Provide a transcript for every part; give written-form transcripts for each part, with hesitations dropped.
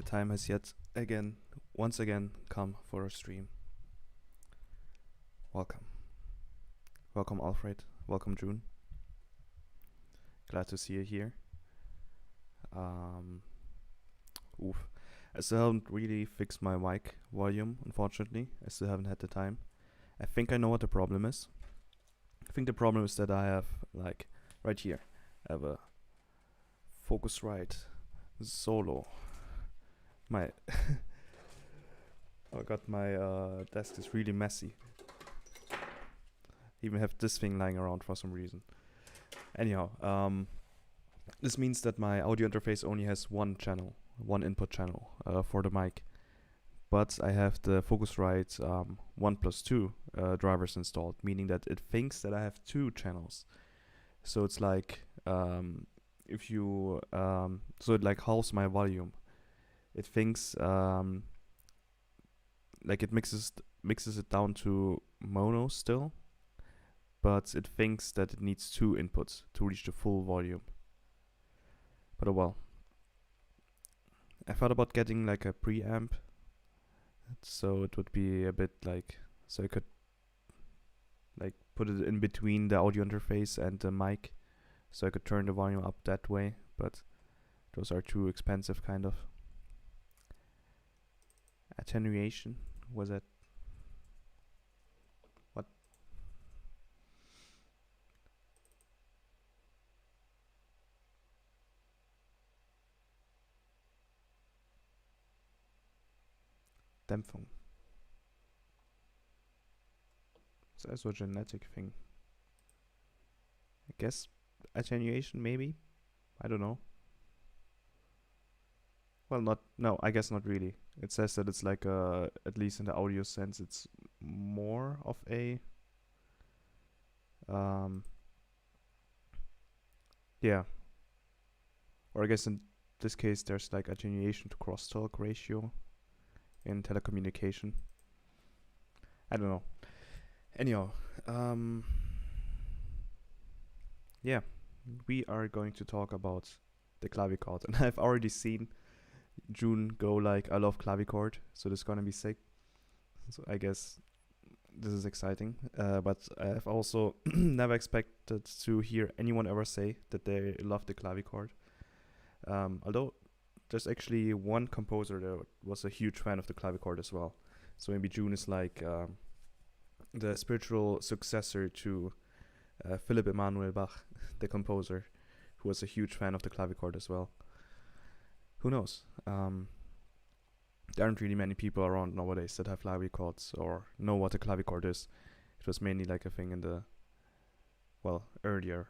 The time has once again come for a stream. Welcome. Welcome, Alfred. Welcome, June. Glad to see you here. Oof. I still haven't really fixed my mic volume, unfortunately. I still haven't had the time. I think I know what the problem is. I think the problem is that I have, like, right here, I have a Focusrite Solo. My oh god, my desk is really messy. Even have this thing lying around for some reason. Anyhow, this means that my audio interface only has one input channel for the mic. But I have the Focusrite 1+2 drivers installed, meaning that it thinks that I have two channels. So it's like if you so it like halves my volume. It thinks like it mixes it down to mono still, but it thinks that it needs two inputs to reach the full volume. But oh well. I thought about getting like a preamp, so it would be a bit like, so I could like put it in between the audio interface and the mic, so I could turn the volume up that way, but those are too expensive, kind of. Attenuation, was that? What? Dämpfung. It's also a genetic thing. I guess attenuation, maybe? I don't know. Well, no, I guess not really. It says that it's like at least in the audio sense, it's more of a yeah. Or I guess in this case there's like attenuation to crosstalk ratio in telecommunication. I don't know. Anyhow, yeah, we are going to talk about the Clavichord, and I've already seen June go like, I love Clavichord, so this is gonna be sick. So I guess this is exciting, but I've also never expected to hear anyone ever say that they love the Clavichord. Although there's actually one composer that was a huge fan of the Clavichord as well. So maybe June is like the spiritual successor to Philipp Emanuel Bach, the composer, who was a huge fan of the Clavichord as well. Who knows? There aren't really many people around nowadays that have clavichords or know what a clavichord is. It was mainly like a thing in the, well, earlier.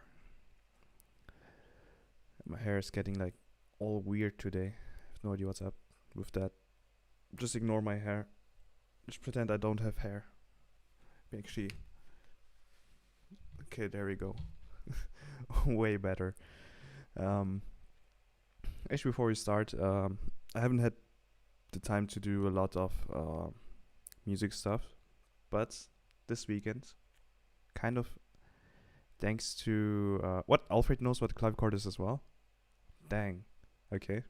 My hair is getting like all weird today. I have no idea what's up with that. Just ignore my hair. Just pretend I don't have hair. Actually, okay, there we go. Way better. Actually, before we start, I haven't had the time to do a lot of music stuff, but this weekend, kind of thanks to what, Alfred knows what the clavichord is as well. Dang. Okay.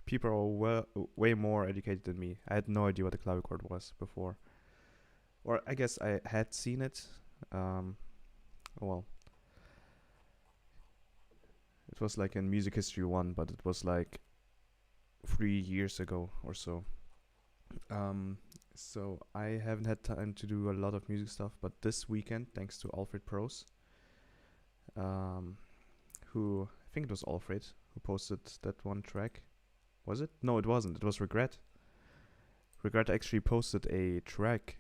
People are way more educated than me. I had no idea what the clavichord was before, or I guess I had seen it. Well, it was like in Music History 1, but it was like 3 years ago or so. So I haven't had time to do a lot of music stuff, but this weekend, thanks to Alfred Pros, who, I think it was Alfred who posted that one track. Was it? No, it wasn't. It was Regret. Regret actually posted a track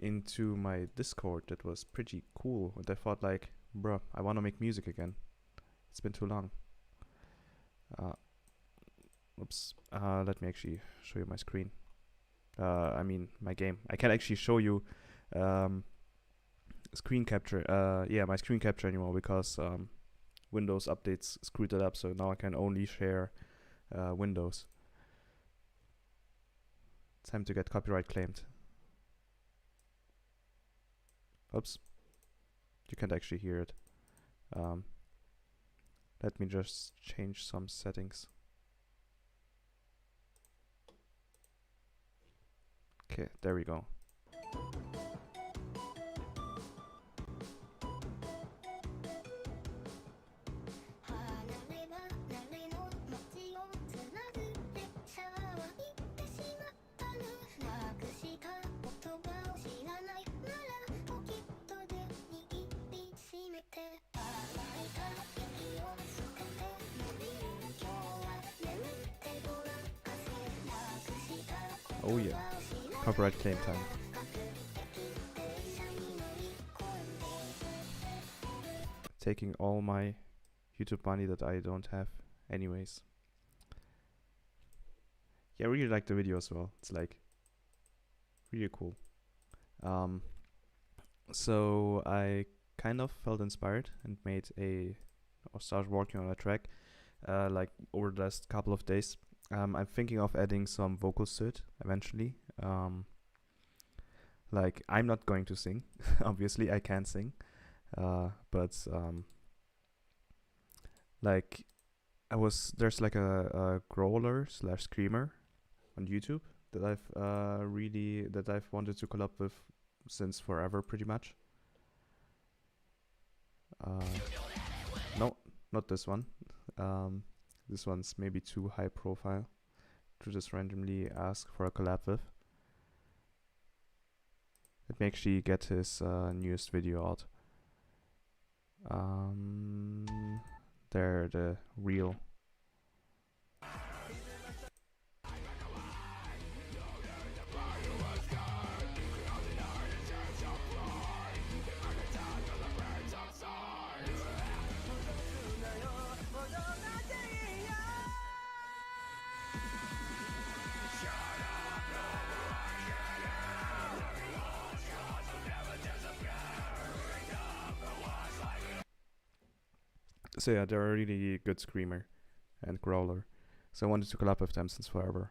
into my Discord that was pretty cool, and I thought like, bruh, I want to make music again. It's been too long. Oops. Let me actually show you my screen. I mean my game. I can actually show you screen capture. Yeah, my screen capture anymore because Windows updates screwed it up. So now I can only share Windows. Time to get copyright claimed. Oops. You can't actually hear it. Let me just change some settings. Okay, there we go. Oh yeah, copyright claim time. Taking all my YouTube money that I don't have anyways. Yeah, I really like the video as well. It's like really cool. So I kind of felt inspired and started working on a track like over the last couple of days. I'm thinking of adding some vocals to it eventually. Like, I'm not going to sing. Obviously, I can't sing. But like, there's like a growler / screamer on YouTube that I've wanted to collab with since forever, pretty much. No, not this one. This one's maybe too high profile to just randomly ask for a collab with. Let me actually get his newest video out. There, the real. So yeah, they're a really good screamer and growler. So I wanted to collab with them since forever.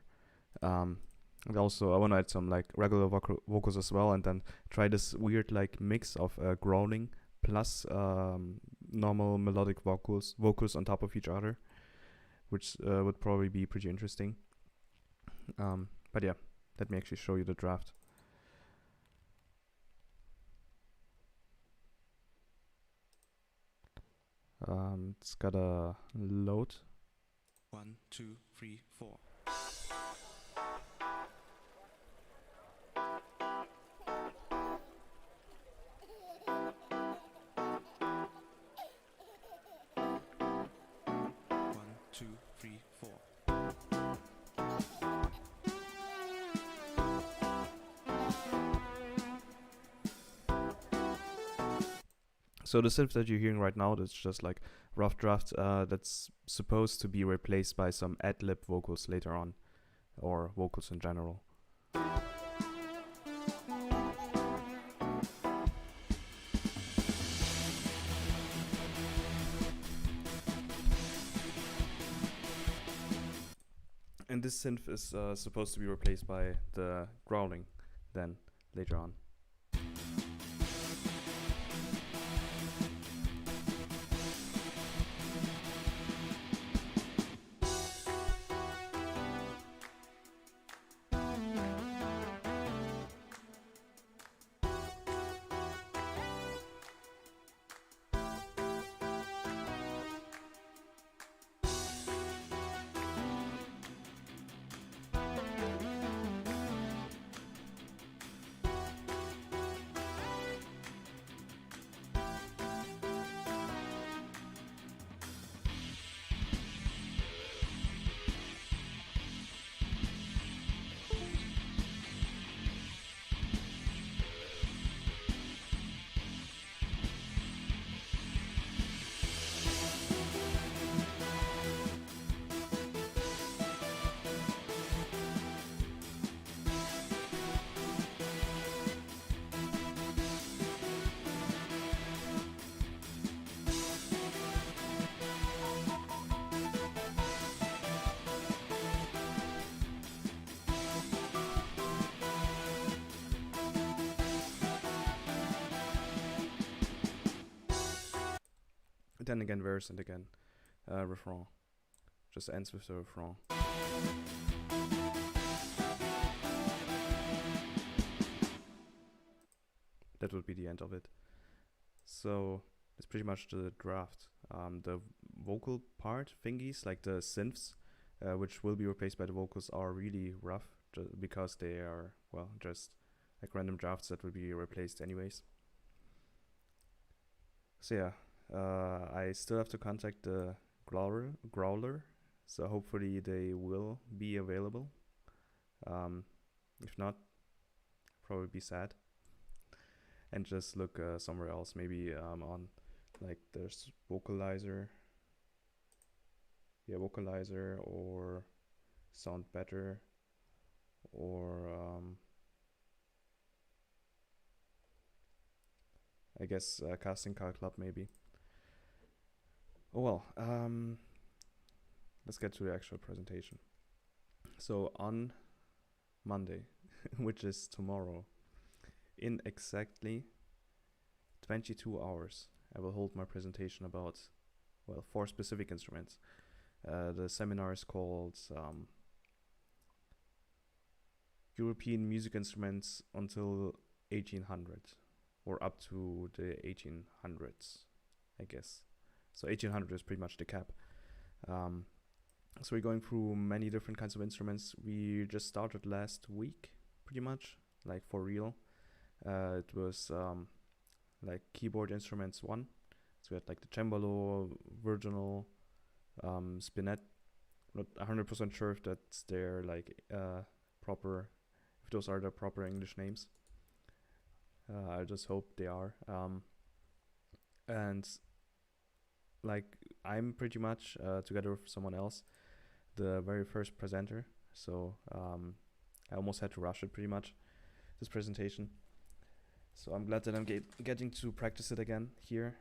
And also I want to add some like regular vocals as well, and then try this weird like mix of growling plus normal melodic vocals on top of each other, which would probably be pretty interesting. But yeah, let me actually show you the draft. It's got a load. 1, 2, 3, 4. So the synth that you're hearing right now, that's just like rough draft, that's supposed to be replaced by some ad-lib vocals later on, or vocals in general. And this synth is supposed to be replaced by the growling then later on. Then again, verse and again. refrain. Just ends with the refrain. That would be the end of it. So it's pretty much the draft. The vocal part thingies, like the synths, which will be replaced by the vocals, are really rough because they are, well, just like random drafts that will be replaced anyways. So yeah, I still have to contact the growler, so hopefully they will be available. If not, probably be sad and just look somewhere else, maybe on like there's vocalizer, vocalizer, or sound better, or I guess casting call club maybe. Oh well, let's get to the actual presentation. So on Monday, which is tomorrow, in exactly 22 hours, I will hold my presentation about, well, 4 specific instruments. The seminar is called European Music Instruments until 1800, or up to the 1800s, I guess. So 1800 is pretty much the cap. So we're going through many different kinds of instruments. We just started last week, pretty much, like for real. It was like keyboard instruments 1. So we had like the cembalo, virginal, spinet. Not 100% sure if that's their like proper, if those are the proper English names. I just hope they are. And like I'm pretty much together with someone else the very first presenter, so I almost had to rush it pretty much, this presentation. So I'm glad that I'm getting to practice it again here.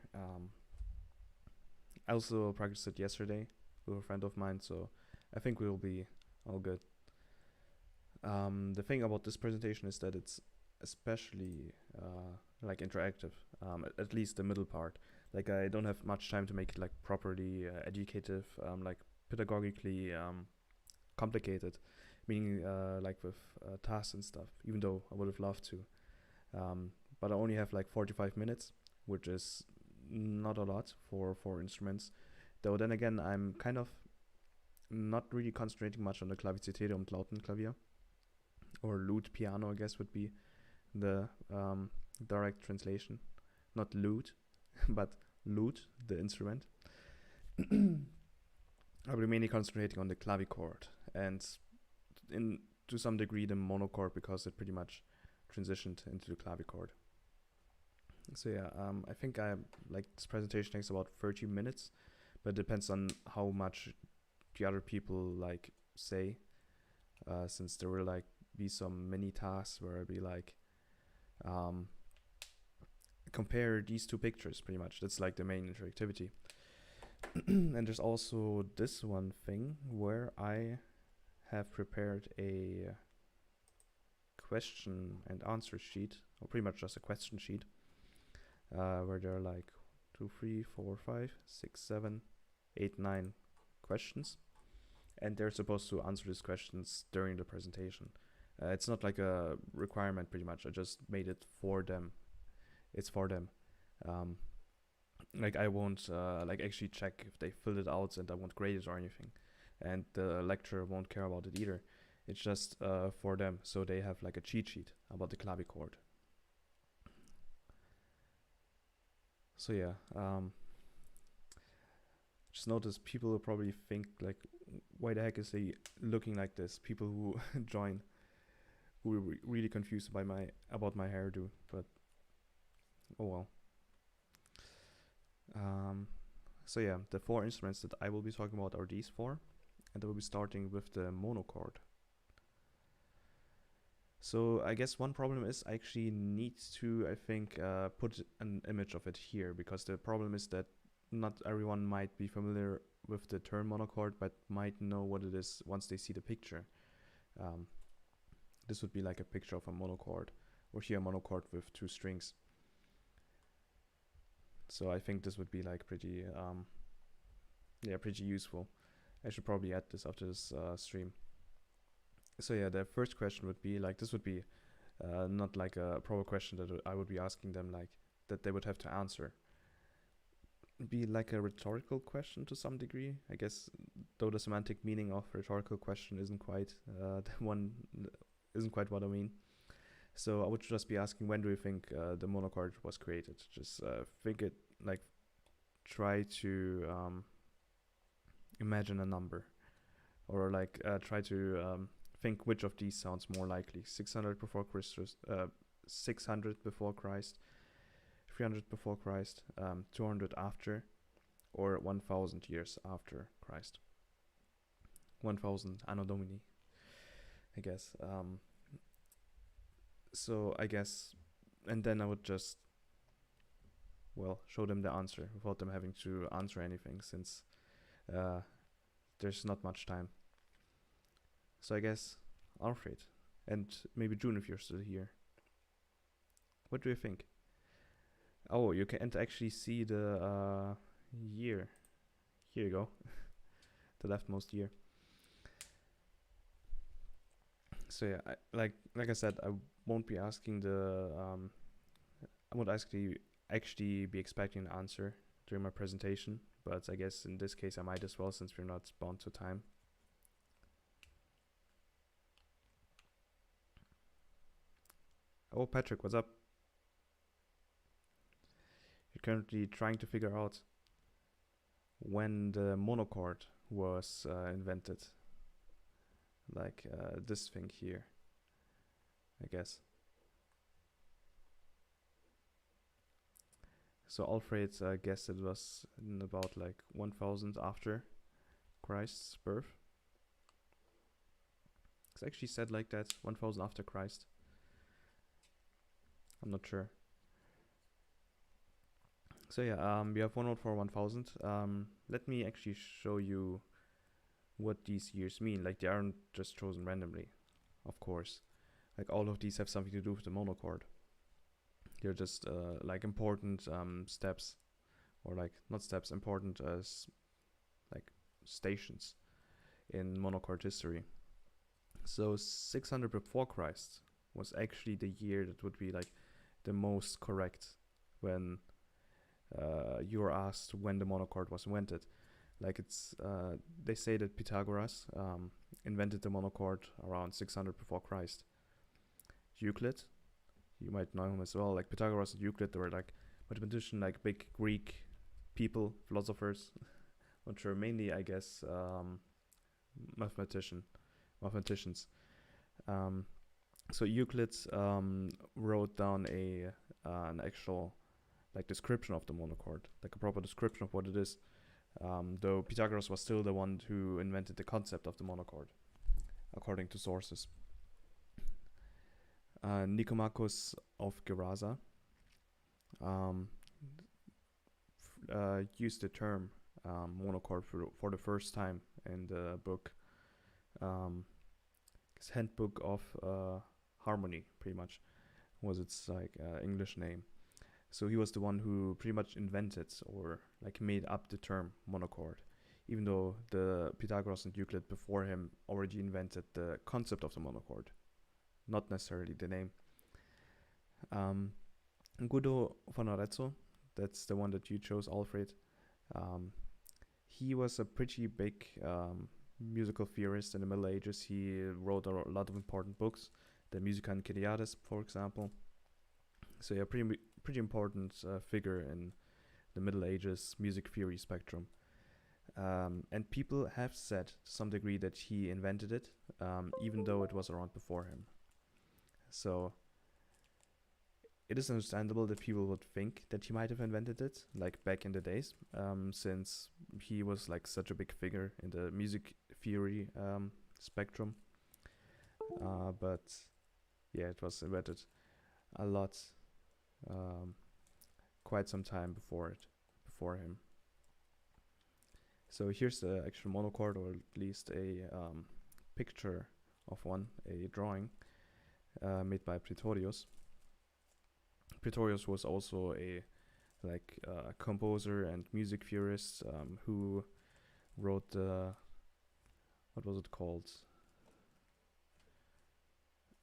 I also practiced it yesterday with a friend of mine, so I think we'll be all good. The thing about this presentation is that it's especially like interactive, at least the middle part. Like I don't have much time to make it like properly educative, like pedagogically complicated, meaning like with tasks and stuff, even though I would have loved to. But I only have like 45 minutes, which is not a lot for 4 instruments. Though then again, I'm kind of not really concentrating much on the Clavichord und Lautenklavier, or lute piano, I guess would be the direct translation. Not lute, but lute, the instrument. I'll be mainly concentrating on the clavichord and to some degree the monochord, because it pretty much transitioned into the clavichord. So yeah, I think like this presentation takes about 30 minutes, but it depends on how much the other people like say, since there will like be some mini tasks where I'll be like compare these 2 pictures pretty much. That's like the main interactivity. And there's also this one thing where I have prepared a question and answer sheet, or pretty much just a question sheet, where there are like 2, 3, 4, 5, 6, 7, 8, 9 questions, and they're supposed to answer these questions during the presentation. It's not like a requirement, pretty much. I just made it for them. It's for them. Like I won't like actually check if they filled it out, and I won't grade it or anything, and the lecturer won't care about it either. It's just for them, so they have like a cheat sheet about the clavichord. So yeah, just notice people will probably think like, why the heck is he looking like this? People who join, who are really confused by about my hairdo, but oh well. So yeah, the 4 instruments that I will be talking about are these 4, and I will be starting with the monochord. So I guess one problem is I actually need to, I think, put an image of it here, because the problem is that not everyone might be familiar with the term monochord, but might know what it is once they see the picture. This would be like a picture of a monochord, or here a monochord with 2 strings. So I think this would be like pretty yeah, pretty useful. I should probably add this after this stream. So yeah, the first question would be like this would be not like a proper question that I would be asking them like that they would have to answer. It'd be like a rhetorical question to some degree, I guess. Though the semantic meaning of rhetorical question isn't quite the one, isn't quite what I mean. So I would just be asking, when do you think the monochord was created? Just think it like try to imagine a number, or like try to think which of these sounds more likely: 600 before Christ, 600 before Christ, 300 before Christ, 200 after, or 1,000 years after Christ. 1,000 Anno Domini, I guess. So I guess, and then I would just, well, show them the answer without them having to answer anything, since there's not much time. So I guess Alfred, and maybe June if you're still here. What do you think? Oh, you can't actually see the year. Here you go, the leftmost year. So yeah, like I said, I won't be asking the I won't actually be expecting an answer during my presentation, but I guess in this case I might as well, since we're not bound to time. Oh, Patrick, what's up? You're currently trying to figure out when the monochord was invented. Like this thing here, I guess. So Alfred guessed it was in about like 1,000 after Christ's birth. It's actually said like that, 1,000 after Christ. I'm not sure. So yeah, we have 1 for 1,000. Let me actually show you what these years mean. Like, they aren't just chosen randomly, of course. Like, all of these have something to do with the monochord. They're just like important steps, or like not steps, important as like stations in monochord history. So 600 before Christ was actually the year that would be like the most correct when you are asked when the monochord was invented. Like, it's they say that Pythagoras invented the monochord around 600 before Christ. Euclid, you might know him as well. Like, Pythagoras and Euclid, they were like mathematician, like big Greek people, philosophers. Not sure, mainly I guess mathematicians. So Euclid wrote down an actual like description of the monochord, like a proper description of what it is. Though Pythagoras was still the one who invented the concept of the monochord, according to sources. Nicomachus of Gerasa used the term monochord for the first time in the book, his handbook of harmony, pretty much was its like English name. So he was the one who pretty much invented or like made up the term monochord, even though the Pythagoras and Euclid before him already invented the concept of the monochord, not necessarily the name. Guido von Arezzo, that's the one that you chose, Alfred. He was a pretty big musical theorist in the Middle Ages. He wrote a lot of important books, the Musica Incediatis, for example. So yeah, pretty important figure in the Middle Ages music theory spectrum. And people have said to some degree that he invented it, even though it was around before him. So it is understandable that people would think that he might have invented it, like back in the days, since he was like such a big figure in the music theory spectrum. But yeah, it was invented a lot, quite some time before him. So here's the actual monochord, or at least a picture of one, a drawing made by Praetorius. Praetorius was also a composer and music theorist who wrote the, what was it called?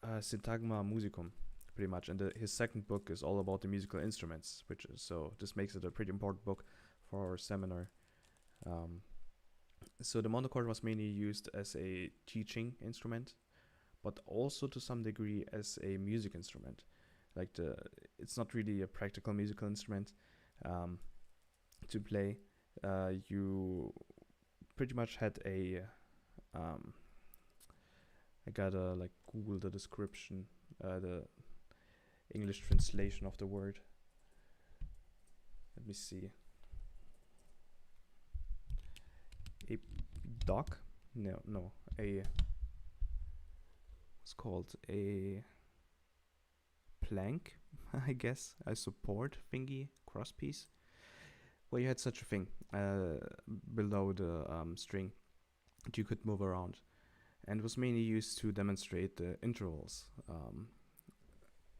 Syntagma Musicum, pretty much. And his second book is all about the musical instruments, which is, so this makes it a pretty important book for our seminar. So the monochord was mainly used as a teaching instrument, but also to some degree as a music instrument. Like it's not really a practical musical instrument to play. You pretty much had a I gotta like Google the description, the English translation of the word. Let me see. A dock? No. It's called a plank, I guess. A support thingy, crosspiece. Where you had such a thing below the string that you could move around, and was mainly used to demonstrate the intervals.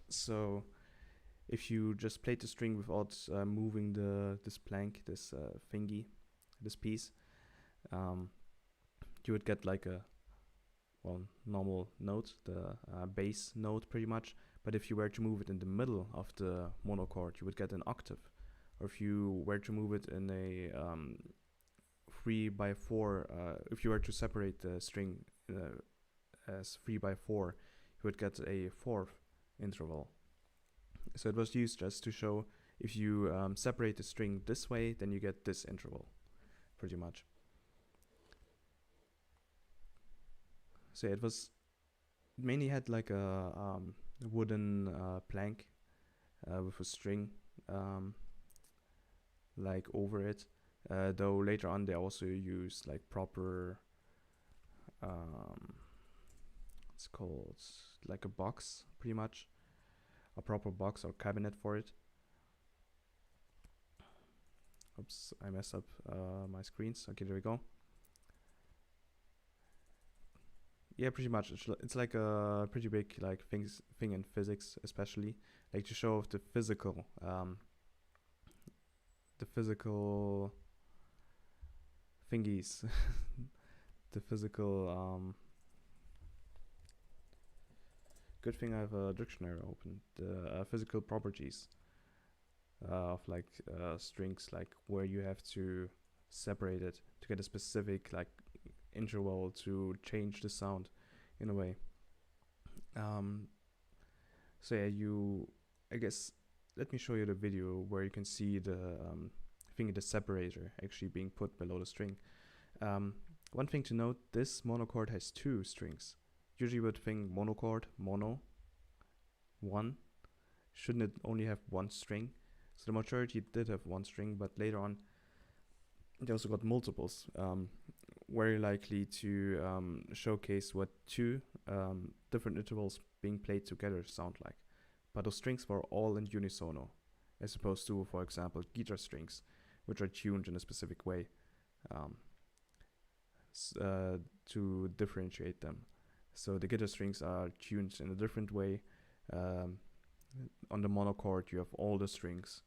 So if you just played the string without moving this plank, this thingy, this piece, you would get like a normal note, the bass note pretty much. But if you were to move it in the middle of the monochord, you would get an octave. Or if you were to move it in a 3x4, if you were to separate the string as 3x4, you would get a fourth interval. So it was used just to show if you separate the string this way, then you get this interval, pretty much. So it mainly had like a wooden plank with a string like over it. Though later on they also used like proper, it's called like a box, pretty much, a proper box or cabinet for it. Oops, I messed up my screens. Okay, there we go. Yeah, pretty much. It's like a pretty big like thing in physics, especially like to show the physical thingies, the physical. Good thing I have a dictionary open. The physical properties of like strings, like where you have to separate it to get a specific like interval to change the sound in a way. So yeah, I guess let me show you the video where you can see the the separator actually being put below the string. One thing to note, this monochord has two strings. Usually you would think monochord, mono, one. Shouldn't it only have one string? So the majority did have one string, but later on they also got multiples. Very likely to showcase what two different intervals being played together sound like. But those strings were all in unisono, as opposed to, for example, guitar strings, which are tuned in a specific way to differentiate them. So the guitar strings are tuned in a different way. On the monochord, you have all the strings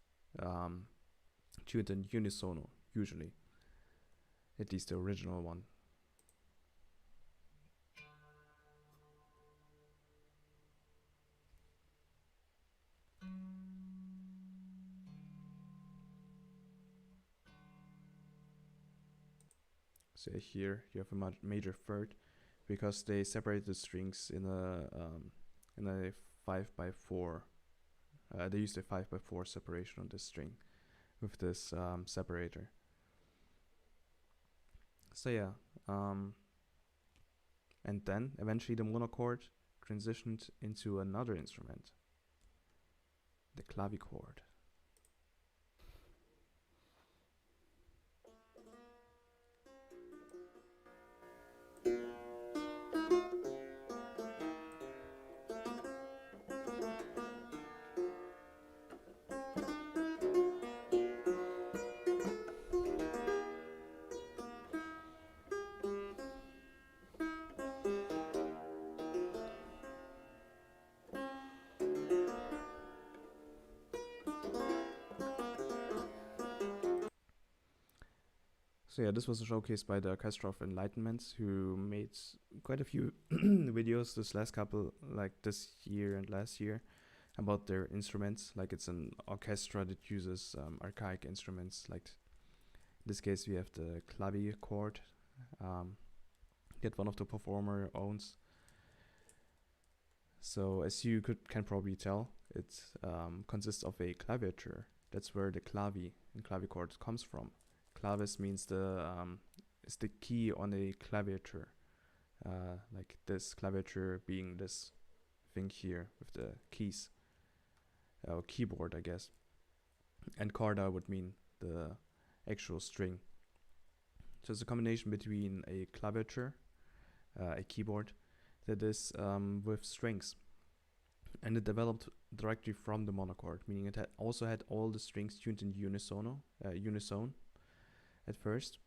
tuned in unisono, usually. At least the original one. So here you have a major third, because they separated the strings in a 5x4. They used a 5x4 separation on this string with this separator. So yeah, and then eventually the monochord transitioned into another instrument, the clavichord. So yeah, this was a showcase by the Orchestra of Enlightenment, who made quite a few videos this last couple, like this year and last year, about their instruments. Like it's an orchestra that uses archaic instruments. Like in this case, we have the Clavichord that one of the performer owns. So as you can probably tell, it consists of a claviature. That's where the clavi in clavichord comes from. Clavis means the is the key on a claviature, like this claviature being this thing here with the keys, keyboard, I guess. And chorda would mean the actual string. So it's a combination between a claviature, a keyboard, that is with strings. And it developed directly from the monochord, meaning it also had all the strings tuned in unison at first.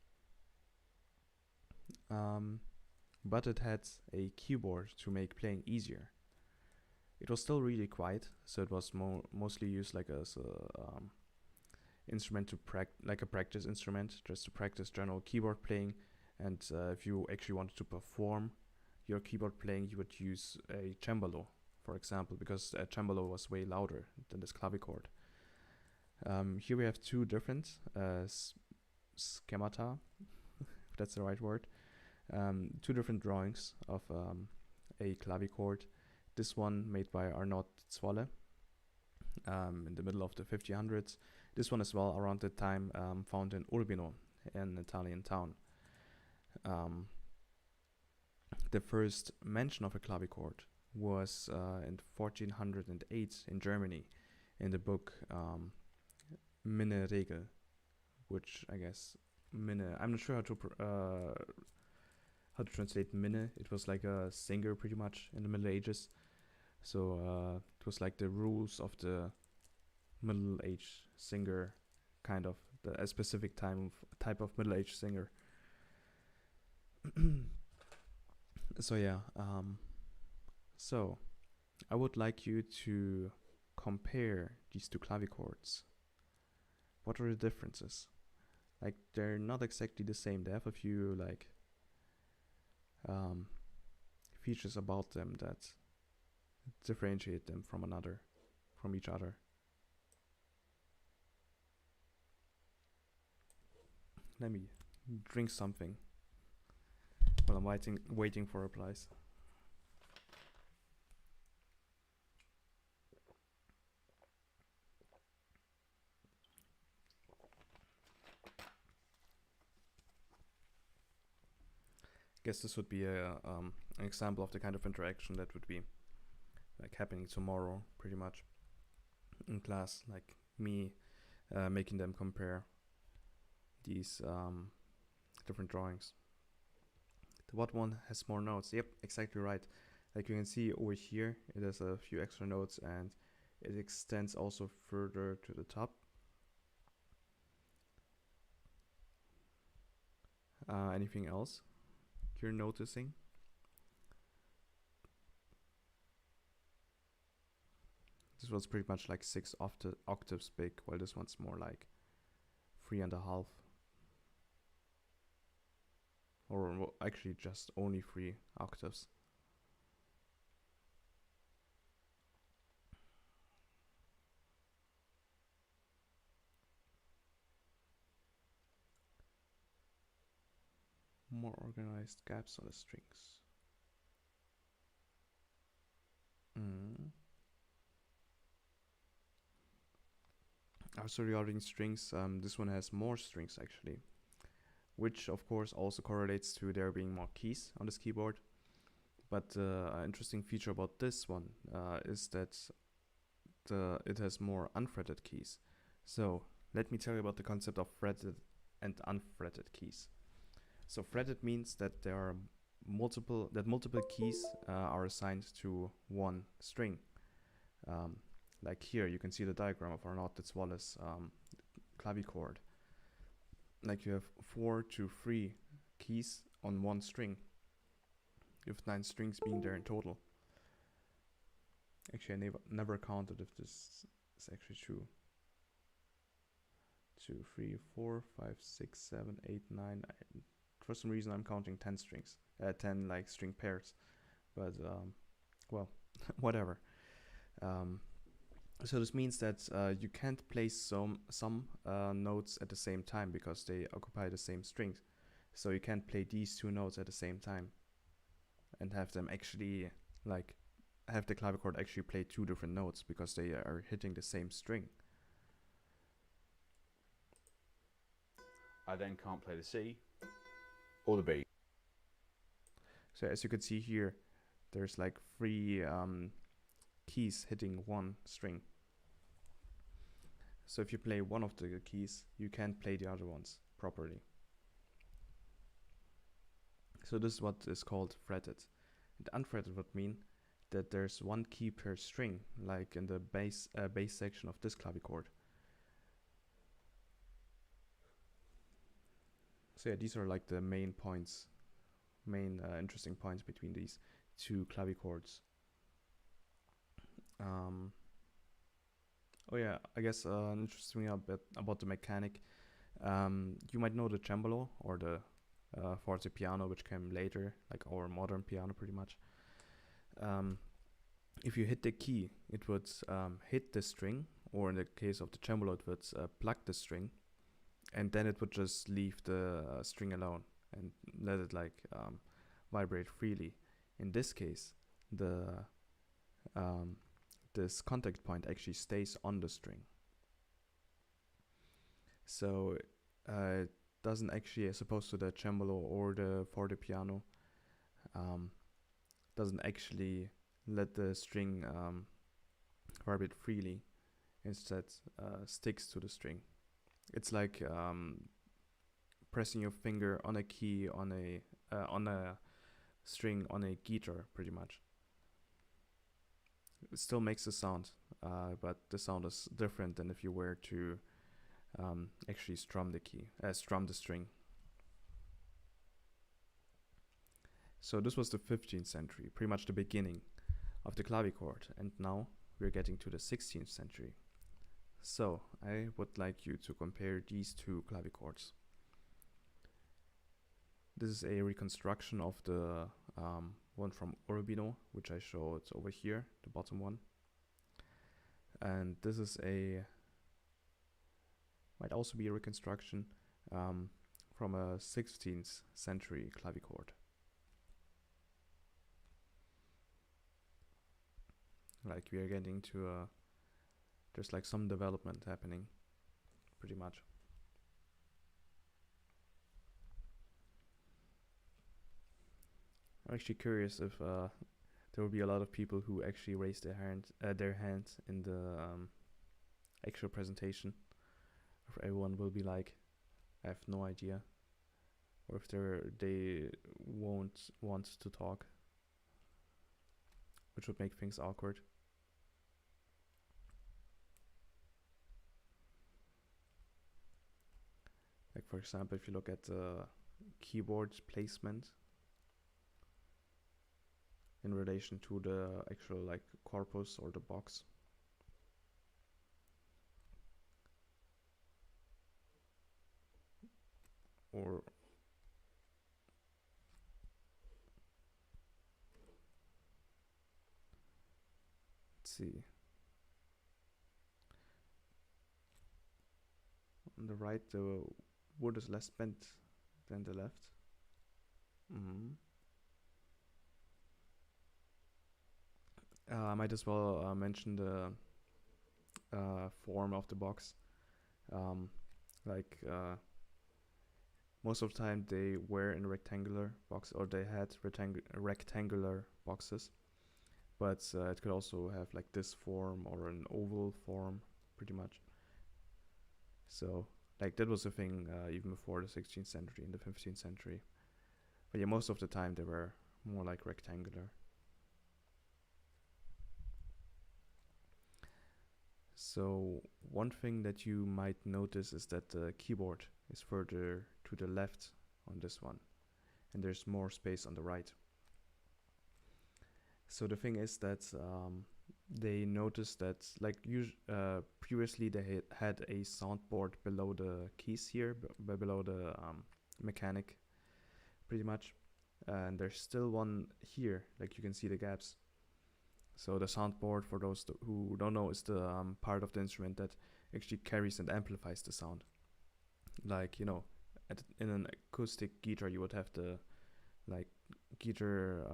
But it had a keyboard to make playing easier. It was still really quiet, so it was mostly used like as a instrument to like a practice instrument, just to practice general keyboard playing. And if you actually wanted to perform your keyboard playing, you would use a cembalo, for example, because a cembalo was way louder than this clavichord. Here we have two different schemata, if that's the right word. Two different drawings of a clavichord. This one made by Arnaud Zwolle in the middle of the 1500s. This one as well around the time found in Urbino, an Italian town. The first mention of a clavichord was in 1408 in Germany in the book Minne Regel, which I guess Minne, I'm not sure how to translate Minne. It was like a singer pretty much in the Middle Ages. So it was like the rules of the Middle Age singer, kind of a specific type of Middle Age singer. So yeah, so I would like you to compare these two clavichords. What are the differences? Like they're not exactly the same. They have a few like features about them that differentiate them from each other. Let me drink something while I'm waiting for replies. I guess this would be an example of the kind of interaction that would be like happening tomorrow, pretty much in class. Like me making them compare these different drawings. What one has more notes? Yep, exactly right. Like you can see over here, it has a few extra notes and it extends also further to the top. Anything else you're noticing? This was pretty much like 6 octaves big, while this one's more like 3.5. Or well, actually just only 3 octaves. More organized gaps on the strings. Also regarding strings, this one has more strings actually, which of course also correlates to there being more keys on this keyboard. But an interesting feature about this one is that it has more unfretted keys. So let me tell you about the concept of fretted and unfretted keys. So fretted means that there are multiple keys are assigned to one string. Like here, you can see the diagram of Arnaud Zwolle's clavichord. Like you have 4 to 3 keys on one string, with 9 strings being there in total. Actually, I never counted if this is actually true. 2, 3, 4, 5, 6, 7, 8, 9. For some reason, I'm counting 10 strings, 10 like string pairs, but well, whatever. Um, so this means that you can't play some notes at the same time because they occupy the same strings. So you can't play these two notes at the same time and have them actually like have the clavichord actually play two different notes because they are hitting the same string. I then can't play the C or the B. So as you can see here, there's like three keys hitting one string. So if you play one of the keys, you can't play the other ones properly. So this is what is called fretted. And unfretted would mean that there's one key per string, like in the bass section of this clavichord. So yeah, these are like the main points, interesting points between these two clavichords. Oh yeah, I guess an interesting thing bit about the mechanic. You might know the cembalo or the forte piano, which came later, like our modern piano pretty much. If you hit the key, it would hit the string, or in the case of the cembalo, it would pluck the string, and then it would just leave the string alone and let it like vibrate freely. In this case, the this contact point actually stays on the string. So it doesn't actually, as opposed to the cembalo or the forte piano, doesn't actually let the string vibrate freely. Instead, sticks to the string. It's like pressing your finger on a key on a string on a guitar, pretty much. It still makes a sound, but the sound is different than if you were to actually strum the string. So this was the 15th century, pretty much the beginning of the clavichord, and now we're getting to the 16th century. So I would like you to compare these two clavichords. This is a reconstruction of the one from Urbino, which I showed over here, the bottom one. And this is might also be a reconstruction from a 16th century clavichord. Like we are getting to there's like some development happening, pretty much. I'm actually curious if there will be a lot of people who actually raise their hand in the actual presentation. If everyone will be like, I have no idea, or if they won't want to talk, which would make things awkward. Like for example, if you look at the keyboard placement in relation to the actual like corpus or the box. Or let's see. On the right, the wood is less bent than the left. I might as well mention the form of the box. Most of the time they were in rectangular box, or they had rectangular boxes, but it could also have like this form or an oval form, pretty much. So like that was a thing even before the 16th century, in the 15th century. But yeah, most of the time they were more like rectangular. So one thing that you might notice is that the keyboard is further to the left on this one, and there's more space on the right. So the thing is that they noticed that like previously they had a soundboard below the keys here, below the mechanic, pretty much, and there's still one here. Like you can see the gaps. So the soundboard, for those who don't know, is the part of the instrument that actually carries and amplifies the sound. Like in an acoustic guitar, you would have the like guitar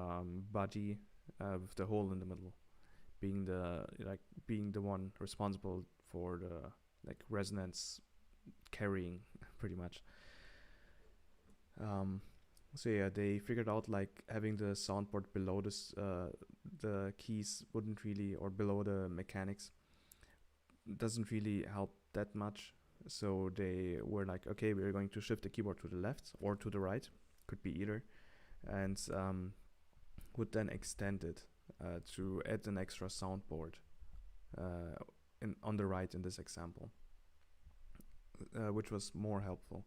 body with the hole in the middle, being the one responsible for the like resonance carrying, pretty much. So yeah, they figured out like having the soundboard below the keys wouldn't really, or below the mechanics, doesn't really help that much. So they were like, okay, we're going to shift the keyboard to the left or to the right, could be either, and would then extend it to add an extra soundboard on the right in this example, which was more helpful.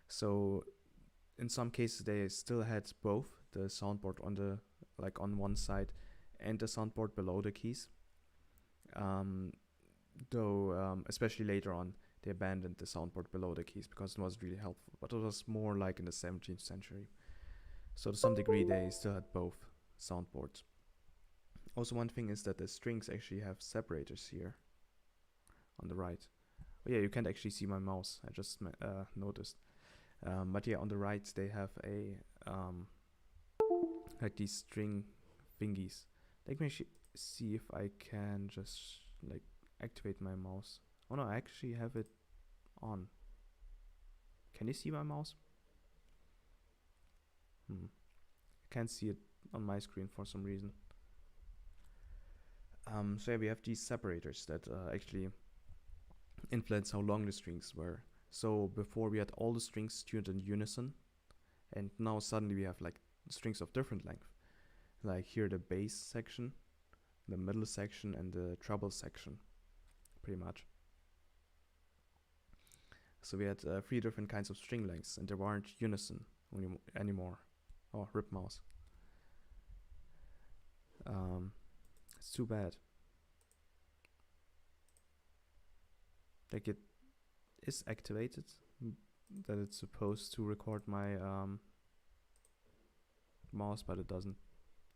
So in some cases they still had both the soundboard on one side and the soundboard below the keys. Though especially later on they abandoned the soundboard below the keys because it wasn't really helpful. But it was more like in the 17th century. So to some degree they still had both soundboards. Also, one thing is that the strings actually have separators here on the right. Oh yeah, you can't actually see my mouse, I just noticed. But yeah, on the right they have a like these string thingies. Let me see if I can just like activate my mouse. Oh no, I actually have it on. Can you see my mouse? I can't see it on my screen for some reason. So yeah, we have these separators that actually influence how long the strings were. So before we had all the strings tuned in unison, and now suddenly we have like strings of different length. Like here the bass section, the middle section, and the treble section, pretty much. So we had 3 different kinds of string lengths, and they weren't unison anymore. Oh, rip mouse. It's too bad. Like it is activated, that it's supposed to record my mouse, but it doesn't.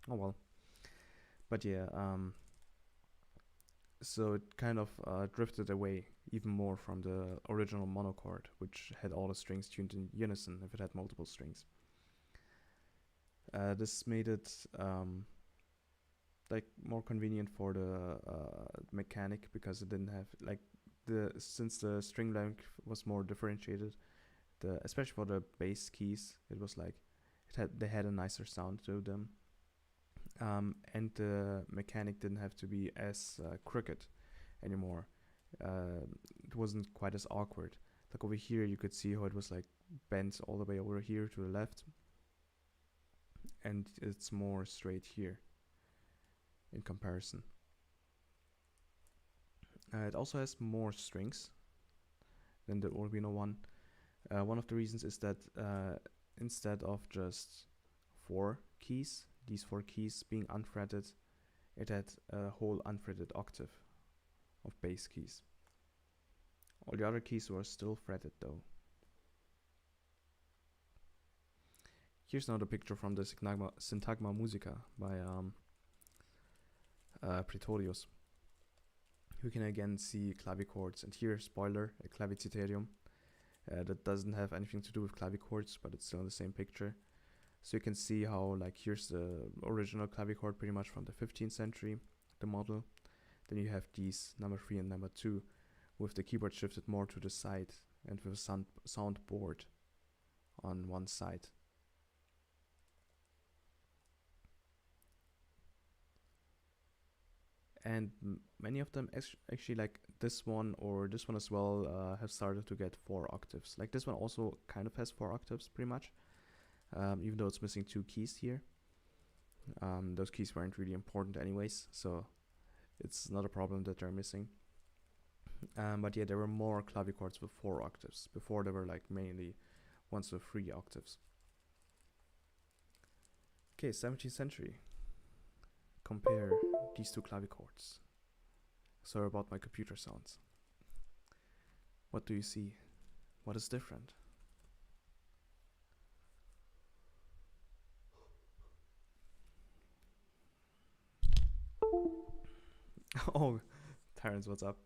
Oh well. But yeah, so it kind of drifted away even more from the original monochord, which had all the strings tuned in unison if it had multiple strings. This made it like more convenient for the mechanic, because it didn't have like since the string length was more differentiated, especially for the bass keys, it was like they had a nicer sound to them. And the mechanic didn't have to be as crooked anymore. It wasn't quite as awkward. Like over here, you could see how it was like bent all the way over here to the left, and it's more straight here in comparison. It also has more strings than the Urbino one. One of the reasons is that instead of just 4 keys, these 4 keys being unfretted, it had a whole unfretted octave of bass keys. All the other keys were still fretted though. Here's now the picture from the Syntagma Musica by Praetorius. We can again see clavichords, and here, spoiler, a clavicitherium. That doesn't have anything to do with clavichords, but it's still in the same picture. So you can see how, like, here's the original clavichord pretty much from the 15th century, the model. Then you have these number 3 and number 2 with the keyboard shifted more to the side and with a soundboard on one side. And many of them actually, like this one or this one as well, have started to get 4 octaves. Like this one also kind of has 4 octaves pretty much, even though it's missing 2 keys here. Those keys weren't really important anyways, so it's not a problem that they're missing. But yeah, there were more clavichords with 4 octaves. Before there were like mainly ones with 3 octaves. Okay, 17th century. Compare these 2 clavichords. Sorry about my computer sounds. What do you see? What is different? Oh, Terrence, what's up?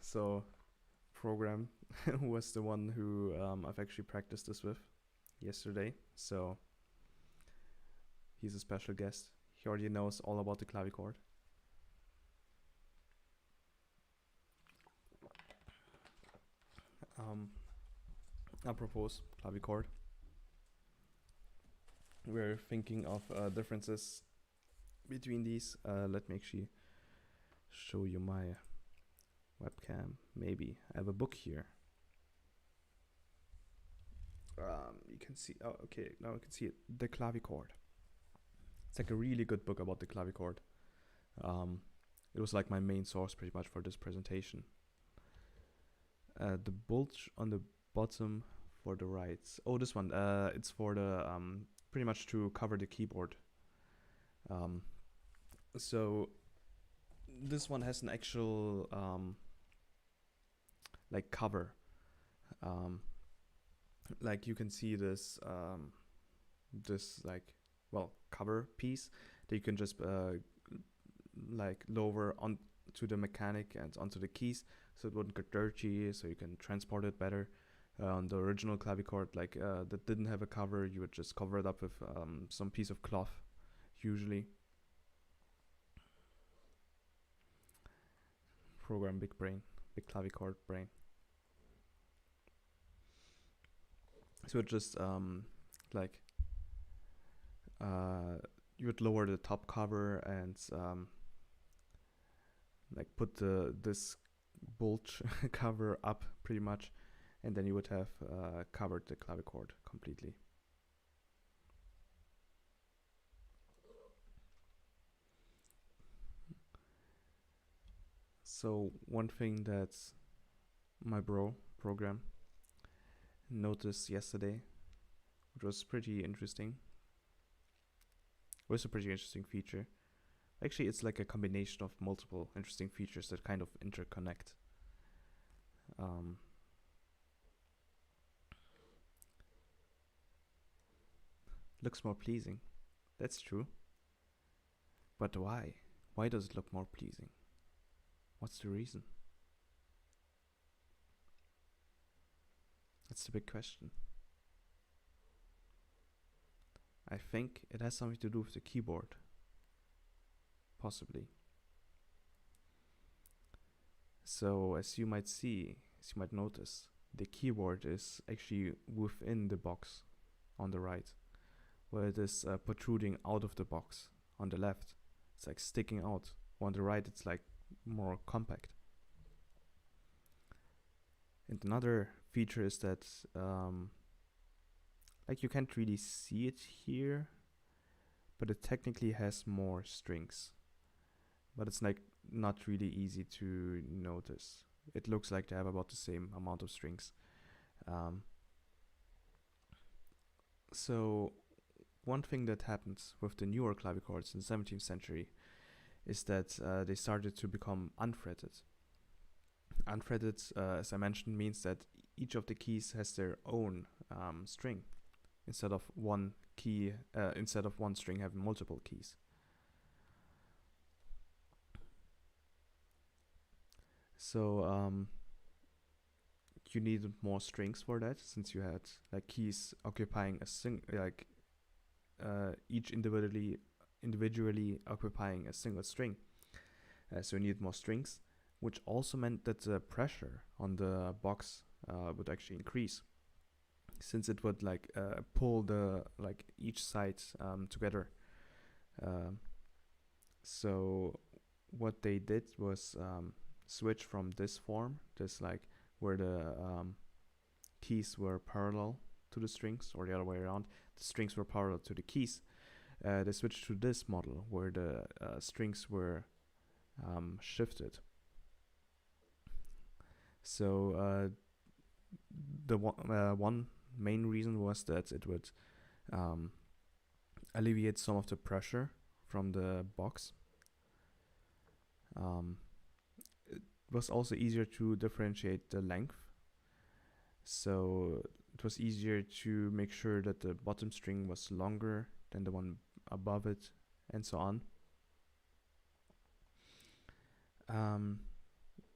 So, program was the one who I've actually practiced this with yesterday. So, he's a special guest. He already knows all about the clavichord. Apropos clavichord, we're thinking of differences between these. Let me actually show you my webcam. Maybe I have a book here. You can see. Oh, okay. Now I can see it. The Clavichord. It's like a really good book about the clavichord. It was like my main source pretty much for this presentation. The bulge on the bottom for the right. Oh, this one. It's for the pretty much to cover the keyboard. So this one has an actual like cover. Like you can see this this like cover piece that you can just like lower on to the mechanic and onto the keys, so it wouldn't get dirty, so you can transport it better. On the original clavichord, like that didn't have a cover, you would just cover it up with some piece of cloth, usually. Program big brain, big clavichord brain. So it just like you would lower the top cover and like put this bulge cover up pretty much, and then you would have covered the clavichord completely. So one thing that my program noticed yesterday, which was pretty interesting, was a pretty interesting feature. Actually, it's like a combination of multiple interesting features that kind of interconnect. Looks more pleasing. That's true. But why? Why does it look more pleasing? What's the reason? That's the big question. I think it has something to do with the keyboard. Possibly. So as you might notice, the keyboard is actually within the box on the right, where it is protruding out of the box on the left. It's like sticking out. On the right, it's like more compact. And another feature is that like you can't really see it here, but it technically has more strings. But it's like not really easy to notice. It looks like they have about the same amount of strings. So one thing that happens with the newer clavichords in the 17th century is that they started to become unfretted. Unfretted, as I mentioned, means that each of the keys has their own string, instead of one string having multiple keys. So you needed more strings for that, since you had like keys occupying each individually occupying a single string. So you need more strings, which also meant that the pressure on the box would actually increase, since it would like pull the each side together. So what they did was switch from this form, where the keys were parallel to the strings, or the other way around, the strings were parallel to the keys. They switched to this model where the strings were shifted. So the one main reason was that it would alleviate some of the pressure from the box. It was also easier to differentiate the length. So it was easier to make sure that the bottom string was longer than the one above it, and so on.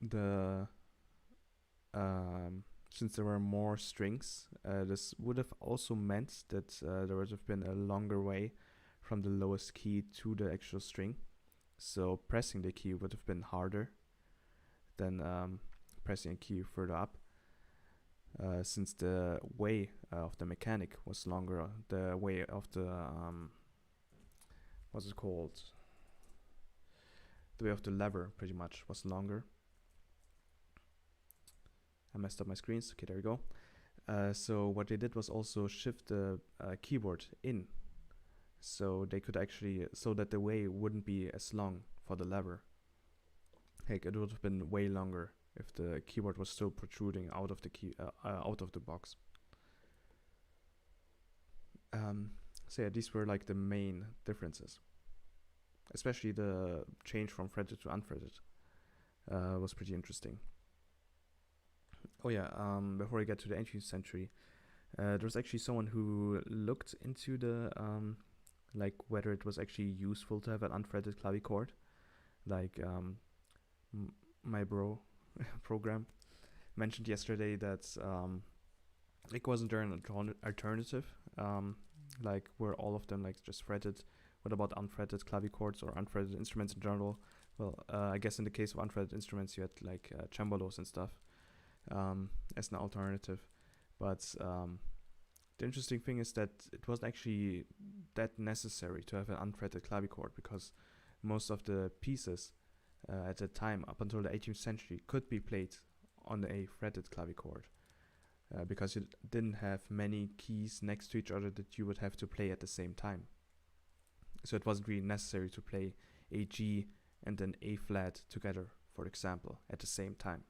The Since there were more strings, this would have also meant that there would have been a longer way from the lowest key to the actual string. So pressing the key would have been harder than pressing a key further up. Since the way of the mechanic was longer, the way of the what's it called? The way of the lever pretty much was longer. I messed up my screens. Okay, there we go. So what they did was also shift the keyboard in, so they could actually, so that the way wouldn't be as long for the lever. Like it would have been way longer if the keyboard was still protruding out of the out of the box. So yeah, these were like the main differences. Especially the change from fretted to unfretted was pretty interesting. Oh yeah, before I get to the 18th century, there was actually someone who looked into the like whether it was actually useful to have an unfretted clavichord, like my bro program mentioned yesterday that like wasn't there an alternative, like were all of them like just fretted? What about unfretted clavichords or unfretted instruments in general? Well, I guess in the case of unfretted instruments, you had like cembalos and stuff as an alternative. But the interesting thing is that it wasn't actually that necessary to have an unfretted clavichord, because most of the pieces at the time, up until the 18th century, could be played on a fretted clavichord, because you didn't have many keys next to each other that you would have to play at the same time. So it wasn't really necessary to play a G and an A flat together, for example, at the same time.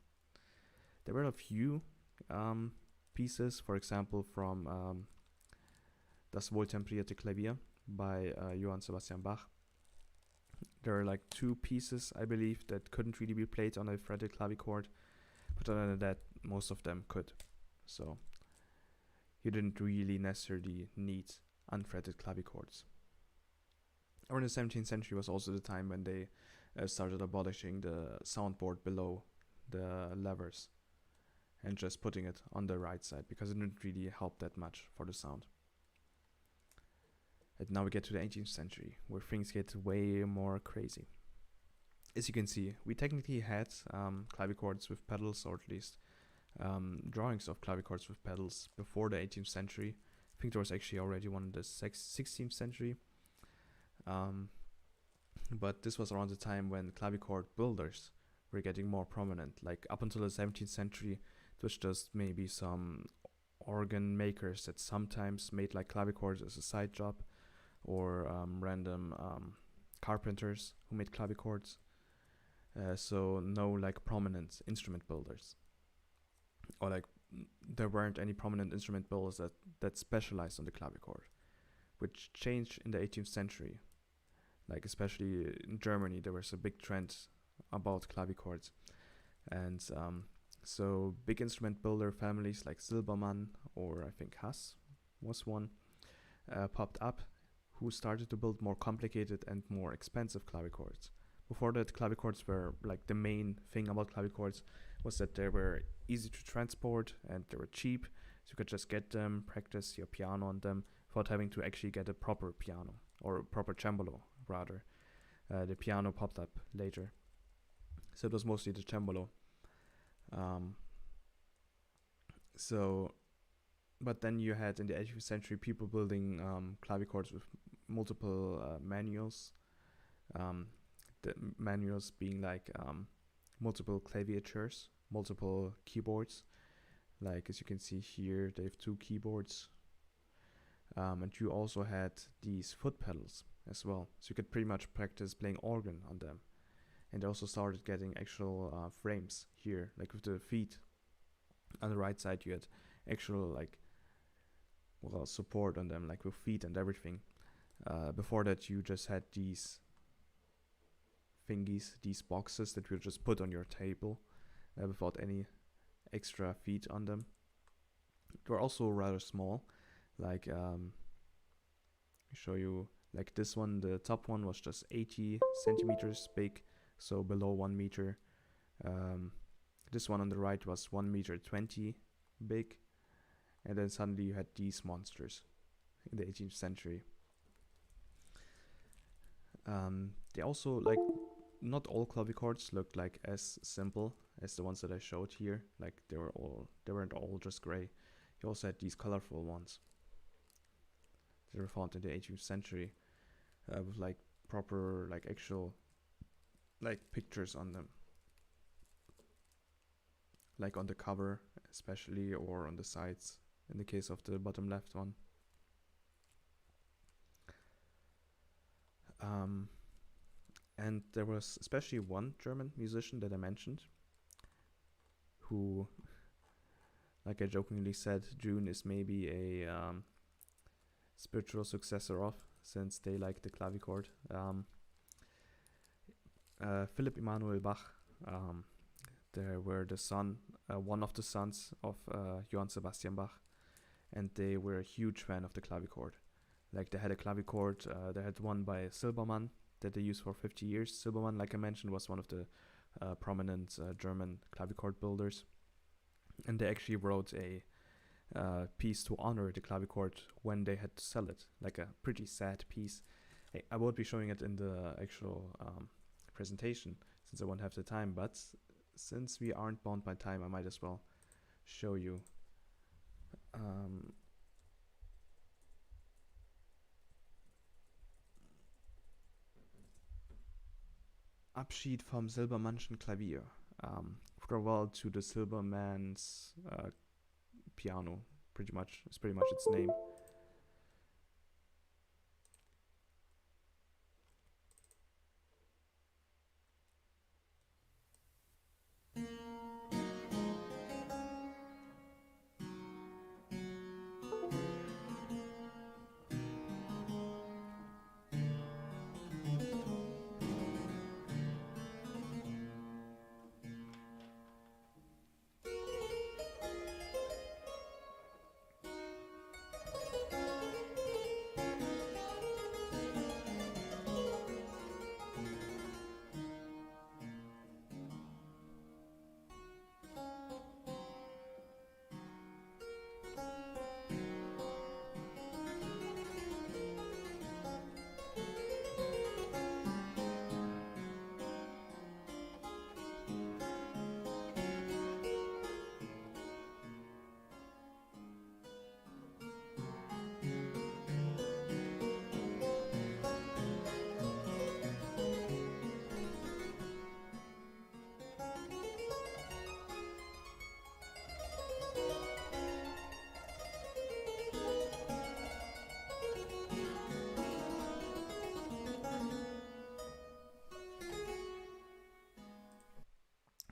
There were a few pieces, for example, from Das Wohltemprierte Klavier by Johann Sebastian Bach. There are like 2 pieces, I believe, that couldn't really be played on a fretted clavichord, but other than that, most of them could. So you didn't really necessarily need unfretted clavichords. Around the 17th century was also the time when they started abolishing the soundboard below the levers and just putting it on the right side, because it didn't really help that much for the sound. And now we get to the 18th century, where things get way more crazy. As you can see, we technically had clavichords with pedals, or at least drawings of clavichords with pedals before the 18th century. I think there was actually already one in the 16th century. But this was around the time when clavichord builders were getting more prominent. Like up until the 17th century, it was just maybe some organ makers that sometimes made like clavichords as a side job, or random carpenters who made clavichords. So no like prominent instrument builders, or like there weren't any prominent instrument builders that specialized on the clavichord, which changed in the 18th century. Like especially in Germany, there was a big trend about clavichords, and so big instrument builder families like Silbermann, or I think Haas was one, popped up, who started to build more complicated and more expensive clavichords. Before that, clavichords were like the main thing about clavichords was that they were easy to transport and they were cheap, so you could just get them, practice your piano on them without having to actually get a proper piano, or a proper cembalo rather. The piano popped up later, so it was mostly the cembalo. But then you had in the 18th century people building clavichords with multiple manuals. The manuals being like multiple claviatures, multiple keyboards. Like as you can see here, they have 2 keyboards. And you also had these foot pedals as well, so you could pretty much practice playing organ on them. And they also started getting actual frames here, like with the feet. On the right side, you had actual like support on them, like with feet and everything. Before that, you just had these thingies, these boxes that you just put on your table without any extra feet on them. They're also rather small. Like, show you, like this one, the top one was just 80 centimeters big, so below 1 meter. This one on the right was 1 meter 20 big, and then suddenly you had these monsters in the 18th century. They also, like, not all clavichords looked like as simple as the ones that I showed here. Like they weren't all just gray. You also had these colorful ones that were found in the 18th century with like proper, like actual, like pictures on them, like on the cover especially, or on the sides in the case of the bottom left one. And there was especially one German musician that I mentioned who, like I jokingly said, June is maybe a spiritual successor of, since they like the clavichord. Philipp Emanuel Bach. They were the son, one of the sons of Johann Sebastian Bach, and they were a huge fan of the clavichord. Like they had a clavichord, they had one by Silbermann that they used for 50 years. Silbermann, like I mentioned, was one of the prominent German clavichord builders, and they actually wrote a piece to honor the clavichord when they had to sell it, like a pretty sad piece. I won't be showing it in the actual presentation since I won't have the time, but since we aren't bound by time, I might as well show you. Abschied vom Silbermannschen Klavier. Farewell to the Silberman's piano. Pretty much, it's pretty much its name.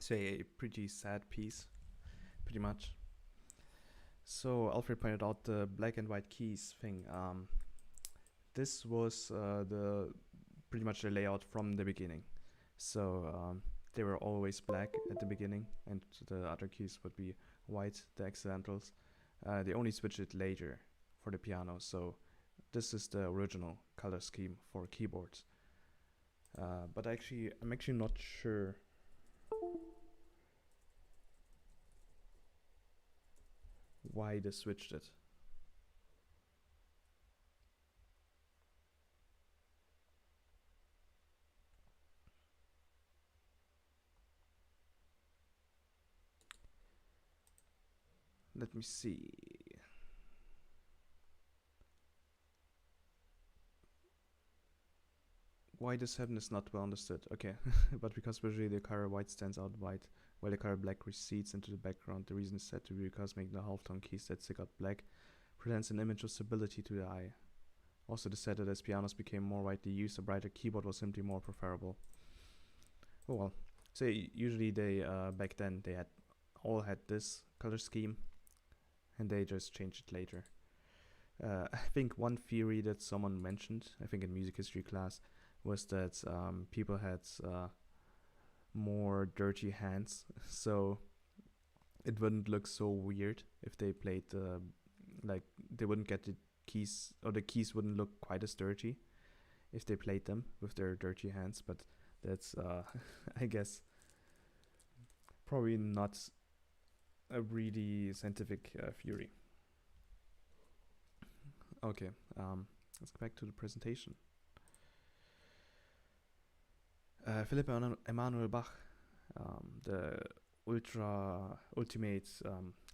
So a pretty sad piece, pretty much. So Alfred pointed out the black and white keys thing. This was the pretty much the layout from the beginning. So they were always black at the beginning, and the other keys would be white, the accidentals. They only switched it later for the piano. So this is the original color scheme for keyboards. But I'm actually not sure why they switched it. Let me see. Why this happens is not well understood. Okay, but because visually the color white stands out white, while the color black recedes into the background, the reason is said to be because making the halftone keys that stick out black presents an image of stability to the eye. Also, it is said that as pianos became more widely used, a brighter keyboard was simply more preferable. Oh well. So usually they back then they all had this color scheme, and they just changed it later. I think one theory that someone mentioned, I think in music history class, was that people had more dirty hands, so it wouldn't look so weird if they played like they wouldn't get the keys, or the keys wouldn't look quite as dirty if they played them with their dirty hands. But that's I guess probably not a really scientific theory. Okay, let's go back to the presentation. Philipp Emanuel Bach, the ultimate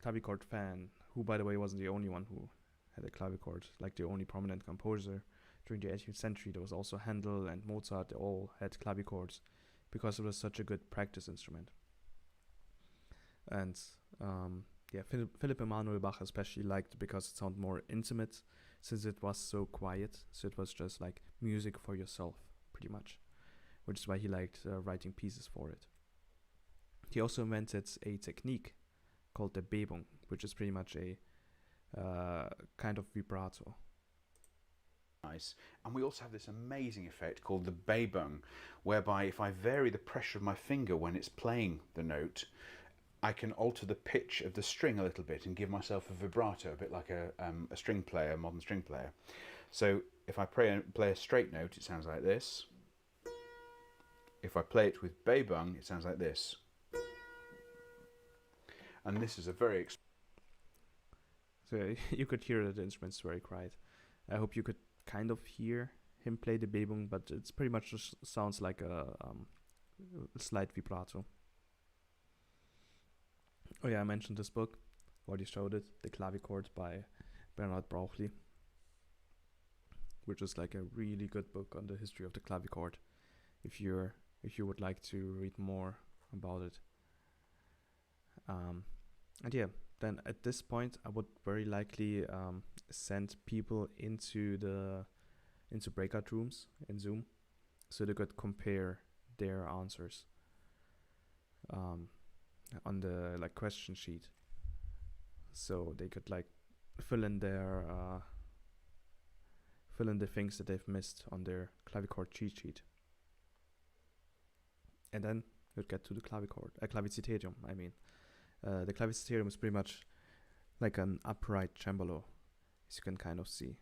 clavichord fan, who by the way wasn't the only one who had a clavichord, like the only prominent composer during the 18th century. There was also Handel and Mozart. They all had clavichords because it was such a good practice instrument. And yeah, Philipp Emanuel Bach especially liked, because it sounded more intimate, since it was so quiet. So it was just like music for yourself, pretty much, which is why he liked writing pieces for it. He also invented a technique called the Bebung, which is pretty much a kind of vibrato. Nice. And we also have this amazing effect called the Bebung, whereby if I vary the pressure of my finger when it's playing the note, I can alter the pitch of the string a little bit and give myself a vibrato, a bit like a string player, a modern string player. So if I play a straight note, it sounds like this. If I play it with Bebung, it sounds like this. And this is a very... So you could hear that the instrument's very quiet. I hope you could kind of hear him play the Bebung, but it's pretty much just sounds like a slight vibrato. Oh yeah, I mentioned this book, already showed it, The Clavichord by Bernard Brauchli, which is like a really good book on the history of the clavichord, if you would like to read more about it. And yeah, then at this point I would very likely send people into breakout rooms in Zoom, so they could compare their answers on the like question sheet, so they could like fill in the things that they've missed on their clavichord cheat sheet. And then you'd get to the claviciterium. I mean, the claviciterium is pretty much like an upright cembalo, as you can kind of see.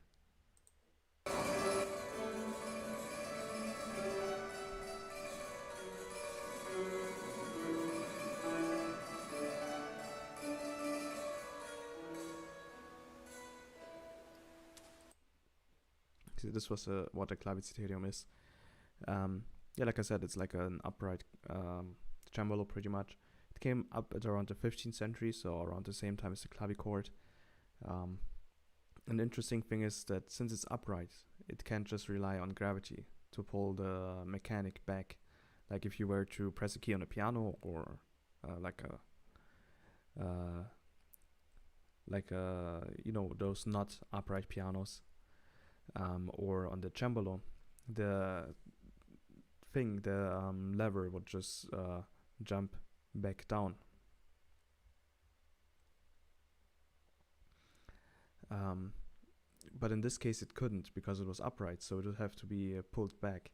See, this was what a claviciterium is. Yeah, like I said, it's like an upright cembalo, pretty much. It came up at around the 15th century, so around the same time as the clavichord. An interesting thing is that since it's upright, it can't just rely on gravity to pull the mechanic back. Like if you were to press a key on a piano, or you know, those not upright pianos, or on the cembalo, the lever would just jump back down. But in this case it couldn't, because it was upright, so it would have to be pulled back.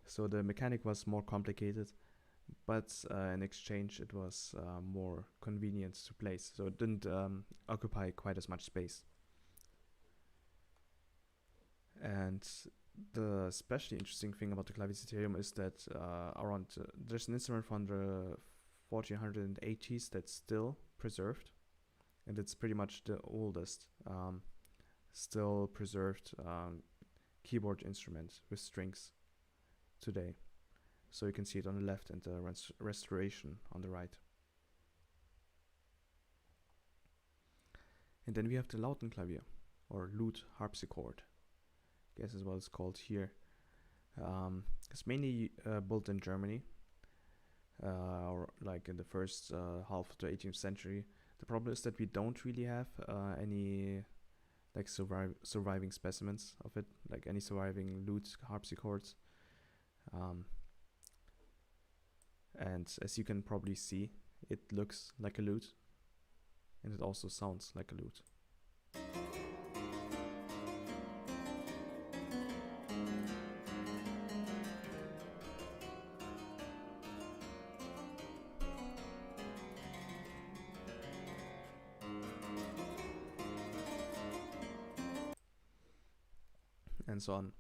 So the mechanic was more complicated, but in exchange it was more convenient to place, so it didn't occupy quite as much space. And the especially interesting thing about the claviciterium is that there's an instrument from the 1480s that's still preserved, and it's pretty much the oldest still preserved keyboard instrument with strings today. So you can see it on the left and the restoration on the right. And then we have the Lautenklavier, or lute harpsichord, I guess is what it's called here. It's mainly built in Germany, or like in the first half of the 18th century. The problem is that we don't really have any like surviving specimens of it, like any surviving lute harpsichords. And as you can probably see, it looks like a lute, and it also sounds like a lute. and so on.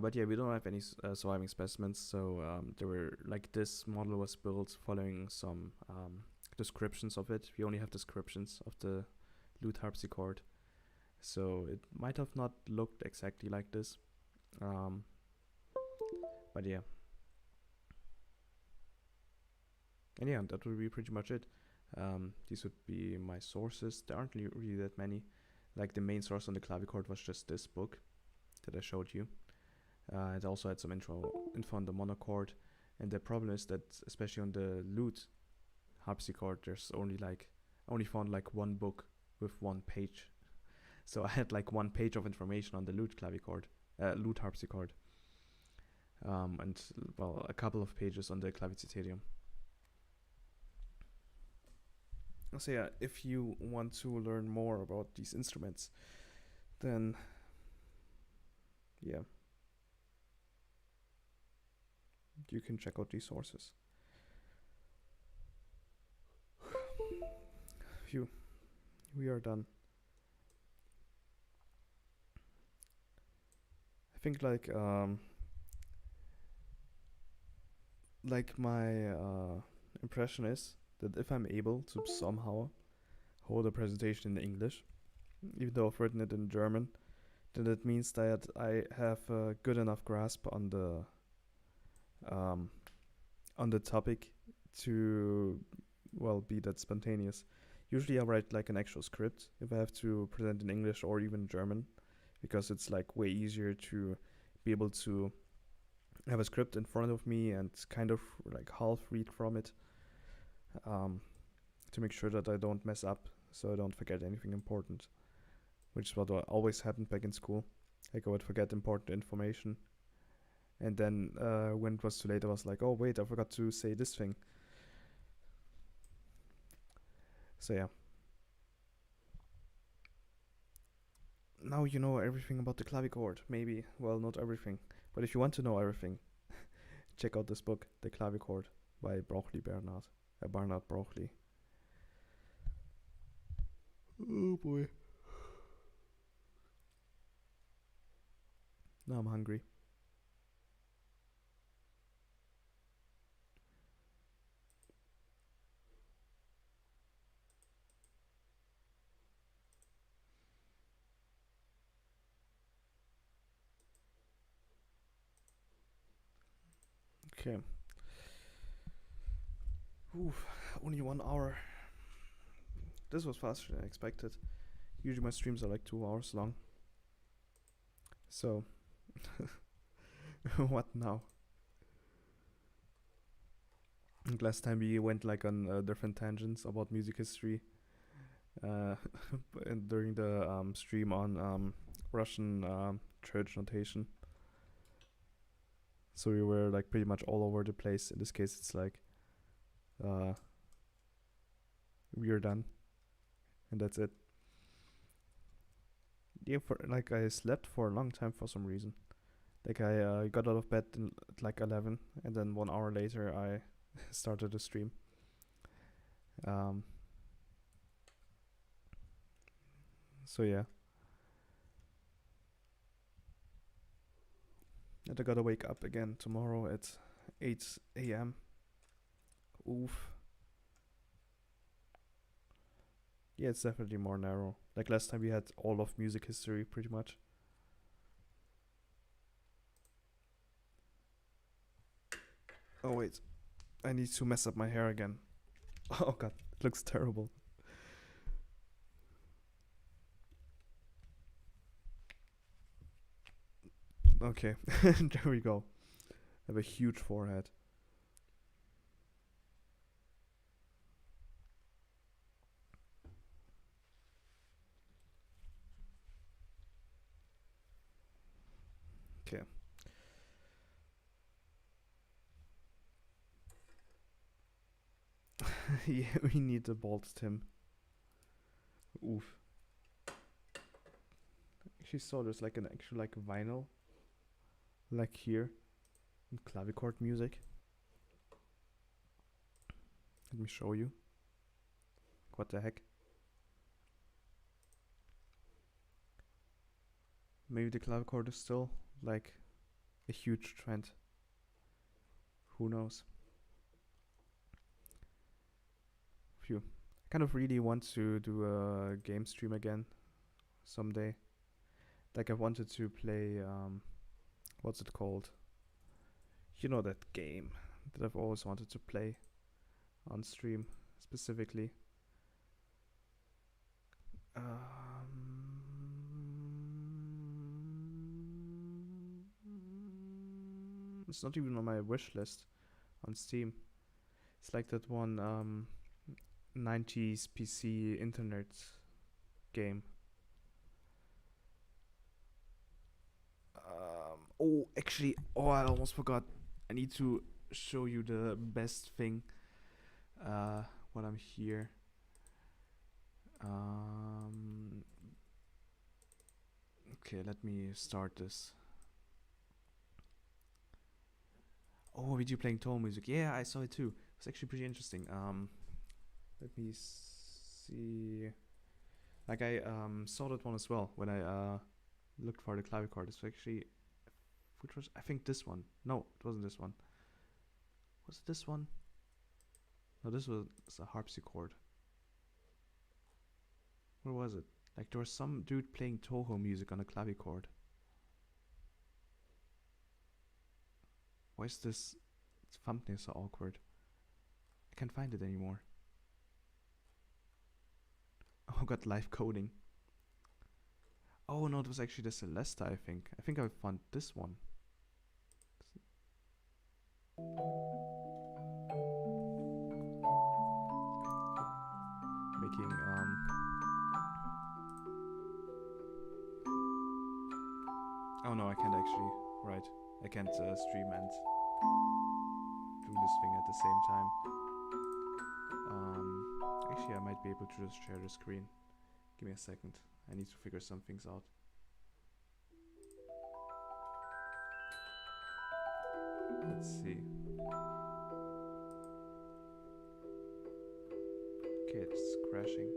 But yeah, we don't have any surviving specimens, so there were like this model was built following some descriptions of it. We only have descriptions of the lute harpsichord, so it might have not looked exactly like this. But yeah. And yeah, that would be pretty much it. These would be my sources. There aren't really that many. Like the main source on the clavichord was just this book that I showed you. It also had some info on the monochord. And the problem is that, especially on the lute harpsichord, there's only found like one book with one page. So I had like one page of information on the lute harpsichord. And well, a couple of pages on the clavicitherium. So yeah, if you want to learn more about these instruments, then yeah, you can check out these sources. Phew, we are done. I think like my impression is that if I'm able to somehow hold a presentation in English, even though I've written it in German, then that means that I have a good enough grasp on the topic to, well, be that spontaneous. Usually I write like an actual script if I have to present in English or even German, because it's like way easier to be able to have a script in front of me and kind of like half read from it, to make sure that I don't mess up, so I don't forget anything important, which is what always happened back in school. Like I would forget important information, and then when it was too late, I was like, oh wait, I forgot to say this thing. So yeah. Now you know everything about the clavichord, maybe. Well, not everything. But if you want to know everything, check out this book, The Clavichord, by Bernard Brauchli. Oh boy. Now I'm hungry. Okay. Oof, only 1 hour. This was faster than I expected. Usually my streams are like 2 hours long. So, what now? And last time we went like on different tangents about music history. And during the stream on Russian church notation. So we were like pretty much all over the place. In this case, it's like we are done, and that's it. Yeah, for like I slept for a long time for some reason. Like I got out of bed at like 11, and then 1 hour later I started the stream. So yeah. And I gotta wake up again tomorrow at 8 a.m. Oof. Yeah, it's definitely more narrow. Like last time we had all of music history pretty much. Oh wait, I need to mess up my hair again. Oh god, it looks terrible. Okay, there we go. I have a huge forehead. Okay. Yeah, we need the bald Tim. Oof. Actually saw there's like an actual like vinyl, like here, in clavichord music. Let me show you. What the heck? maybe the clavichord is still like a huge trend. Who knows? Phew. I kind of really want to do a game stream again someday. Like I wanted to play what's it called? You know that game that I've always wanted to play on stream specifically. It's not even on my wish list on Steam. It's like that one 90s PC internet game. Oh, actually, I almost forgot. I need to show you the best thing when I'm here. Okay, let me start this. Oh, video playing tone music. Yeah, I saw it too. It's actually pretty interesting. Let me see. Like I saw that one as well when I looked for the clavichord. It's actually, which was I think this one. No, it wasn't this one. Was it this one? No, this was a harpsichord. Where was it? Like there was some dude playing Toho music on a clavichord. Why is this thumbnail so awkward? I can't find it anymore. Oh, got live coding. Oh no, it was actually the Celesta, I think. I think I found this one. Making oh no, I can't actually. Right, I can't stream and do this thing at the same time. Actually, I might be able to just share the screen. Give me a second. I need to figure some things out. Let's see. Okay, it's crashing.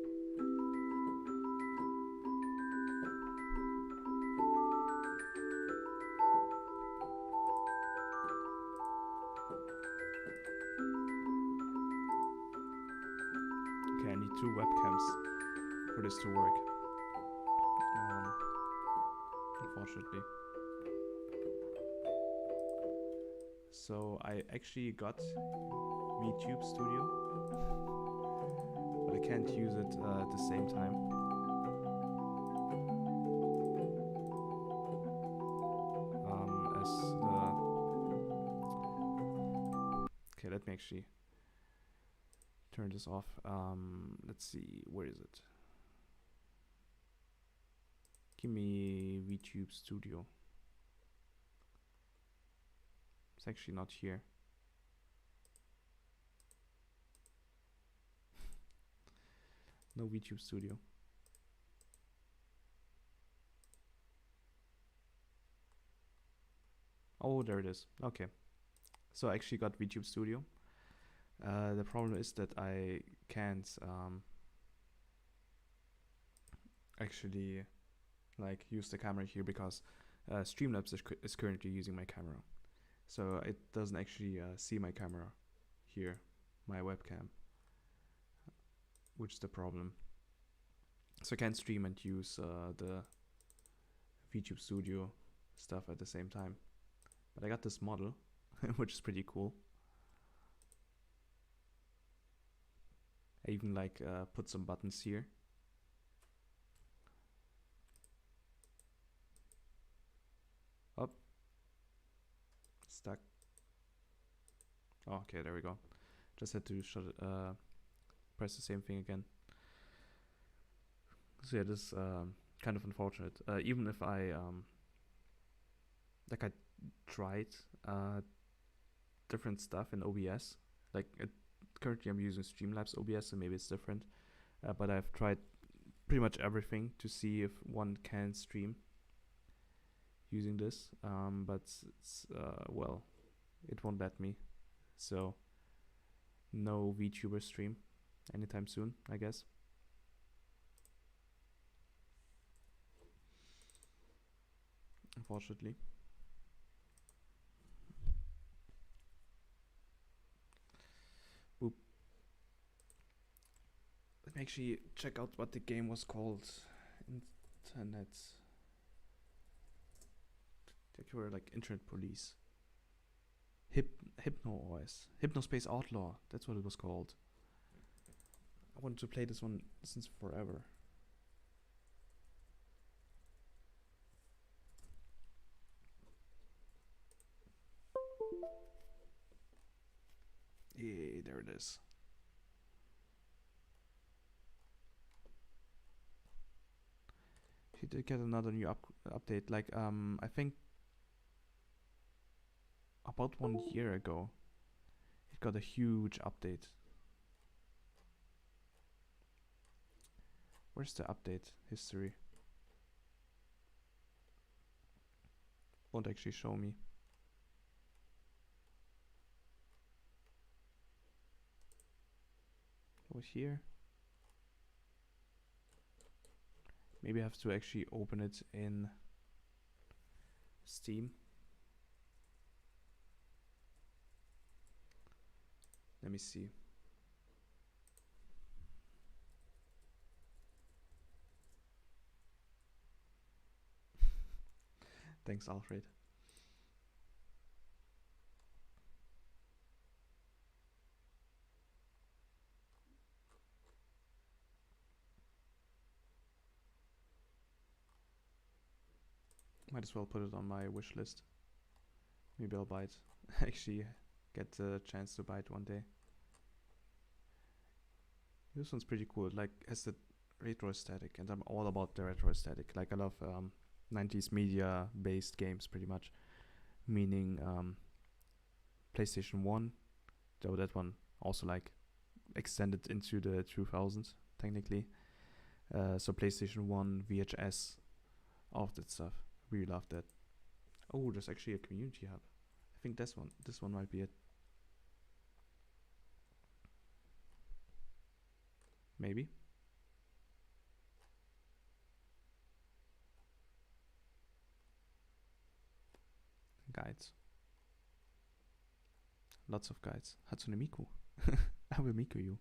Okay, I need 2 webcams for this to work. Unfortunately. So I actually got VTube Studio, but I can't use it at the same time. Okay, let me actually turn this off. Let's see, where is it? Give me VTube Studio. It's actually not here. No VTube Studio. Oh, there it is. Okay. So I actually got VTube Studio. The problem is that I can't actually like use the camera here because Streamlabs is currently using my camera. So it doesn't actually see my camera here, my webcam, which is the problem. So I can't stream and use the VTube Studio stuff at the same time. But I got this model, which is pretty cool. I even like put some buttons here. Up. Stuck. Oh, okay, there we go. Just had to shut it, press the same thing again. So yeah, this is kind of unfortunate. Even if I like I tried different stuff in OBS. Like currently I'm using Streamlabs OBS, so maybe it's different. But I've tried pretty much everything to see if one can stream using this. But it's well, it won't let me. So no VTuber stream anytime soon, I guess. unfortunately. Boop. Let me actually check out what the game was called. Internet. They were like Internet Police. Hypno OS. Hypnospace Outlaw. That's what it was called. I wanted to play this one since forever. Yeah, there it is. He did get another new update. Like I think about 1 year ago, it got a huge update. Where's the update history? Won't actually show me. Over here. Maybe I have to actually open it in Steam. Let me see. Thanks, Alfred. Might as well put it on my wish list. Maybe I'll buy it. Actually, get the chance to buy it one day. This one's pretty cool. Like, has the retro aesthetic, and I'm all about the retro aesthetic. Like, I love 90s media-based games, pretty much. Meaning PlayStation 1, though that one also like extended into the 2000s, technically. So PlayStation 1, VHS, all of that stuff. Really love that. Oh, there's actually a community hub. I think this one might be it. Maybe. Guides. Lots of guides. Hatsune Miku. I will Miku you.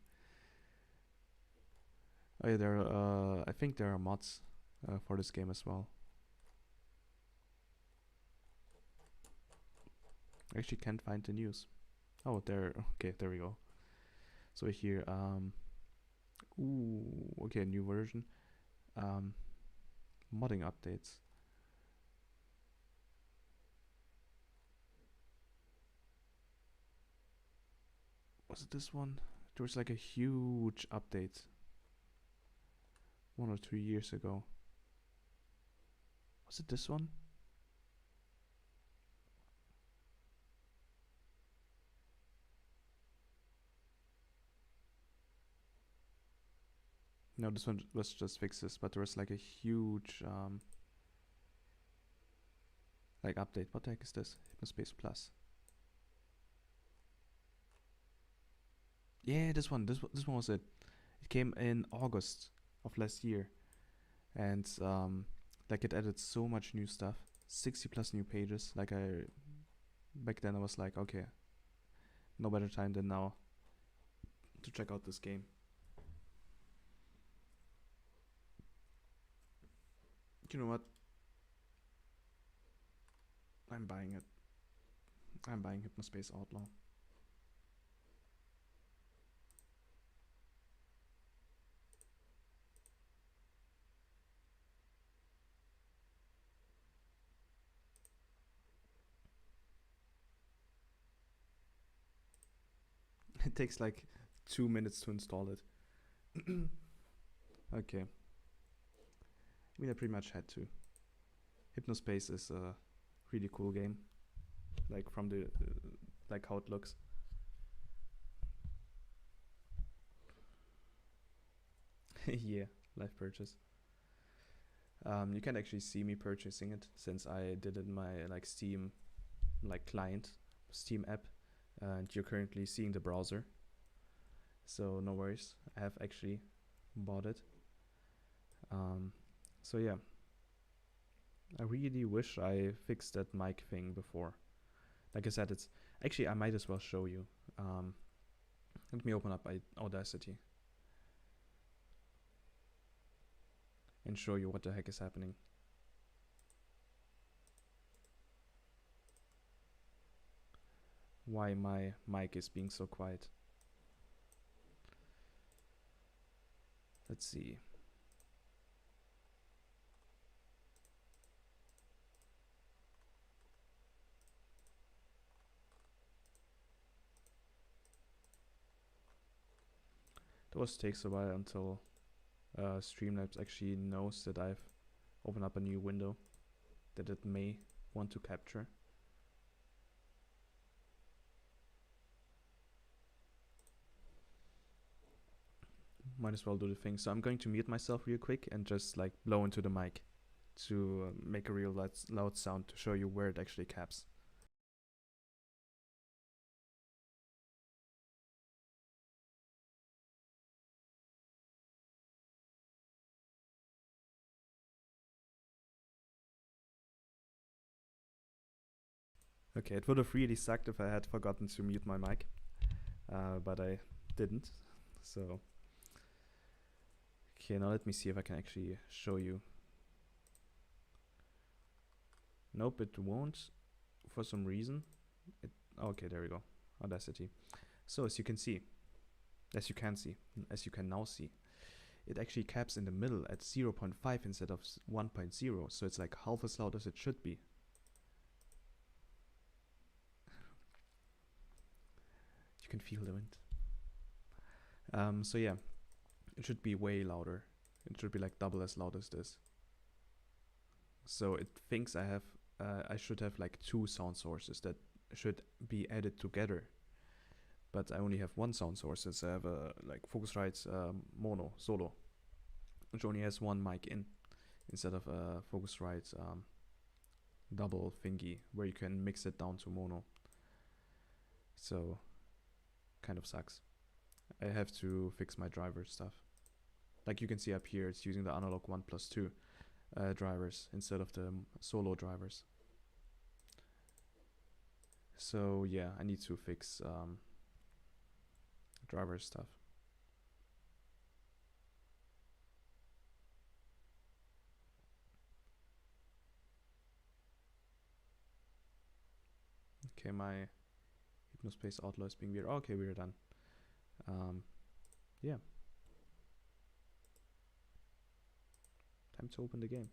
Oh yeah, I think there are mods for this game as well. I actually can't find the news. Oh, there. Okay, there we go. So here, okay, new version. Modding updates. Was it this one? There was like a huge update 1 or 2 years ago. Was it this one? No, this one was just fixes, but there was like a huge like update. What the heck is this? Hypnospace Plus. Yeah, this one was it. It came in August of last year, and like it added so much new stuff, 60 plus new pages. Like back then I was like, okay, no better time than now to check out this game. You know what? I'm buying it. I'm buying Hypnospace Outlaw. It takes like 2 minutes to install it. Okay. I mean, I pretty much had to. Hypnospace is a really cool game. Like from the like how it looks. Yeah, live purchase. You can't actually see me purchasing it since I did it in my like Steam like client, Steam app, and you're currently seeing the browser. So no worries, I have actually bought it. So yeah, I really wish I fixed that mic thing before. Like I said, it's actually I might as well show you. Let me open up Audacity and show you what the heck is happening. Why my mic is being so quiet. Let's see. It always takes a while until Streamlabs actually knows that I've opened up a new window that it may want to capture. Might as well do the thing. So I'm going to mute myself real quick and just like blow into the mic to make a real loud sound to show you where it actually caps. Okay, it would have really sucked if I had forgotten to mute my mic, but I didn't. So, okay, now let me see if I can actually show you. Nope, it won't for some reason. Okay, there we go. Audacity. So as you can now see, it actually caps in the middle at 0.5 instead of 1.0. So it's like half as loud as it should be. You can feel the wind. So yeah, it should be way louder. It should be like double as loud as this. So it thinks I should have like two sound sources that should be added together. But I only have one sound source since I have a like Focusrite mono solo, which only has one mic in instead of a Focusrite double thingy where you can mix it down to mono. So kind of sucks. I have to fix my driver stuff. Like you can see up here, it's using the analog 1+2 drivers instead of the solo drivers. So yeah, I need to fix driver stuff. Okay, my Hypnospace Outlaw is being weird. Okay, we're done. Yeah. Time to open the game.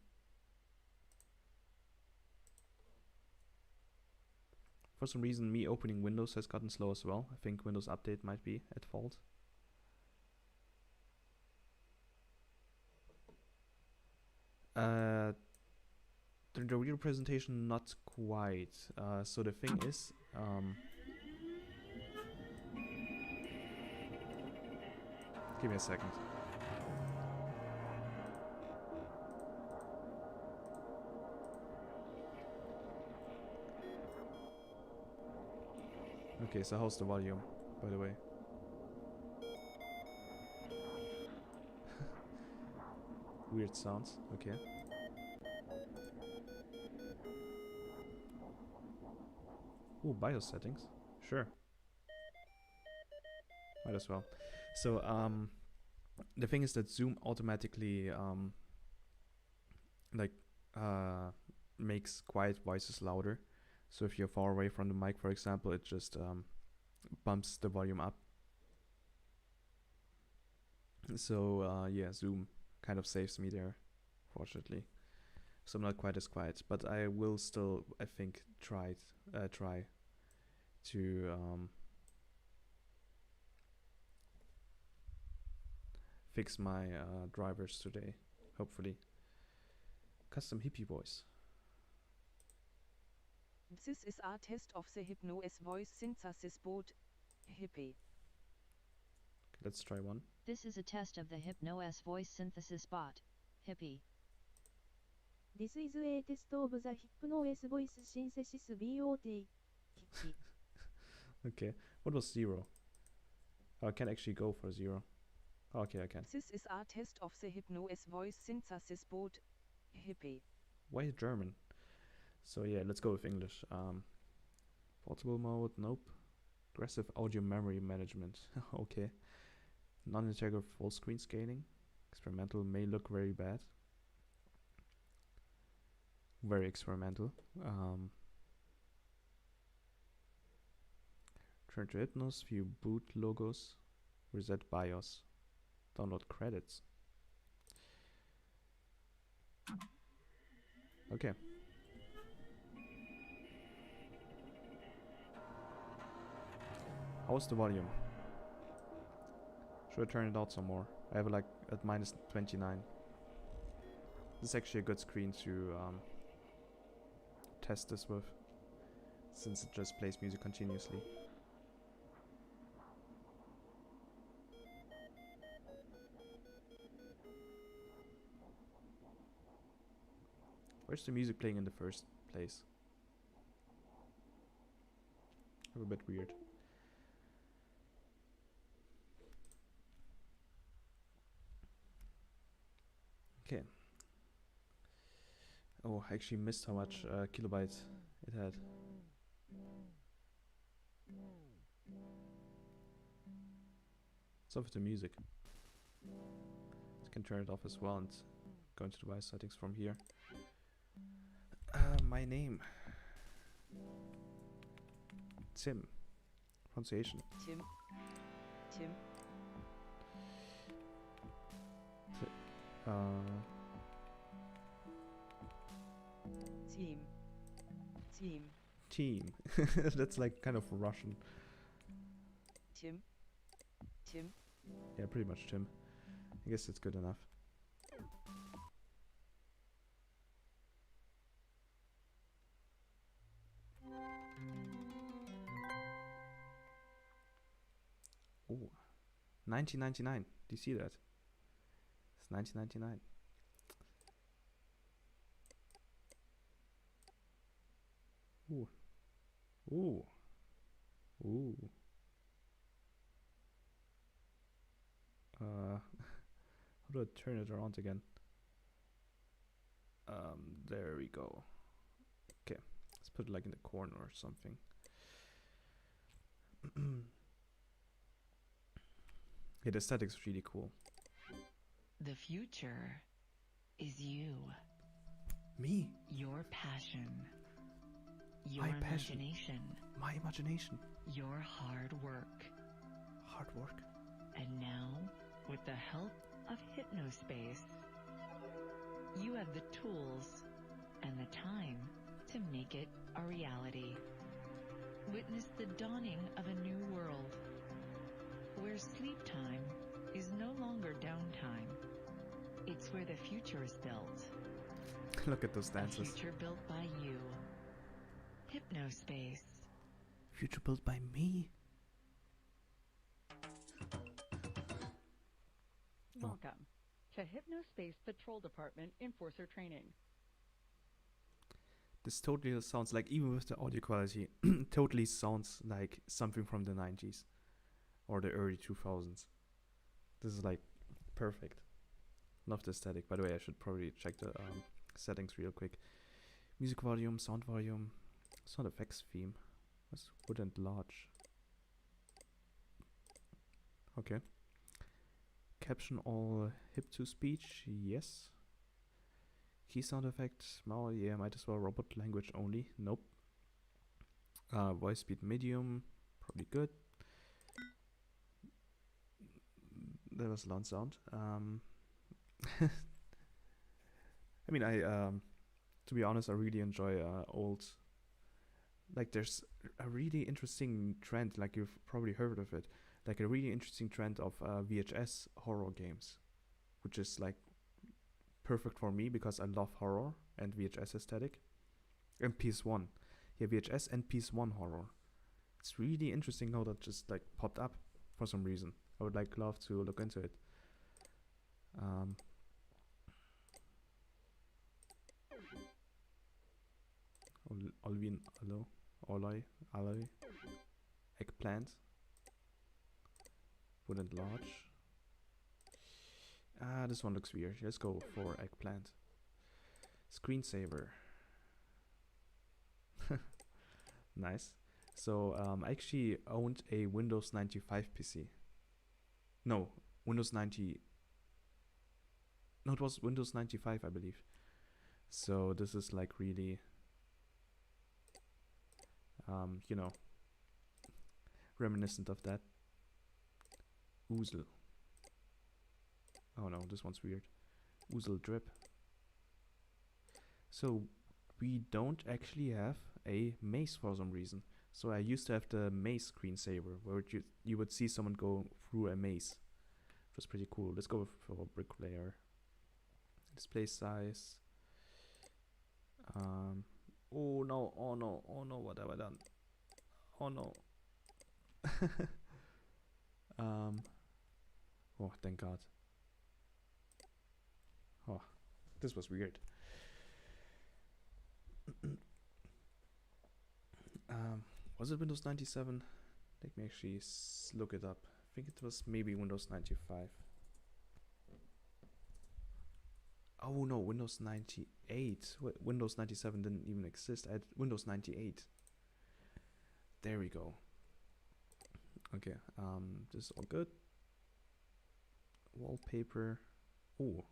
For some reason, me opening Windows has gotten slow as well. I think Windows Update might be at fault. The real presentation, not quite. So the thing is, give me a second. Okay, so how's the volume, by the way? Weird sounds, okay. Ooh, BIOS settings. Sure. Might as well. So, the thing is that Zoom automatically, makes quiet voices louder. So if you're far away from the mic, for example, it just bumps the volume up. So yeah, Zoom kind of saves me there, fortunately. So I'm not quite as quiet, but I will still, I think, try to fix my drivers today, hopefully. Custom hippie voice. This is a test of the Hypnos voice synthesis board, Hippie. Let's try one. This is a test of the Hypnos voice synthesis bot, Hippie. This is a test of the Hypnos voice synthesis bot, Hippie. Okay, what was 0? Oh, I can actually go for 0. Oh, okay, I can. This is a test of the Hypnos voice synthesis board, Hippie. Why German? So yeah, let's go with English. Portable mode, nope. Aggressive audio memory management, okay. Non-integral full screen scaling. Experimental may look very bad. Very experimental. Turn to Hypnos, view boot logos, reset BIOS, download credits. Okay. How's the volume? Should I turn it out some more? I have it like at minus 29. This is actually a good screen to test this with, since it just plays music continuously. Where's the music playing in the first place? A bit weird. Okay. Oh, I actually missed how much kilobytes it had. What's up with the music? You can turn it off as well and go into device settings from here. My name. Tim. Pronunciation. Tim. Tim. Team. Team. Team. That's like kind of Russian. Tim. Tim. Yeah, pretty much Tim. I guess it's good enough. Oh, 1999. Do you see that? It's 1999. Ooh. Ooh. Ooh. How do I turn it around again? There we go. Okay, let's put it like in the corner or something. Yeah, the aesthetic's really cool. The future is you. Me? Your passion. Your My passion. imagination. My imagination. Your hard work. Hard work. And now, with the help of Hypnospace, you have the tools and the time to make it a reality. Witness the dawning of a new world, where sleep time is no longer downtime. It's where the future is built. Look at those A dances. future built by you. Hypnospace. Future built by me. Welcome to Hypnospace Patrol Department Enforcer Training. This totally sounds like, even with the audio quality, totally sounds like something from the 90s or the early 2000s. This is like perfect. Love the aesthetic. By the way, I should probably check the settings real quick. Music volume, sound effects theme. That's wood and large. Okay. Caption all hip to speech, yes. Key sound effect, well, yeah, might as well robot language only, nope. Voice speed medium, probably good. That was loud sound. I mean, to be honest, I really enjoy old. Like, there's a really interesting trend, like you've probably heard of it, like a really interesting trend of VHS horror games, which is like perfect for me because I love horror and VHS aesthetic. And PS1. Yeah, VHS and PS1 horror. It's really interesting how that just like popped up for some reason. I would like love to look into it. Olvin, hello, Aloy, eggplant, wooden large. This one looks weird. Let's go for eggplant. Screensaver. Nice. So I actually owned a Windows 95 PC. No, Windows 90. No, it was Windows 95, I believe. So this is like really, you know, reminiscent of that. Oozle. Oh no, this one's weird. Oozle drip. So we don't actually have a maze for some reason. So I used to have the maze screensaver where you would see someone go through a maze. It was pretty cool. Let's go for bricklayer. Display size. Oh no, oh no, oh no, what have I done? Oh no. Oh, thank God. Oh, this was weird. Was it Windows 97? Let me actually look it up. I think it was maybe Windows 95. Oh no, Windows 98. Windows 97 didn't even exist. I had Windows 98. There we go. Okay, this is all good. Wallpaper. Oh.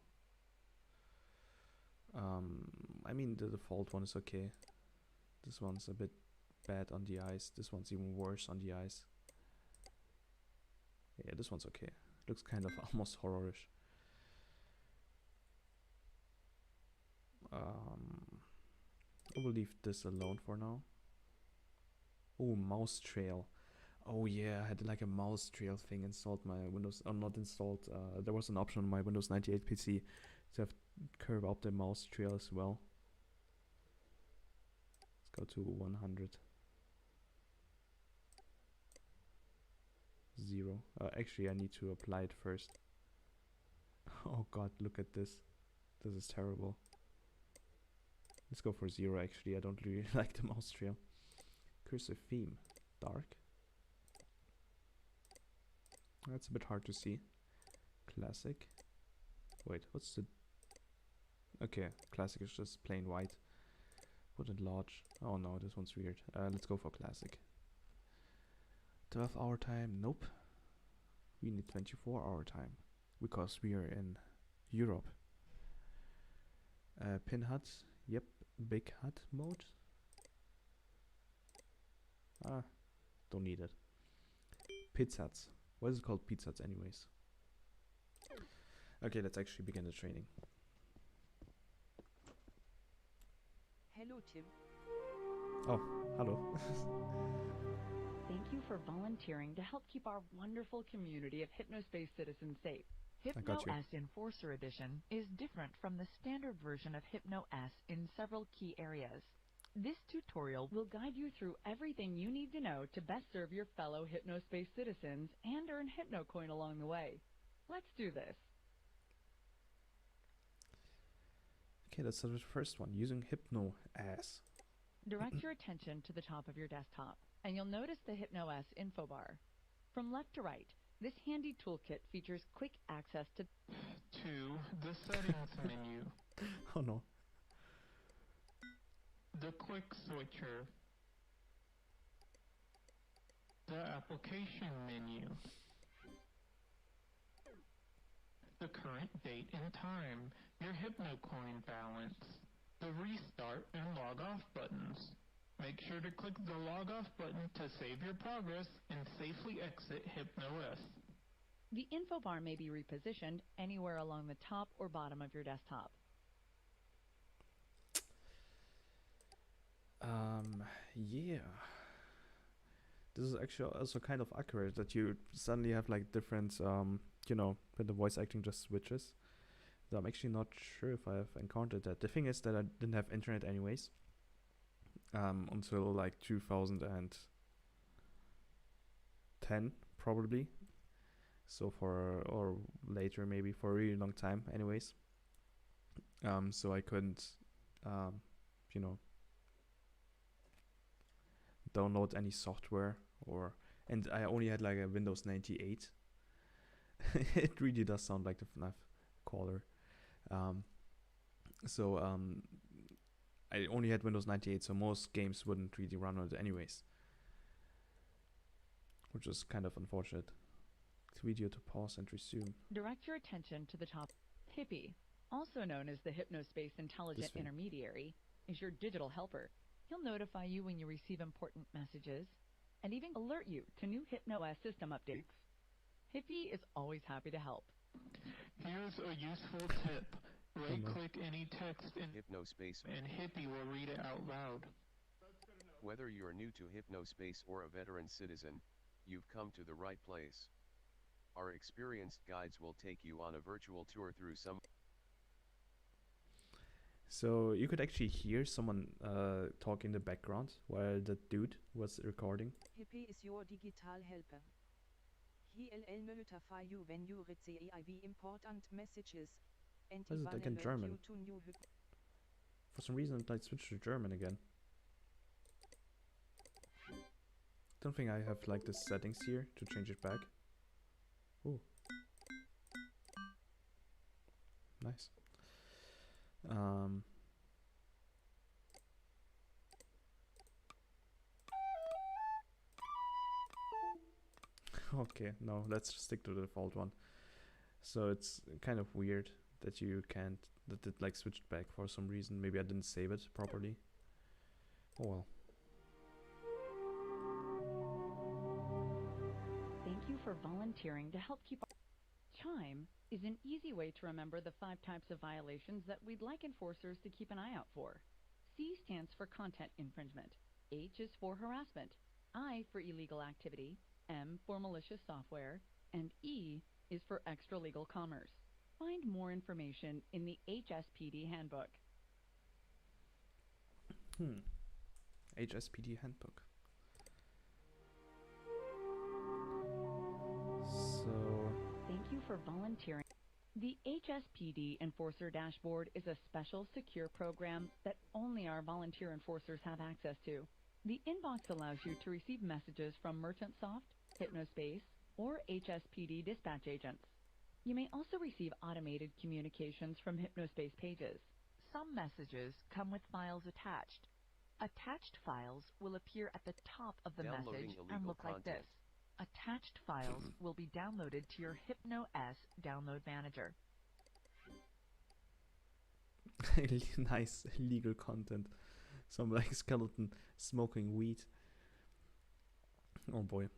I mean the default one is okay. This one's a bit bad on the eyes. This one's even worse on the eyes. Yeah, this one's okay. Looks kind of almost horrorish. I will leave this alone for now. Oh, mouse trail. Oh yeah, I had like a mouse trail thing installed my Windows, not installed, there was an option on my Windows 98 PC to have curve out the mouse trail as well. Let's go to 100. 0. Actually, I need to apply it first. Oh god, look at this. This is terrible. Let's go for 0 actually, I don't really like the mouse trail. Cursive theme. Dark. That's a bit hard to see. Classic. Wait, what's the... Okay, classic is just plain white. Put it large. Oh no, this one's weird. Let's go for classic. 12-hour time. Nope. We need 24-hour time. Because we are in Europe. Pin hut. Yep. Big hut mode. Don't need it. Pizzas. What is it called pizzas anyways? Okay, let's actually begin the training. Hello Tim. Oh, hello. Thank you for volunteering to help keep our wonderful community of Hypnospace citizens safe. got you. HypnoS Enforcer Edition is different from the standard version of HypnoS in several key areas. This tutorial will guide you through everything you need to know to best serve your fellow Hypnospace citizens and earn HypnoCoin along the way. Let's do this. Okay, let's start with the first one. Using HypnoS. Direct your attention to the top of your desktop, and you'll notice the HypnoS info bar. From left to right, this handy toolkit features quick access to the settings menu, Oh no. the quick switcher, the application menu, the current date and time, your HypnoCoin balance, the restart and log off buttons. Make sure to click the log off button to save your progress and safely exit HypnoS. the info bar may be repositioned anywhere along the top or bottom of your desktop. Yeah. This is actually also kind of accurate that you suddenly have like different, you know, when the voice acting just switches. So I'm actually not sure if I have encountered that. The thing is that I didn't have internet anyways. Until like 2010 probably. So or later maybe for a really long time anyways. So I couldn't, you know, download any software and I only had like a Windows 98. It really does sound like the FNAF caller. So I only had Windows 98, so most games wouldn't really run on it anyways, which is kind of unfortunate. Video to pause and resume. Direct your attention to the top. Hippie, also known as the Hypnospace Intelligent thing. Intermediary, is your digital helper. He'll notify you when you receive important messages and even alert you to new HypnoS system updates. Hippie is always happy to help. Here's a useful tip. Right-click any text in Hypnospace, and Hippie will read it out loud. whether you're new to Hypnospace or a veteran citizen, you've come to the right place. Our experienced guides will take you on a virtual tour through some. So you could actually hear someone talk in the background while the dude was recording. Hippie is your digital helper. He will notify you when you receive important messages and Why is it even again alert German? you to new For some reason, I switched to German again. Don't think I have like the settings here to change it back. Ooh. Nice. Okay, no, let's stick to the default one. So it's kind of weird that you can't, that it like switched back for some reason. Maybe I didn't save it properly. Oh well. Thank you for volunteering to help keep our... Chime is an easy way to remember the 5 types of violations that we'd like enforcers to keep an eye out for. C stands for content infringement. H is for harassment. I for illegal activity. M for malicious software. And E is for extra-legal commerce. Find more information in the HSPD handbook. HSPD handbook. So Thank you for volunteering. The HSPD Enforcer Dashboard is a special secure program that only our volunteer enforcers have access to. The inbox allows you to receive messages from MerchantSoft, Hypnospace, or HSPD dispatch agents. You may also receive automated communications from Hypnospace pages. Some messages come with files attached. Attached files will appear at the top of the Downloading message and illegal look like content. this. Attached files will be downloaded to your HypnoS download manager. nice legal content. Some like skeleton smoking weed. Oh boy.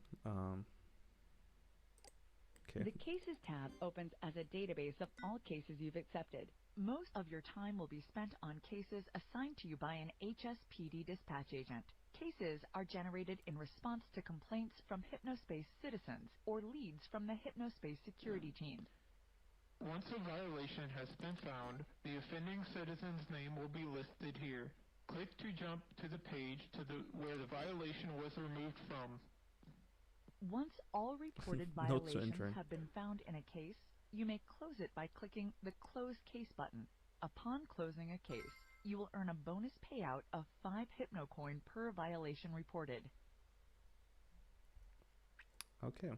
Okay. The Cases tab opens as a database of all cases you've accepted. Most of your time will be spent on cases assigned to you by an HSPD dispatch agent. Cases are generated in response to complaints from Hypnospace citizens or leads from the Hypnospace security team. Once a violation has been found, the offending citizen's name will be listed here. Click to jump to the page where the violation was removed from. Once all reported Note to violations intern. have been found in a case, you may close it by clicking the Close Case button. Upon closing a case, you will earn a bonus payout of 5 HypnoCoin per violation reported. Okay.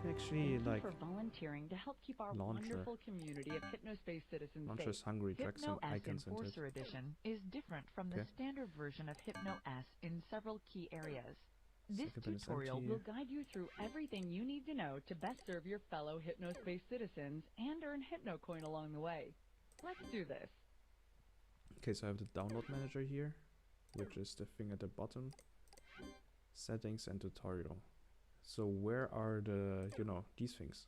Actually, Thank like you for volunteering to help keep our Launcher. wonderful community of Hypnospace citizens Launcher's safe. hungry, drag some HypnoS icons into it. Enforcer Edition is different from the Okay. standard version of HypnoS in several key areas. This Second pen is tutorial empty. will guide you through everything you need to know to best serve your fellow Hypnospace citizens and earn HypnoCoin along the way. Let's do this. Okay, so I have the download manager here, which is the thing at the bottom. Settings and tutorial. So where are the, you know, these things?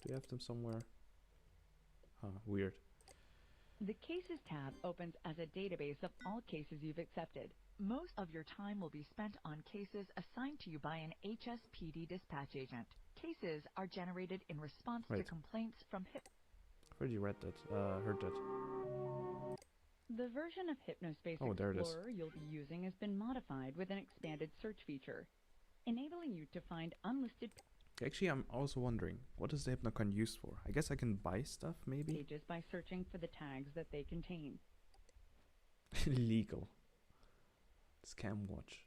Do you have them somewhere? Huh, weird. The Cases tab opens as a database of all cases you've accepted. Most of your time will be spent on cases assigned to you by an HSPD dispatch agent. Cases are generated in response to Wait. complaints from I've already read that, heard that. The version of Hypnospace Oh, there it is. Explorer you'll be using has been modified with an expanded search feature, enabling you to find unlisted Actually, I'm also wondering, what is the HypnoCoin used for? I guess I can buy stuff, maybe? pages by searching for the tags that they contain. Illegal. Scam watch.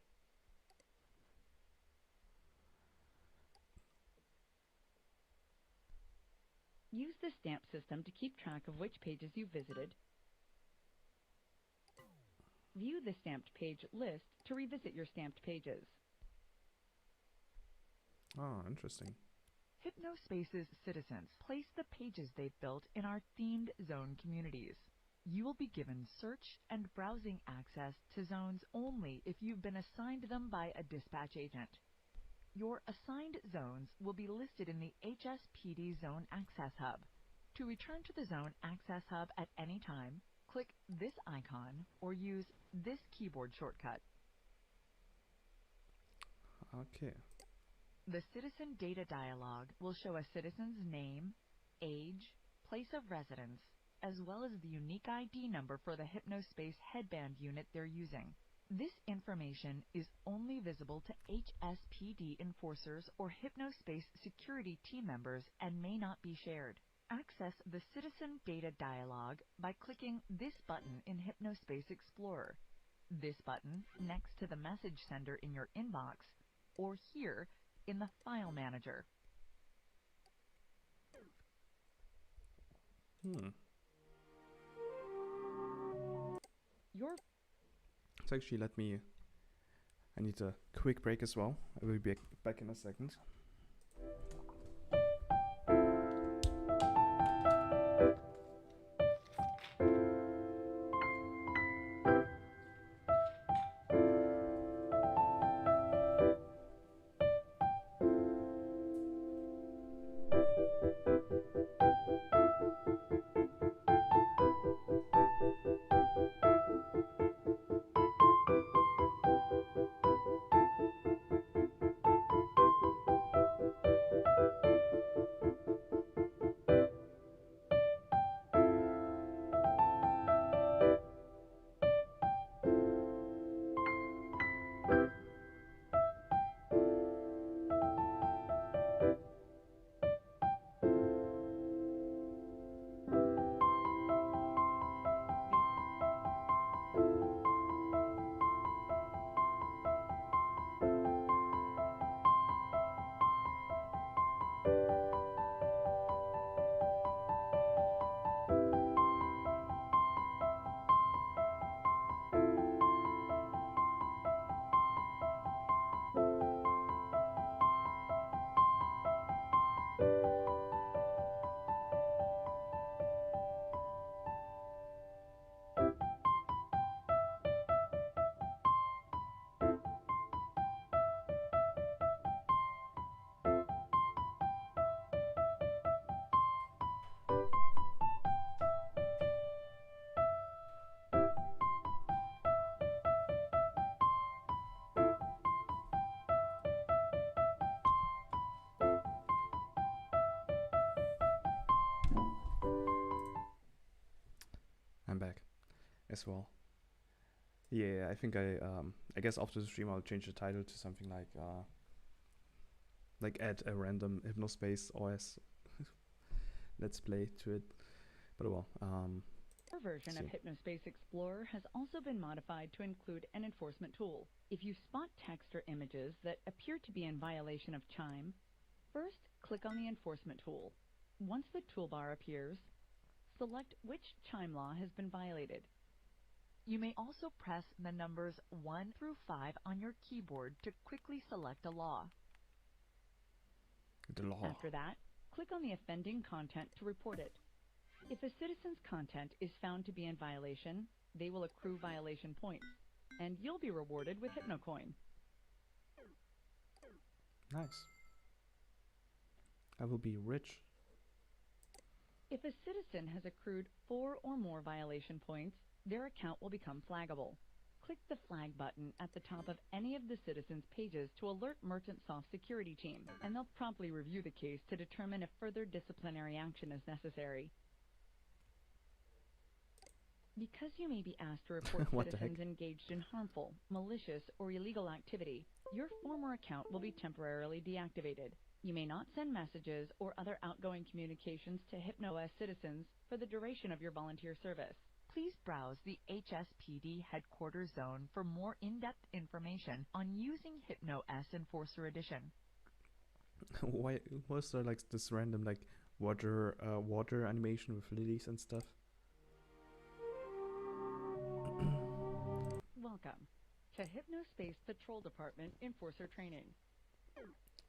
Use the stamp system to keep track of which pages you visited. View the stamped page list to revisit your stamped pages. Oh, interesting. Hypnospace's citizens place the pages they've built in our themed zone communities. You will be given search and browsing access to zones only if you've been assigned them by a dispatch agent. Your assigned zones will be listed in the HSPD Zone Access Hub. To return to the Zone Access Hub at any time, click this icon or use this keyboard shortcut. Okay. The Citizen Data dialog will show a citizen's name, age, place of residence, as well as the unique ID number for the Hypnospace headband unit they're using. This information is only visible to HSPD enforcers or Hypnospace security team members and may not be shared. Access the Citizen Data dialog by clicking this button in Hypnospace Explorer, this button next to the message sender in your inbox, or here in the File Manager. So actually, I need a quick break as well. I will be back in a second. I'm back as well. Yeah, I think I guess after the stream I'll change the title to something like add a random Hypnospace OS let's play to it. But well, Our version of Hypnospace Explorer has also been modified to include an enforcement tool. If you spot text or images that appear to be in violation of Chime, first click on the enforcement tool. Once the toolbar appears, select which Chime law has been violated. You may also press the numbers 1 through 5 on your keyboard to quickly select a law. The law. After that, click on the offending content to report it. If a citizen's content is found to be in violation, they will accrue violation points, and you'll be rewarded with HypnoCoin. Nice. I will be rich. If a citizen has accrued 4 or more violation points, their account will become flaggable. Click the flag button at the top of any of the citizens' pages to alert Merchant Soft security team, and they'll promptly review the case to determine if further disciplinary action is necessary. Because you may be asked to report citizens engaged in harmful, malicious, or illegal activity, your former account will be temporarily deactivated. You may not send messages or other outgoing communications to HypnoS citizens for the duration of your volunteer service. Please browse the HSPD Headquarters Zone for more in-depth information on using HypnoS Enforcer Edition. Why was there like this random like water animation with lilies and stuff. Welcome to Hypnospace Patrol Department Enforcer Training.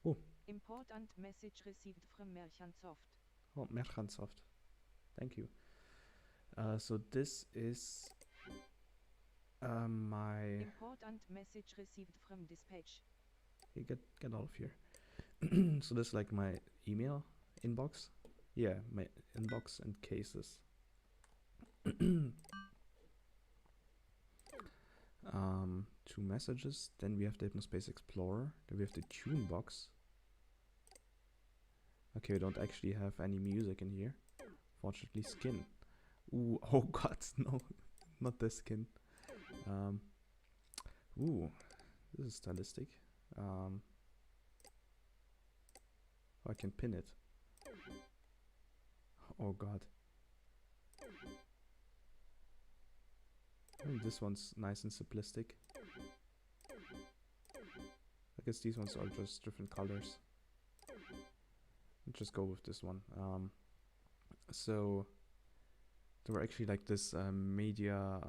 Oh. Important message received from Märchensoft. Oh, Märchensoft. Thank you. So this is my... Important message received from dispatch. Hey, get out of here. So this is like my email inbox. Yeah, my inbox and cases. 2 messages. Then we have the Hypnospace Explorer. Then we have the tune box. Okay, we don't actually have any music in here. Fortunately, skin. Ooh, oh god, no, not this skin. Ooh, this is stylistic. Oh, I can pin it. Oh god. This one's nice and simplistic. I guess these ones are just different colors. Let's just go with this one. So there were actually like this media.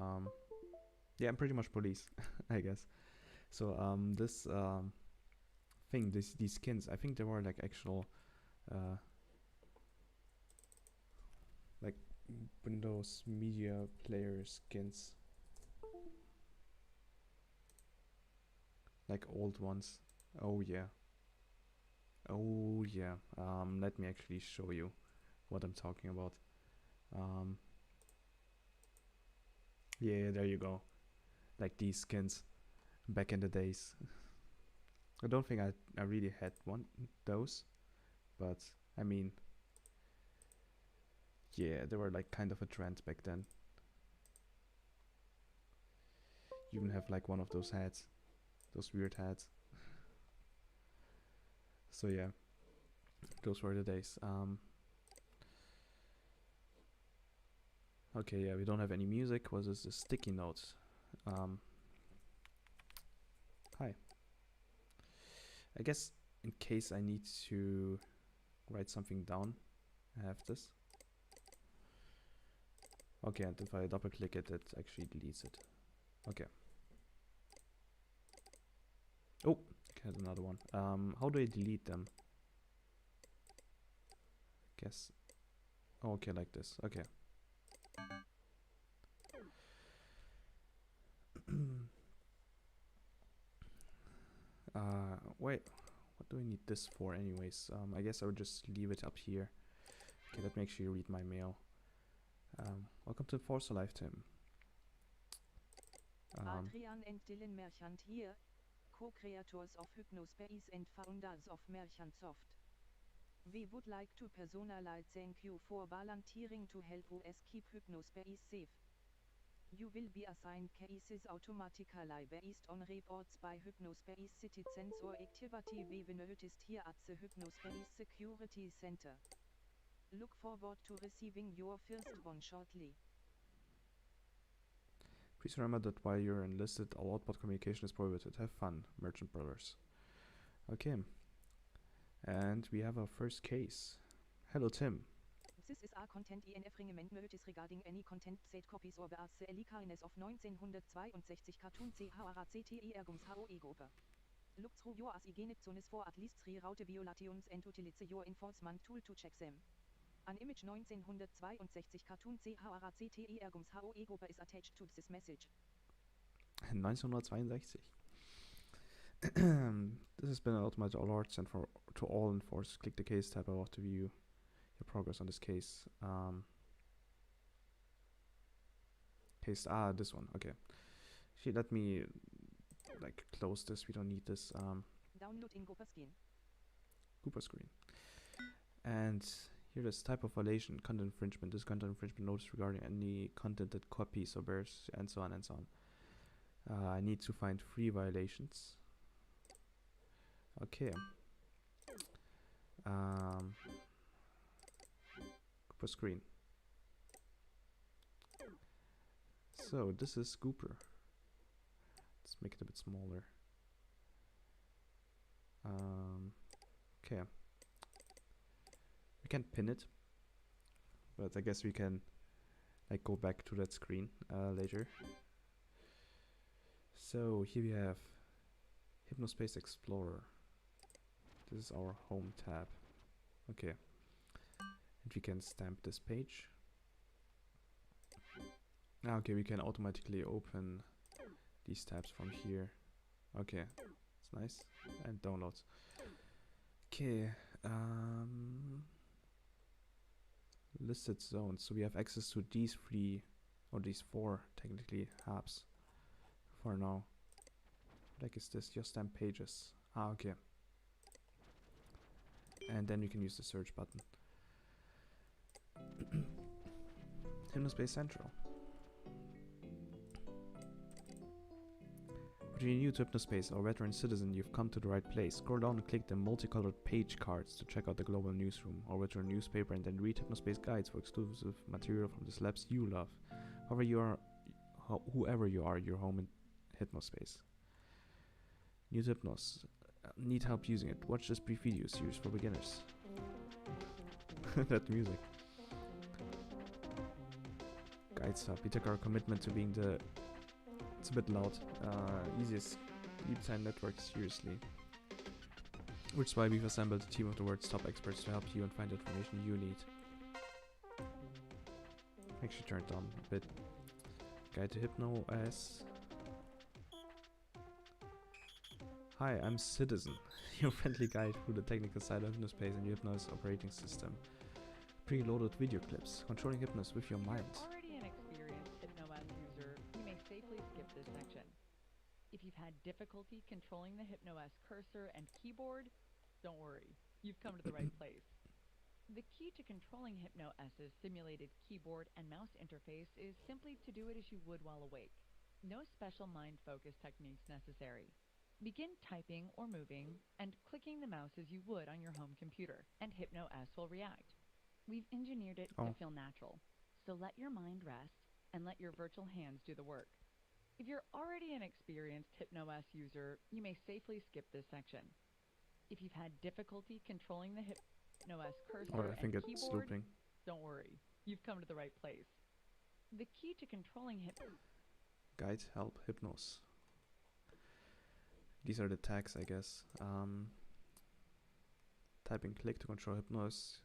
Yeah, I'm pretty much police, I guess. So this thing, these skins, I think they were like actual like Windows Media Player skins. Like old ones. Oh yeah. Oh yeah. Let me actually show you what I'm talking about. Yeah, there you go. Like these skins back in the days. I don't think I really had those, but I mean, yeah, they were like kind of a trend back then. You even have like one of those hats, those weird hats. So yeah, those were the days. Okay, yeah, we don't have any music. What is the sticky notes? Hi. I guess in case I need to write something down, I have this. Okay, and if I double click it, it actually deletes it. Okay. Oh, there's another one. How do I delete them? Guess. Oh, okay, like this. Okay. Wait. What do I need this for anyways? I guess I would just leave it up here. Okay, let me actually read my mail. Welcome to Force Alive, Tim. Adrian and Dylan Merchant here, co-creators of Hypnospace and founders of Märchensoft. We would like to personally thank you for volunteering to help us keep Hypnospace safe. You will be assigned cases automatically based on reports by Hypnospace citizens or activity we noticed here at the Hypnospace Security Center. Look forward to receiving your first one shortly. Please remember that while you're enlisted, all outbound communication is prohibited. Have fun, Merchant Brothers. Okay. And we have our first case. Hello, Tim. This is our content enfringement notice regarding any content set copies or bears the illegalness of 1962 cartoon CHRCTE ergums HOE Gruppe. Look through your as Igenipzones for at least 3 route violations and utilize your enforcement tool to check them. An image 1962 cartoon CHRCTE ergums HOE Gruppe is attached to this message. 1962. This has been an automated alerts and to all enforcers. Click the case tab above to view your progress on this case. This one. Okay. Actually, let me like close this. We don't need this. Download in Gooper Screen. Gooper Screen. And here is type of violation, content infringement. This content infringement notice regarding any content that copies or bears and so on and so on. I need to find 3 violations. Okay. Gooper Screen. So this is Gooper. Let's make it a bit smaller. Okay. We can't pin it, but I guess we can like go back to that screen later. So here we have Hypnospace Explorer. This is our home tab. Okay. And we can stamp this page. Okay, we can automatically open these tabs from here. Okay, it's nice. And downloads. Okay, listed zones. So we have access to these 3 or these 4 technically hubs for now. Like is this your stamp pages? Okay. And then you can use the search button. Hypnospace Central. Whether you're new to Hypnospace or veteran citizen, you've come to the right place. Scroll down and click the multicolored page cards to check out the global newsroom or veteran newspaper, and then read Hypnospace guides for exclusive material from the celebs you love. Whoever you are, you're home in Hypnospace. New to Hypnos. Need help using it? Watch this brief video series for beginners. That music. Guides up. We took our commitment to being the... It's a bit loud. Easiest deep time network seriously. Which is why we've assembled a team of the world's top experts to help you and find the information you need. Actually turned on a bit. Guide to Hypno as... Hi, I'm Citizen, your friendly guide through the technical side of Hypnospace and Hypnos operating system. Preloaded video clips, controlling Hypnos with your mind. Already an experienced HypnoS user, you may safely skip this section. If you've had difficulty controlling the HypnoS cursor and keyboard, don't worry, you've come to the right place. The key to controlling HypnoS's simulated keyboard and mouse interface is simply to do it as you would while awake. No special mind focus techniques necessary. Begin typing or moving and clicking the mouse as you would on your home computer, and HypnoS will react. We've engineered it to feel natural, so let your mind rest and let your virtual hands do the work. If you're already an experienced HypnoS user, you may safely skip this section. If you've had difficulty controlling the HypnoS cursor and keyboard, don't worry, you've come to the right place. The key to controlling Guide, help, Hypnos. These are the tags, I guess. Type and click to control Hypnos.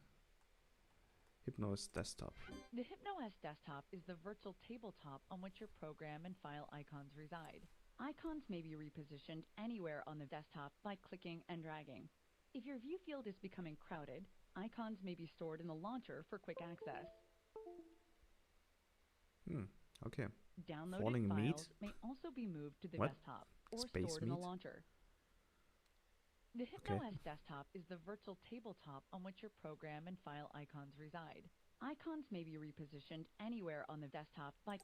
Hypnos desktop. The HypnoS desktop is the virtual tabletop on which your program and file icons reside. Icons may be repositioned anywhere on the desktop by clicking and dragging. If your view field is becoming crowded, icons may be stored in the launcher for quick access. Okay. Downloaded Falling files meat? may also be moved to the What? desktop or Space stored in the meat? launcher. The HypnoS desktop is the virtual tabletop on which your program and file icons reside. Icons may be repositioned anywhere on the desktop by...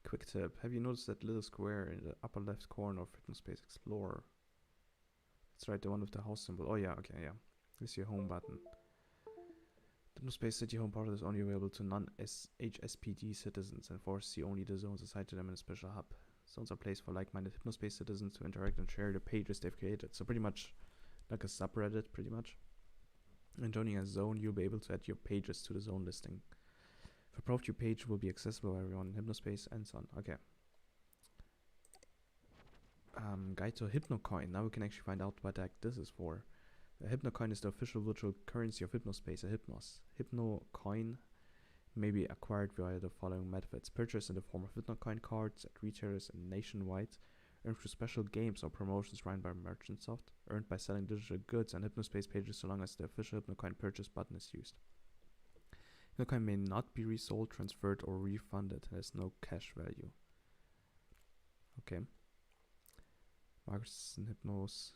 Quick tip. Have you noticed that little square in the upper left corner of Hypnospace Explorer? That's right, the one with the house symbol. Oh yeah, okay, yeah. This is your home button. Hypnospace City Home Portal is only available to non-HSPD citizens and forests see only the zones assigned to them in a special hub. Zones are placed for like-minded Hypnospace citizens to interact and share the pages they've created. So pretty much like a subreddit, pretty much. And joining a zone, you'll be able to add your pages to the zone listing. If approved, your page will be accessible by everyone in Hypnospace and so on. Okay. Guide to Hypnocoin. Now we can actually find out what the heck this is for. Hypnocoin is the official virtual currency of Hypnospace and Hypnos. Hypnocoin may be acquired via the following methods. Purchased in the form of Hypnocoin cards at retailers and nationwide. Earned through special games or promotions run by Merchantsoft. Earned by selling digital goods and Hypnospace pages so long as the official Hypnocoin purchase button is used. Hypnocoin may not be resold, transferred or refunded and has no cash value. Okay. Markets and Hypnos.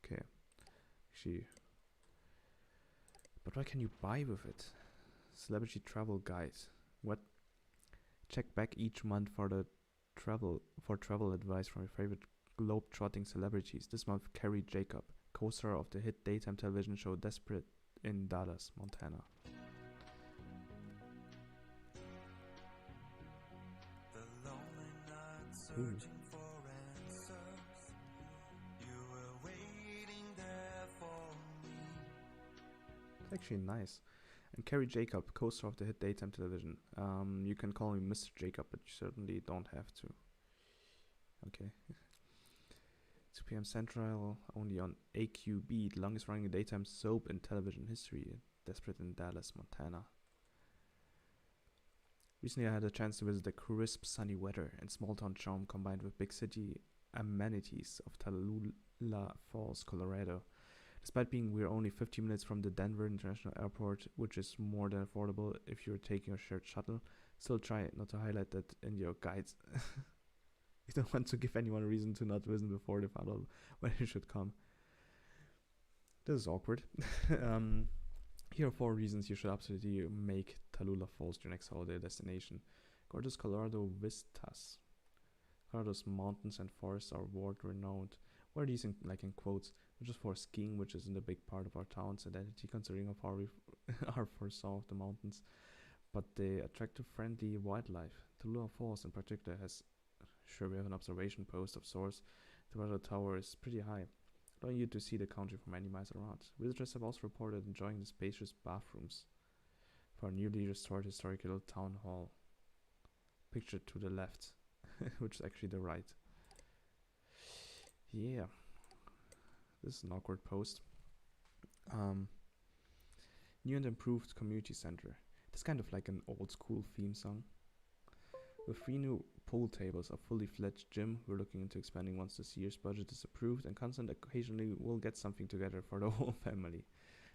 Okay. Actually. But what can you buy with it? Celebrity travel guide. What? Check back each month for the travel advice from your favorite globe-trotting celebrities. This month, Carrie Jacob, co-star of the hit daytime television show Desperate in Dallas, Montana. Ooh. Actually nice. And Carrie Jacob, co-star of the hit daytime television. You can call me Mr. Jacob, but you certainly don't have to. Okay. 2 p.m. Central, only on AQB, the longest running daytime soap in television history. Desperate in Dallas, Montana. Recently I had a chance to visit the crisp sunny weather and small town charm combined with big city amenities of Tallulah Falls, Colorado. Despite being we're only 15 minutes from the Denver International Airport, which is more than affordable if you're taking a shared shuttle, still try not to highlight that in your guides. You don't want to give anyone a reason to not visit before they found out when you should come. This is awkward. Here are 4 reasons you should absolutely make Tallulah Falls your next holiday destination. Gorgeous Colorado vistas. Colorado's mountains and forests are world-renowned. What are these in quotes? Just for skiing, which isn't a big part of our town's identity, considering how far we are for some of the mountains. But the attractive, friendly wildlife. Tallulah Falls in particular has... Sure, we have an observation post of sorts. The weather tower is pretty high, allowing you to see the country from many miles around. Visitors have also reported enjoying the spacious bathrooms for a newly restored historical town hall. Pictured to the left, which is actually the right. Yeah. This is an awkward post. New and improved community center. It's kind of like an old school theme song. With 3 new pool tables, a fully fledged gym, we're looking into expanding once this year's budget is approved, and constant occasionally we'll get something together for the whole family.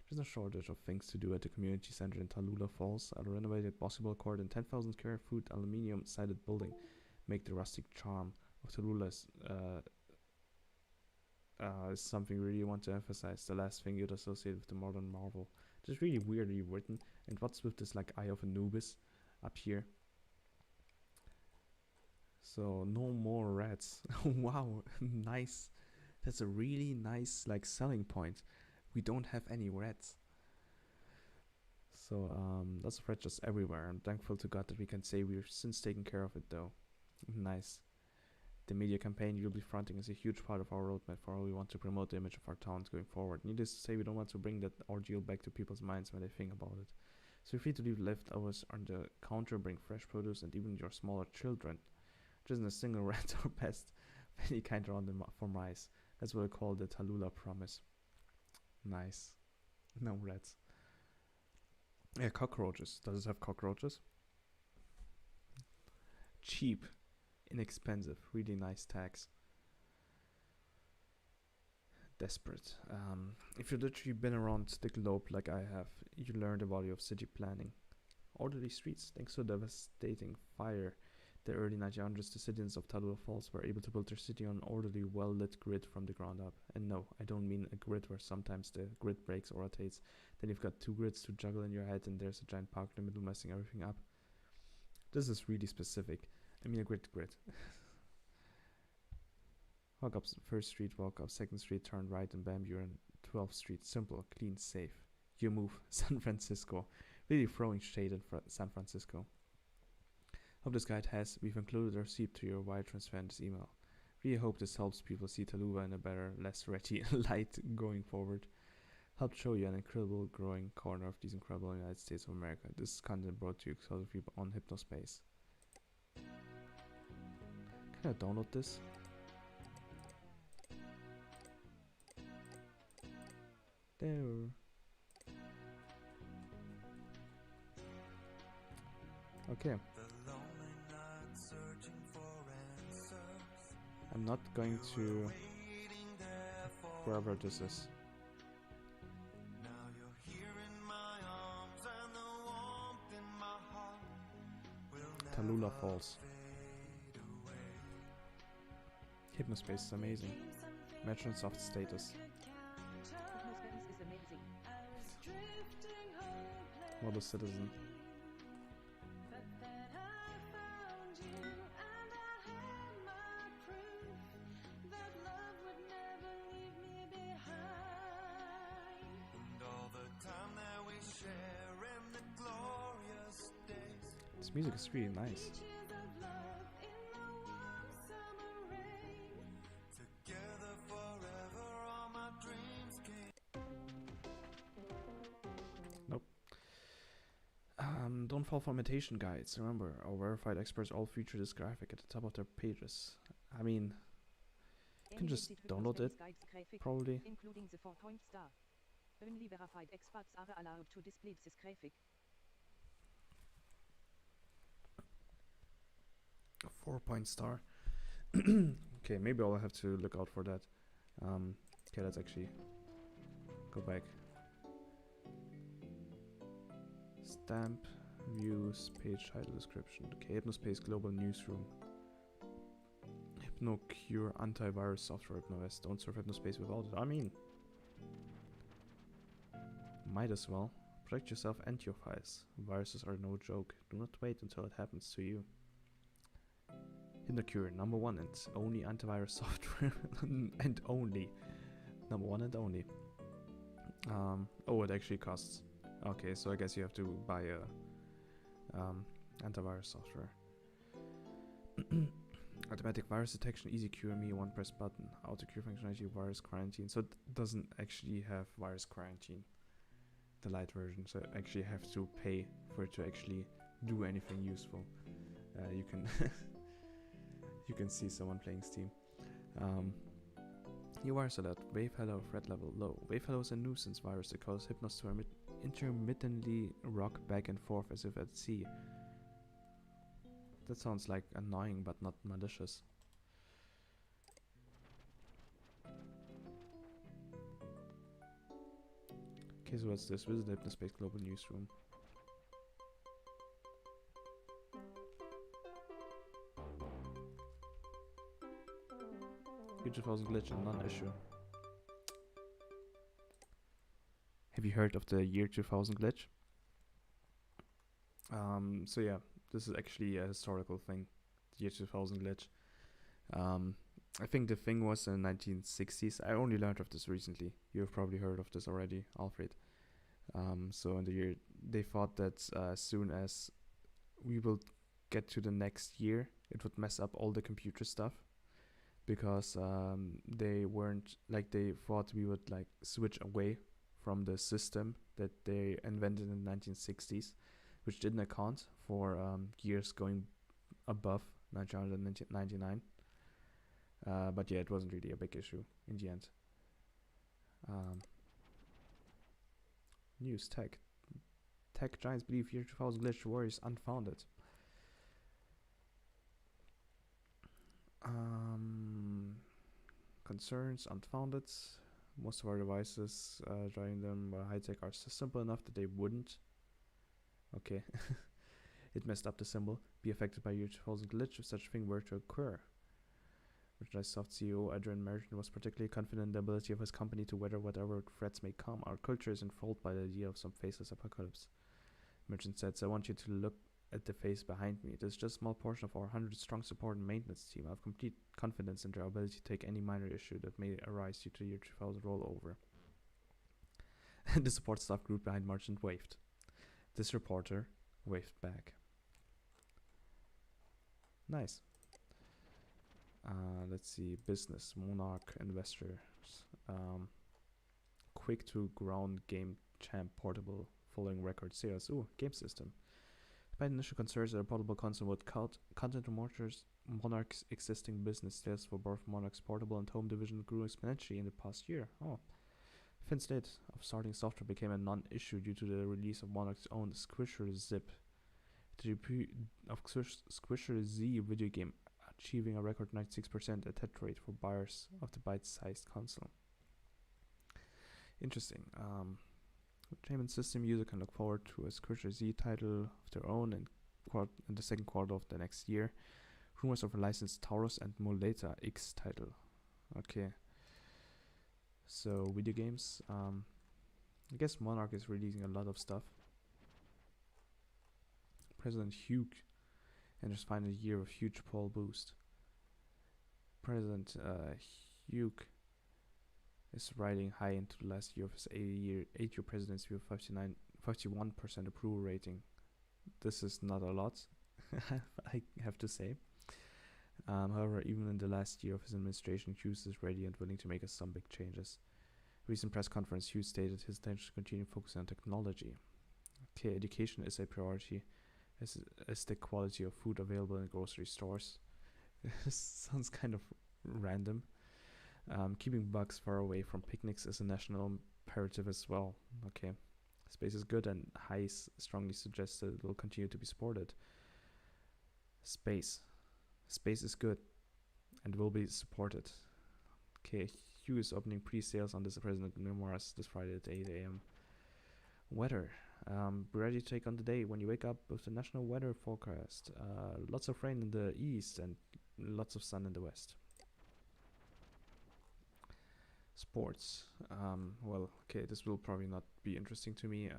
There's no shortage of things to do at the community center in Tallulah Falls. A renovated basketball court and 10,000 square foot aluminium sided building make the rustic charm of Tallulah is something we really want to emphasize. The last thing you'd associate with the modern marvel. It's really weirdly written. And what's with this like Eye of Anubis up here? So no more rats. Wow, nice. That's a really nice like selling point. We don't have any rats. So lots of rats just everywhere. I'm thankful to God that we can say we're since taking care of it though. Nice. The media campaign you'll be fronting is a huge part of our roadmap for how we want to promote the image of our towns going forward. Needless to say, we don't want to bring that ordeal back to people's minds when they think about it. So feel free to leave leftovers on the counter, bring fresh produce, and even your smaller children. There isn't a single rat or pest of any kind around them for mice. That's what I call the Tallulah promise. Nice. No rats. Yeah, cockroaches. Does it have cockroaches? Cheap. Inexpensive. Really nice tags. Desperate. If you've literally been around the globe like I have, you learn the value of city planning. Orderly streets. Thanks to devastating fire the early 1900s, the citizens of Tallulah Falls were able to build their city on an orderly, well-lit grid from the ground up. And no, I don't mean a grid where sometimes the grid breaks or rotates. Then you've got 2 grids to juggle in your head and there's a giant park in the middle messing everything up. This is really specific. I mean a grid. Walk up 1st Street, walk up 2nd Street, turn right, and bam, you're in 12th Street. Simple, clean, safe. You move. San Francisco. Really throwing shade in San Francisco. Hope this guide we've included a receipt to your wire transfer in this email. Really hope this helps people see Tallulah in a better, less ratty light going forward. Help show you an incredible growing corner of these incredible United States of America. This content brought to you exclusively on Hypnospace. Can I download this? There. Okay. I'm not going to wherever this is. Tallulah Falls. Hypnospace is amazing. Metro and soft status. Hypnospace is amazing. What a citizen. This music is really nice. Don't fall for imitation guides. Remember, our verified experts all feature this graphic at the top of their pages. I mean, you can just download it, probably. Including the 4-point star. Only verified experts are allowed to display this graphic. 4-point star. Okay, maybe I'll have to look out for that. Okay, let's actually go back. Stamp, views, page title description. Okay, Hypnospace Global Newsroom. HypnoCure antivirus software. HypnoS. Don't serve Hypnospace without it. I mean, might as well. Protect yourself and your files. Viruses are no joke. Do not wait until it happens to you. HypnoCure, #1 and only antivirus software. And only. #1 and only. Oh, it actually costs. Okay, so I guess you have to buy a antivirus software. Automatic virus detection, easy cure me, one press button. Auto cure functionality, virus quarantine. So it doesn't actually have virus quarantine, the light version. So I actually have to pay for it to actually do anything useful. You can you can see someone playing Steam. New virus alert. Wave hello, threat level low. Wave hello is a nuisance virus that causes Hypnos to intermittently rock back and forth as if at sea. That sounds like annoying but not malicious. Okay, so what's this? Visit the Hypnospace Global Newsroom. Year 2000 glitch and non-issue. Have you heard of the year 2000 glitch? So yeah, this is actually a historical thing. The year 2000 glitch. I think the thing was in the 1960s. I only learned of this recently. You've probably heard of this already, Alfred. So in the year, they thought that as soon as we will get to the next year, it would mess up all the computer stuff. Because they weren't, like, they thought we would like switch away from the system that they invented in the 1960s, which didn't account for years going above 1999. But yeah, it wasn't really a big issue in the end. News tech. Tech giants believe year 2000 glitch worry is unfounded. Concerns unfounded. Most of our devices driving them high tech are so simple enough that they wouldn't. Okay. It messed up the symbol. Be affected by year 2000 glitch if such a thing were to occur. Soft CEO Adrian Merchant was particularly confident in the ability of his company to weather whatever threats may come. Our culture is enthralled by the idea of some faceless apocalypse. Merchant said, so I want you to look at the face behind me. It is just a small portion of our 100-strong support and maintenance team. I have complete confidence in their ability to take any minor issue that may arise due to the year 2000 rollover. The support staff group behind Merchant waved. This reporter waved back. Nice. Let's see. Business. Monarch investors. Quick to ground game champ portable following record sales. Ooh, game system. Despite initial concerns that a portable console would cut content to Monarch's existing business, sales for both Monarch's portable and home division grew exponentially in the past year. Oh. Finn's date of starting software became a non-issue due to the release of Monarch's own Squisher Zip. The debut of Squisher Z video game achieving a record 96% attach rate for buyers of the bite-sized console. Interesting. Entertainment system user can look forward to a Squisher Z title of their own in the second quarter of the next year. Rumors of a licensed Taurus and Moleta X title. Okay. So video games. I guess Monarch is releasing a lot of stuff. President Hugh enters final year of huge poll boost. President Hugh is riding high into the last year of his 8-year presidency with 51% approval rating. This is not a lot, I have to say. However, even in the last year of his administration, Hughes is ready and willing to make some big changes. Recent press conference, Hughes stated his intention to continue focusing on technology. Okay, education is a priority. is the quality of food available in grocery stores. Sounds kind of random. Keeping bugs far away from picnics is a national imperative as well. Okay. Space is good, and Heis strongly suggests that it will continue to be supported. Space. Space is good and will be supported. Okay, Hugh is opening pre-sales on this President Memoirs this Friday at 8 a.m. Weather. Be ready to take on the day when you wake up with the national weather forecast. Lots of rain in the east and lots of sun in the west. Sports. Well, okay, this will probably not be interesting to me.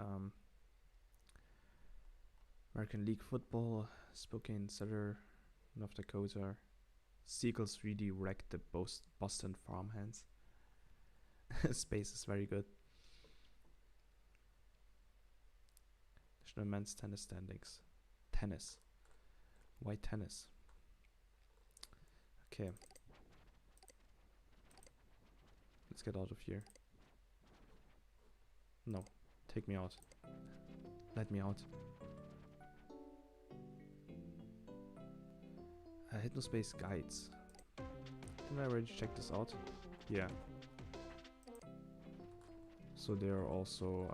American League Football, Spokane Sutter, North Dakota. Seagulls really wrecked the Boston farmhands. Space is very good. National men's tennis standings. Tennis. Why tennis? Okay. Let's get out of here. No. Take me out. Let me out. Hypnospace guides. Didn't I already check this out? Yeah. So they are also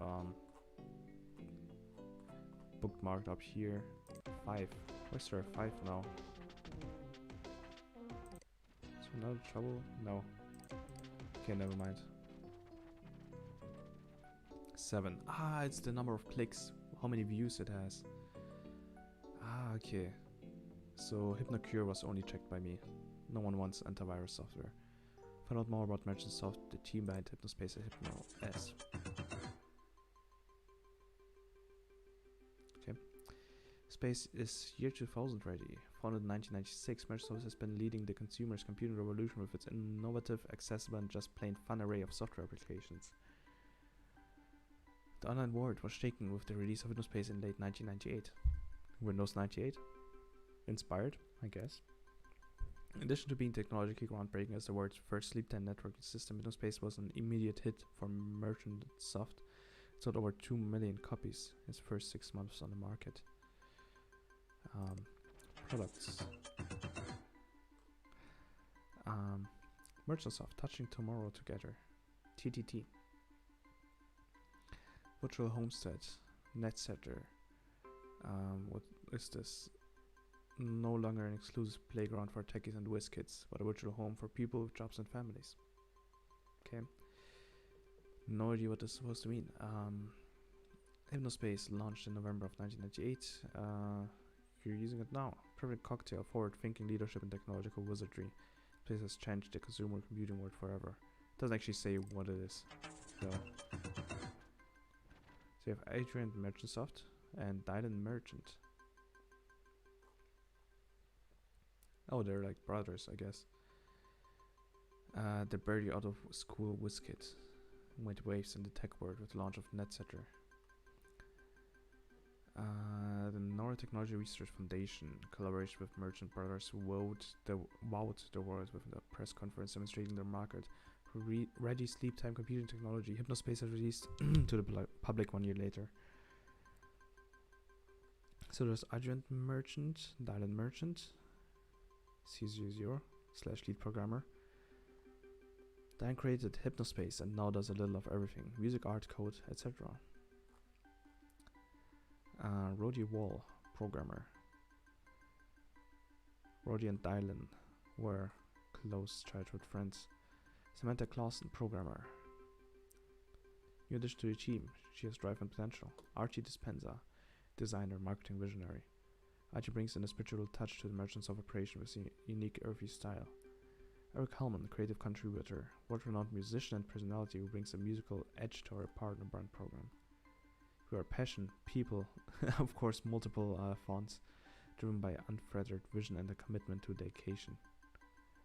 bookmarked up here. 5. Where's there 5 now? So another trouble? No. Okay, never mind. 7. Ah, it's the number of clicks. How many views it has. Ah, okay. So HypnoCure was only checked by me. No one wants antivirus software. Find out more about MerchantSoft, the team behind Hypnospace and HypnoS. Okay. Space is year 2000 ready. Founded in 1996, MerchantSoft has been leading the consumer's computing revolution with its innovative, accessible, and just plain fun array of software applications. The online world was shaken with the release of Hypnospace in late 1998. Windows 98? Inspired, I guess. In addition to being technologically groundbreaking as the world's first sleep time networking system, Hypnospace was an immediate hit for MerchantSoft. It sold over 2 million copies in its first 6 months on the market. Products. MerchantSoft, touching tomorrow together. TTT. Virtual Homestead. NetSetter. What is this? No longer an exclusive playground for techies and whiz kids, but a virtual home for people with jobs and families. Okay. No idea what this is supposed to mean. Hypnospace launched in November of 1998. You're using it now. Perfect cocktail, forward-thinking leadership and technological wizardry. This has changed the consumer computing world forever. It doesn't actually say what it is, though. So you have Adrian MerchantSoft and Dylan Merchant. Oh, they're like brothers, I guess. The barely out of school whiz kid made waves in the tech world with the launch of NetSetter. The Nora Technology Research Foundation, collaboration with Merchant Brothers, wowed the world with a press conference demonstrating their market for ready sleep time computing technology. Hypnospace has released to the public 1 year later. So there's Adrian Merchant, Dylan Merchant, C00/lead programmer. Dan created Hypnospace and now does a little of everything: music, art, code, etc. Roddy Wall, programmer. Roddy and Dylan were close childhood friends. Samantha Clausen, programmer. New addition to the team, she has drive and potential. Archie Dispenza, designer, marketing visionary. Archie brings in a spiritual touch to the MerchantSoft operation with a unique earthy style. Eric Hellman, creative contributor, world-renowned musician and personality who brings a musical edge to our partner brand program. We are passion, people, of course multiple fonts, driven by unfettered vision and a commitment to dedication.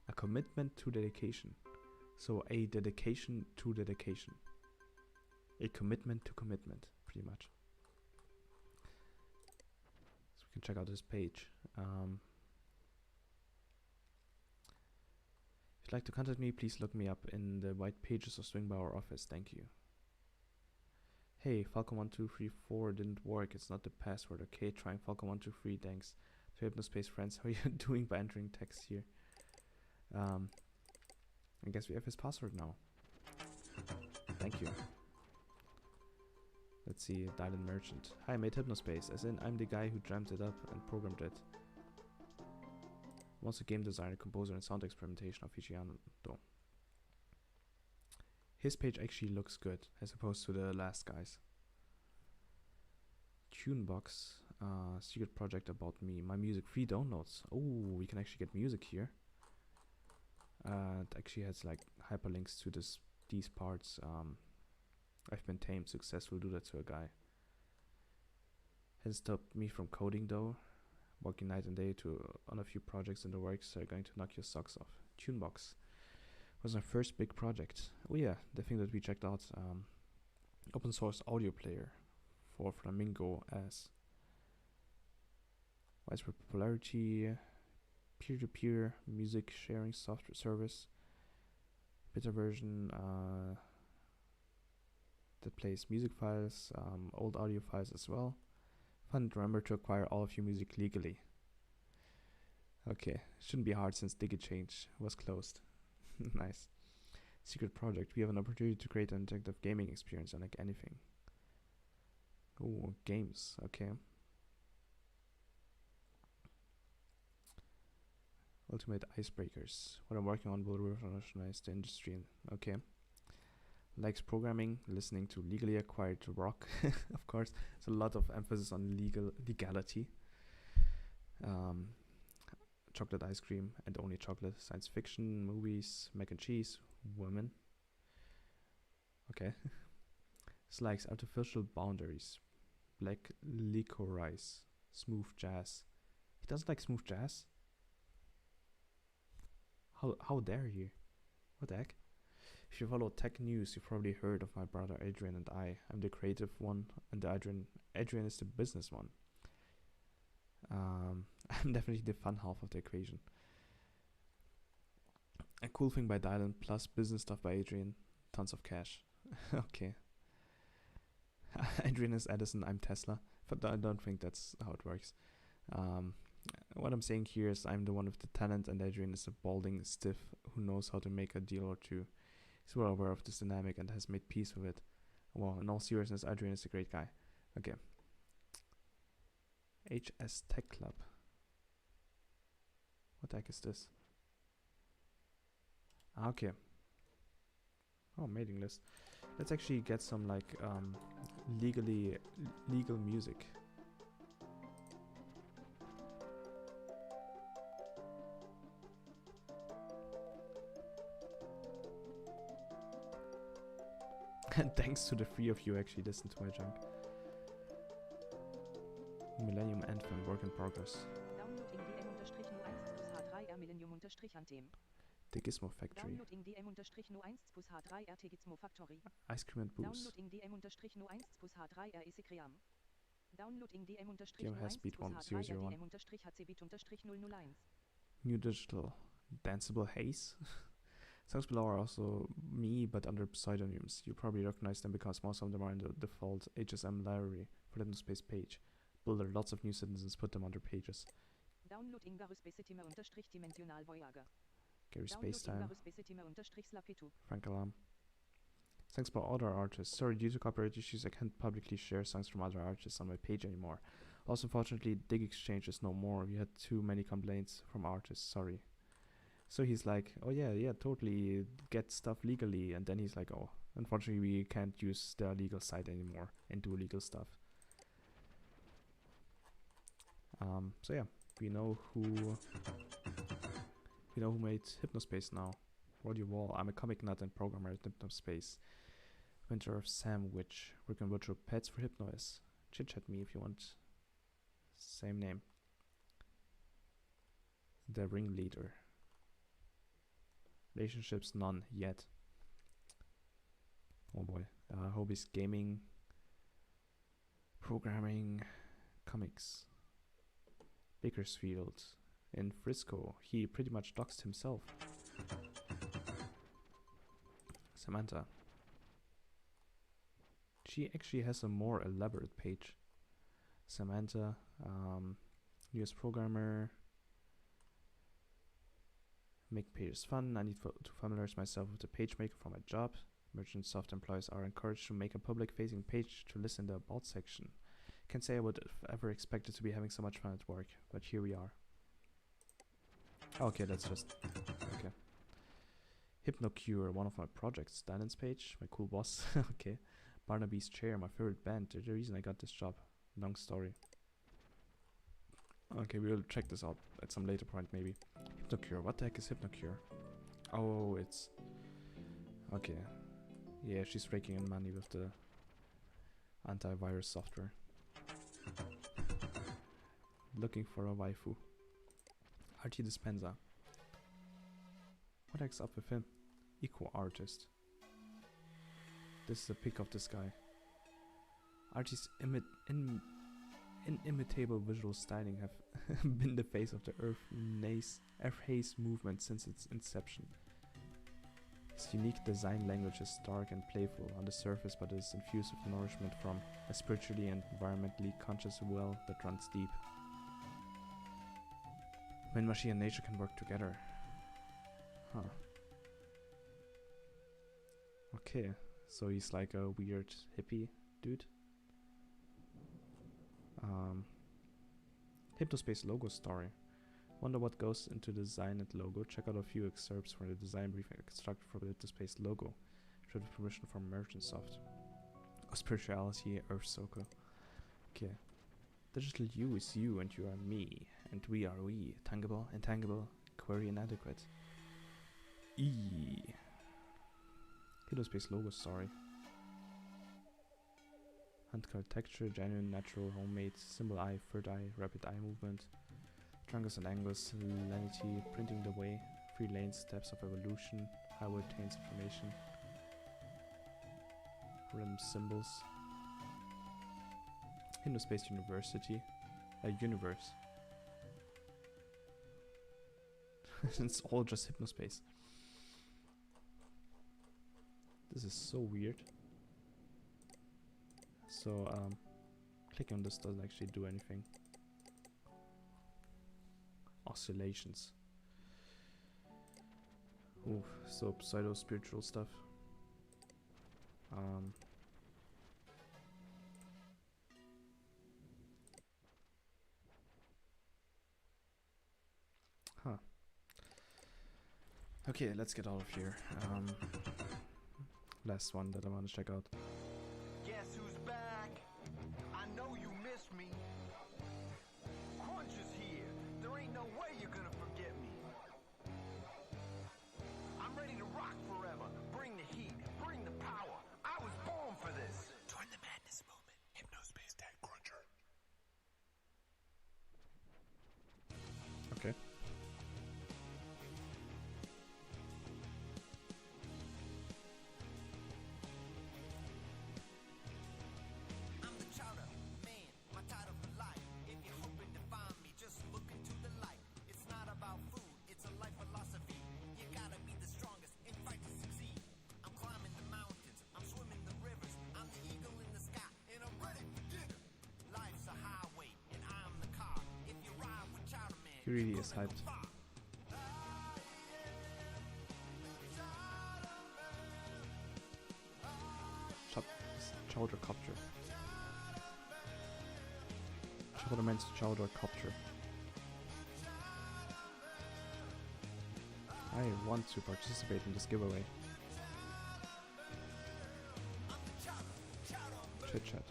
A commitment to dedication. So a dedication to dedication. A commitment to commitment, pretty much. So we can check out this page. If you'd like to contact me, please look me up in the white pages or swing by our office. Thank you. Hey, Falcon1234 didn't work. It's not the password. Okay, trying Falcon123. Thanks. So Hypnospace friends, how are you doing by entering text here? I guess we have his password now. Thank you. Let's see, Dylan Merchant. Hi, I made Hypnospace, as in I'm the guy who dreamt it up and programmed it. I'm also game designer, composer, and sound experimentation aficionado. His page actually looks good, as opposed to the last guy's. Tunebox, secret project about me. My music, free downloads. Oh, we can actually get music here. It actually has like hyperlinks to these parts. I've been tamed, successful, do that to a guy. Hasn't stopped me from coding though. Working night and day on a few projects in the works are going to knock your socks off. Tunebox was my first big project. Oh yeah, the thing that we checked out. Open source audio player for Flamingo as widespread popularity, peer-to-peer music sharing software service, beta version that plays music files, old audio files as well. Fun to remember to acquire all of your music legally. Okay, shouldn't be hard since DigiChange was closed. Nice. Secret project. We have an opportunity to create an interactive gaming experience unlike anything. Oh, games. Okay. Ultimate icebreakers. What I'm working on will revolutionize the industry. Okay. Likes programming, listening to legally acquired rock. Of course, there's a lot of emphasis on legality. Chocolate ice cream and only chocolate. Science fiction, movies, mac and cheese, women. Okay. Likes artificial boundaries. Black licorice. Smooth jazz. He doesn't like smooth jazz? How dare you? What the heck? If you follow tech news, you've probably heard of my brother Adrian and I. I'm the creative one, and Adrian is the business one. I'm definitely the fun half of the equation. A cool thing by Dylan plus business stuff by Adrian. Tons of cash. Okay. Adrian is Edison, I'm Tesla. But I don't think that's how it works. What I'm saying here is I'm the one with the talent and Adrian is a balding stiff who knows how to make a deal or two. He's well aware of this dynamic and has made peace with it. Well, in all seriousness, Adrian is a great guy. Okay. HS Tech Club. What the heck is this? Okay. Oh, mailing list. Let's actually get some like legal music. And thanks to the three of you actually listen to my junk. Millennium Anthem, work in progress. Downloading DM-1 Millennium-Anthem. The Gizmo Factory. Downloading DM-1 Gizmo Factory. Ice Cream and Booze. Downloading DM-1 H3 Downloading Game has beat 1001. DM-HC-001. New Digital. Danceable Haze. Songs below are also me, but under pseudonyms. You probably recognize them because most of them are in the default HSM library for the Hypnospace page. Builder, lots of new citizens put them under pages. Downloading Dimensional Voyager. Gary Spacetime. Frank Alarm. Thanks by other artists. Sorry, due to copyright issues, I can't publicly share songs from other artists on my page anymore. Also, unfortunately, Dig Exchange is no more. We had too many complaints from artists. Sorry. So he's like, oh yeah, totally get stuff legally. And then he's like, oh, unfortunately, we can't use their legal site anymore and do legal stuff. So yeah, we know who made Hypnospace now. Roddy Wall. I'm a comic nut and programmer at Hypnospace. Winter of Sandwich. Work on virtual pets for Hypnois. Chit chat me if you want. Same name. The ringleader. Relationships, none yet. Oh boy. Hobbies, gaming, programming, comics. Bakersfield. In Frisco. He pretty much doxed himself. Samantha. She actually has a more elaborate page. Samantha, US programmer. Make pages fun. I need to familiarize myself with the page maker for my job. Merchant soft employees are encouraged to make a public-facing page to list in the About section. Can't say I would have ever expected to be having so much fun at work, but here we are. Okay, that's just... okay. Hypnocure, one of my projects. Dinan's page, my cool boss. Okay. Barnaby's chair, my favorite band. They're the reason I got this job. Long story. Okay, we'll check this out at some later point, maybe. Hypnocure, what the heck is Hypnocure? Oh, it's... okay. Yeah, she's raking in money with the antivirus software. Looking for a waifu. RT Dispenser. What the heck's up with him? Eco artist. This is a pic of this guy. RT's inimitable visual styling have been the face of the Earth Haze movement since its inception. His unique design language is stark and playful on the surface, but is infused with nourishment from a spiritually and environmentally conscious well that runs deep. When machine and nature can work together. Huh. Okay, so he's like a weird hippie dude. Hypnospace logo story. Wonder what goes into the design and logo. Check out a few excerpts from the design brief extracted from the Hypnospace logo. With permission from Merchant Soft. Oh, spirituality, Earth Circle. Okay. Digital you is you and you are me. And we are we. Tangible, intangible, query inadequate. Hypnospace logo story. Handcard texture, genuine, natural, homemade, symbol eye, third eye, rapid eye movement, triangles and angles, lenity, printing the way, 3 lanes, steps of evolution, highway tains information, rim symbols, Hypnospace University, a universe. It's all just Hypnospace. This is so weird. So, clicking on this doesn't actually do anything. Oscillations. Ooh, so pseudo-spiritual stuff. Huh. Okay, let's get out of here. Last one that I want to check out. Guess who's back? I know you miss me. Crunch is here. There ain't no way you're gonna forget me. I'm ready to rock forever. Bring the heat. Bring the power. I was born for this. Join the madness movement. Hypnospace Tag Cruncher. Okay. He really is hyped. Chowder Copter. Chowderman's Chowder Copter. I want to participate in this giveaway. Chit chat.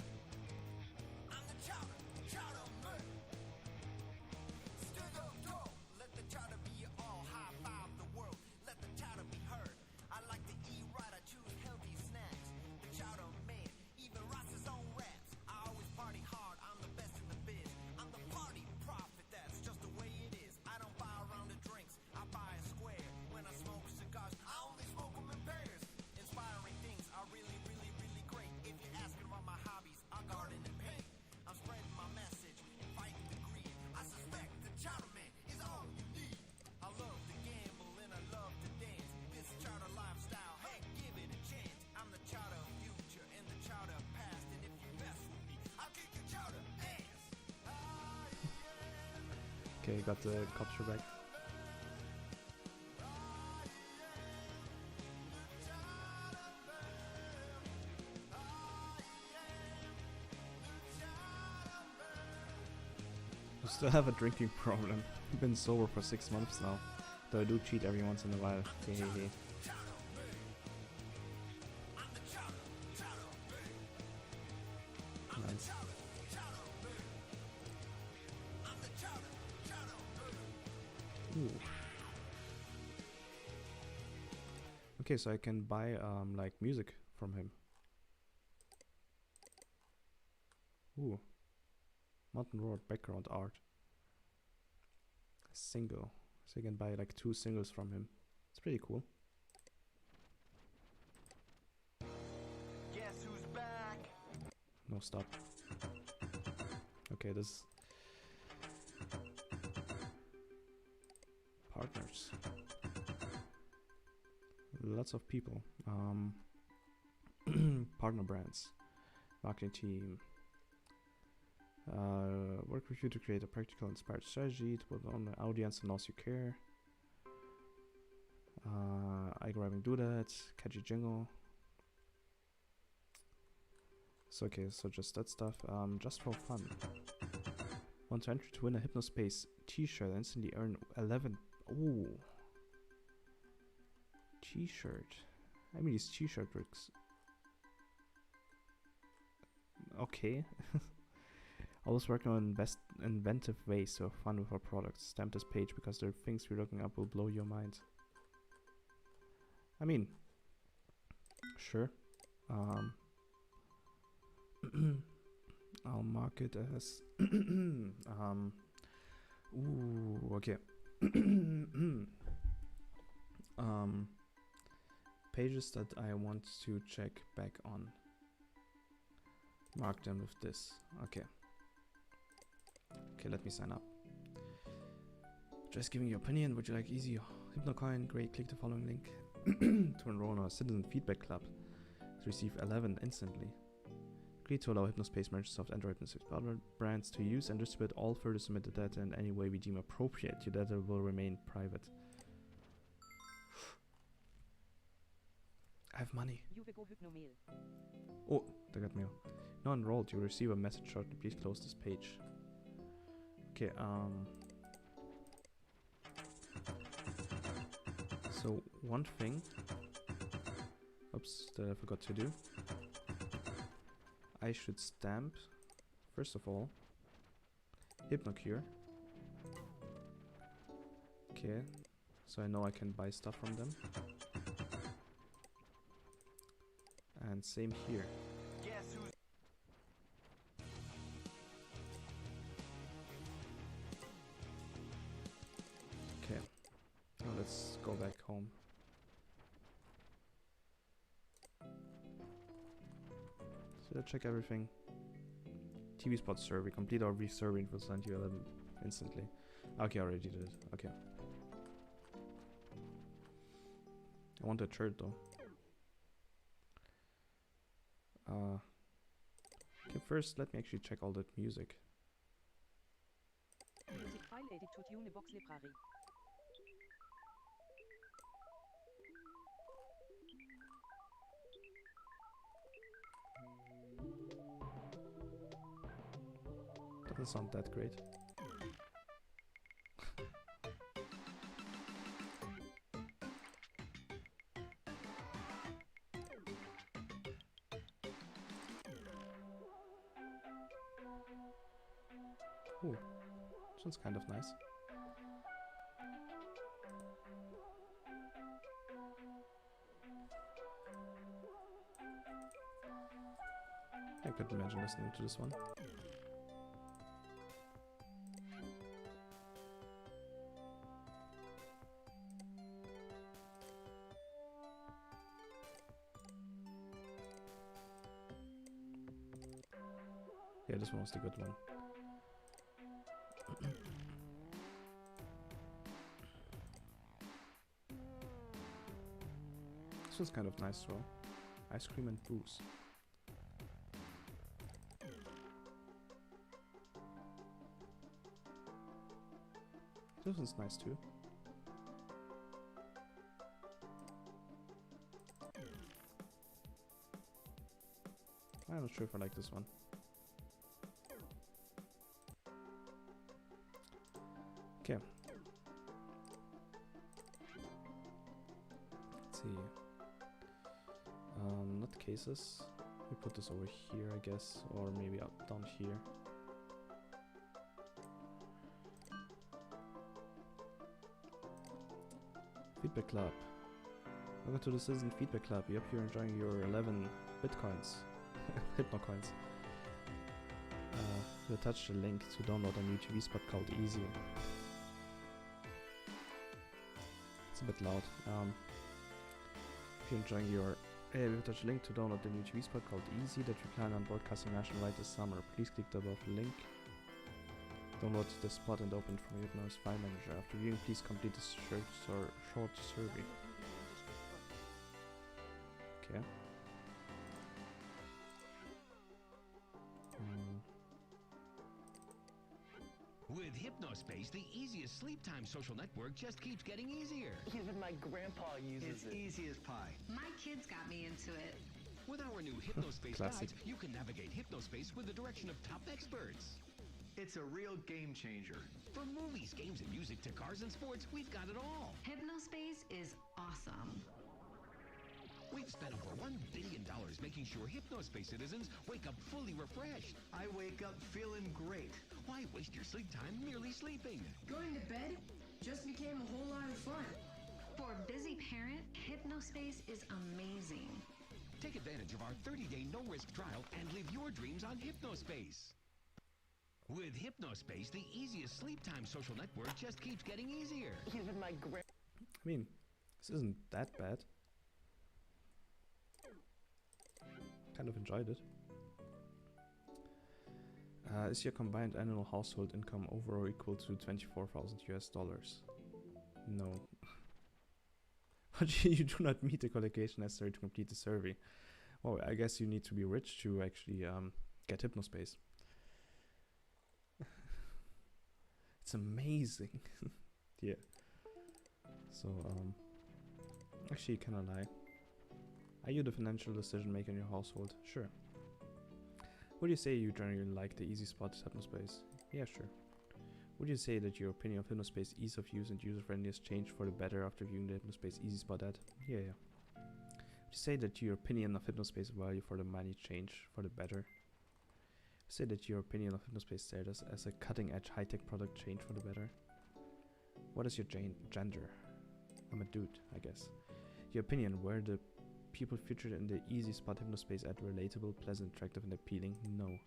Inspiring things are really, really, really great. If you're asking about my hobbies, Okay, got the capture back. I still have a drinking problem. I've been sober for 6 months now. Though I do cheat every once in a while. Hehehe. Nice. Ooh. Okay, so I can buy like music from him. Ooh. Mountain Road background art. A single. So you can buy like 2 singles from him. It's pretty cool. Guess who's back? No, stop. Okay, this partners. Lots of people. Partner brands. Marketing team. Work with you to create a practical, inspired strategy to put on the audience and knows you care. I grabbing do that. Catchy jingle. So okay, so just that stuff. Just for fun. Want to enter to win a Hypnospace t-shirt, instantly earn 11. Ooh. T-shirt. I mean, these t-shirt works. Okay. Always working on best inventive ways to have fun with our products. Stamp this page because the things we're looking up will blow your mind. I mean, sure. I'll mark it as ooh, okay. Pages that I want to check back on. Mark them with this. Okay. Okay, let me sign up. Just giving your opinion. Would you like easy HypnoCoin? Great. Click the following link to enroll in our Citizen Feedback Club to receive 11 instantly. Agree to allow Hypnospace, Microsoft, Android, and other brands to use and distribute all further submitted data in any way we deem appropriate. Your data will remain private. I have money. Oh, they got mail. Not enrolled. You will receive a message shortly. Please close this page. Okay, so one thing, oops, that I forgot to do. I should stamp, first of all, HypnoCure. Okay, so I know I can buy stuff from them. And same here. Guess who's Okay, now let's go back home. So let's check everything. TV spot survey. Complete our brief survey and will send you 11 instantly. Okay, I already did it. Okay. I want a shirt though. Okay, first let me actually check all that music. Music file edit to tune box library. Doesn't sound that great. Ooh, this one's kind of nice. I could imagine listening to this one. Yeah, this one was the good one. This one's kind of nice as well. Ice cream and booze. This one's nice too. I'm not sure if I like this one. Okay. Let's see. Not cases. We put this over here, I guess, or maybe up down here. Feedback Club. Welcome to the Citizen Feedback Club. We hope you're enjoying your 11 bitcoins. Hypnocoins. We'll touch the link to download a new TV spot called Easy. It's a bit loud. If you're enjoying your... we'll touch the link to download the new TV spot called Easy that we plan on broadcasting nationwide this summer. Please click the above link. Download the spot and open it from your Hypnos file manager. After viewing, please complete the short survey. Okay. With Hypnospace, the easiest sleep time social network just keeps getting easier. Even my grandpa uses it. It's easy as pie. My kids got me into it. With our new Hypnospace Classic. guides, you can navigate Hypnospace with the direction of top experts. It's a real game changer. From movies, games, and music to cars and sports, we've got it all. Hypnospace is awesome. We've spent over $1 billion making sure Hypnospace citizens wake up fully refreshed. I wake up feeling great. Why waste your sleep time merely sleeping? Going to bed just became a whole lot of fun. For a busy parent, Hypnospace is amazing. Take advantage of our 30-day no-risk trial and live your dreams on Hypnospace. With Hypnospace, the easiest sleep time social network just keeps getting easier. Even my I mean, this isn't that bad. Kind of enjoyed it. Is your combined annual household income over or equal to 24,000 US dollars? No. But you do not meet the qualification necessary to complete the survey. Well, I guess you need to be rich to actually get Hypnospace. It's amazing. Yeah. So, actually, can I lie? Are you the financial decision maker in your household? Sure. Would you say you generally like the easy spot Hypnospace? Yeah, sure. Would you say that your opinion of Hypnospace ease of use and user friendliness changed for the better after viewing the Hypnospace easy spot ad? Yeah. Would you say that your opinion of Hypnospace value for the money changed for the better? Would you say that your opinion of Hypnospace status as a cutting edge high tech product changed for the better? What is your gender? I'm a dude, I guess. Your opinion, were the people featured in the easy spot Hypnospace ad relatable, pleasant, attractive, and appealing? No.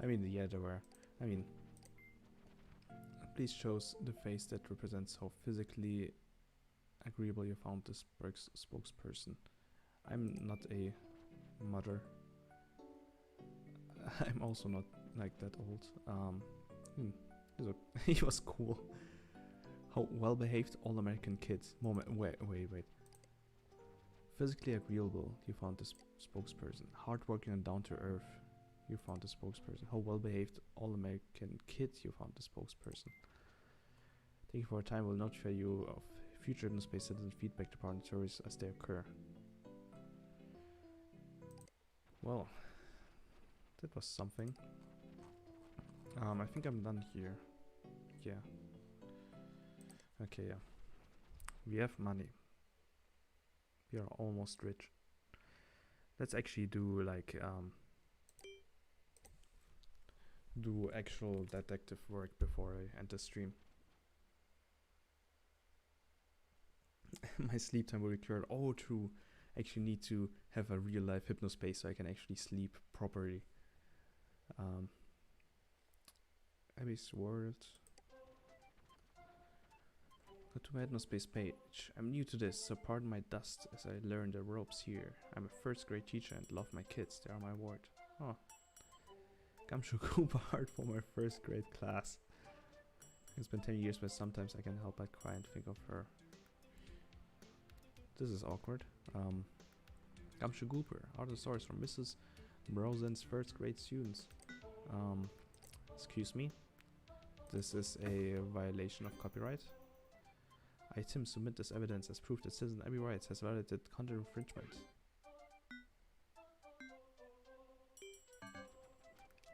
I mean, yeah, there were. I mean, please choose the face that represents how physically agreeable you found this spokesperson. I'm not a mother. I'm also not like that old. He was cool. How well behaved all American kids. Wait. Physically agreeable, you found this spokesperson. Hardworking and down to earth, you found the spokesperson. How well behaved all American kids, you found the spokesperson. Thank you for your time. We'll notify you of future Hypnospace citizen feedback department stories as they occur. Well, that was something. I think I'm done here. Yeah. Okay, yeah. We have money. We are almost rich. Let's actually do like do actual detective work before I end the stream. My sleep time will be cured. Oh, true. Actually need to have a real life Hypnospace so I can actually sleep properly. Abby's World. Go to my Hypnospace page. I'm new to this, so pardon my dust as I learn the ropes here. I'm a first grade teacher and love my kids. They are my ward. Oh. Gumshoe Coopard for my first grade class. It's been 10 years, but sometimes I can help but cry and think of her. This is awkward. Gumshoe Gooper. Are the stories from Mrs. Brosen's first grade students. Excuse me. This is a violation of copyright. Item submit this evidence as proof that Citizen Abby Rights has violated content infringement.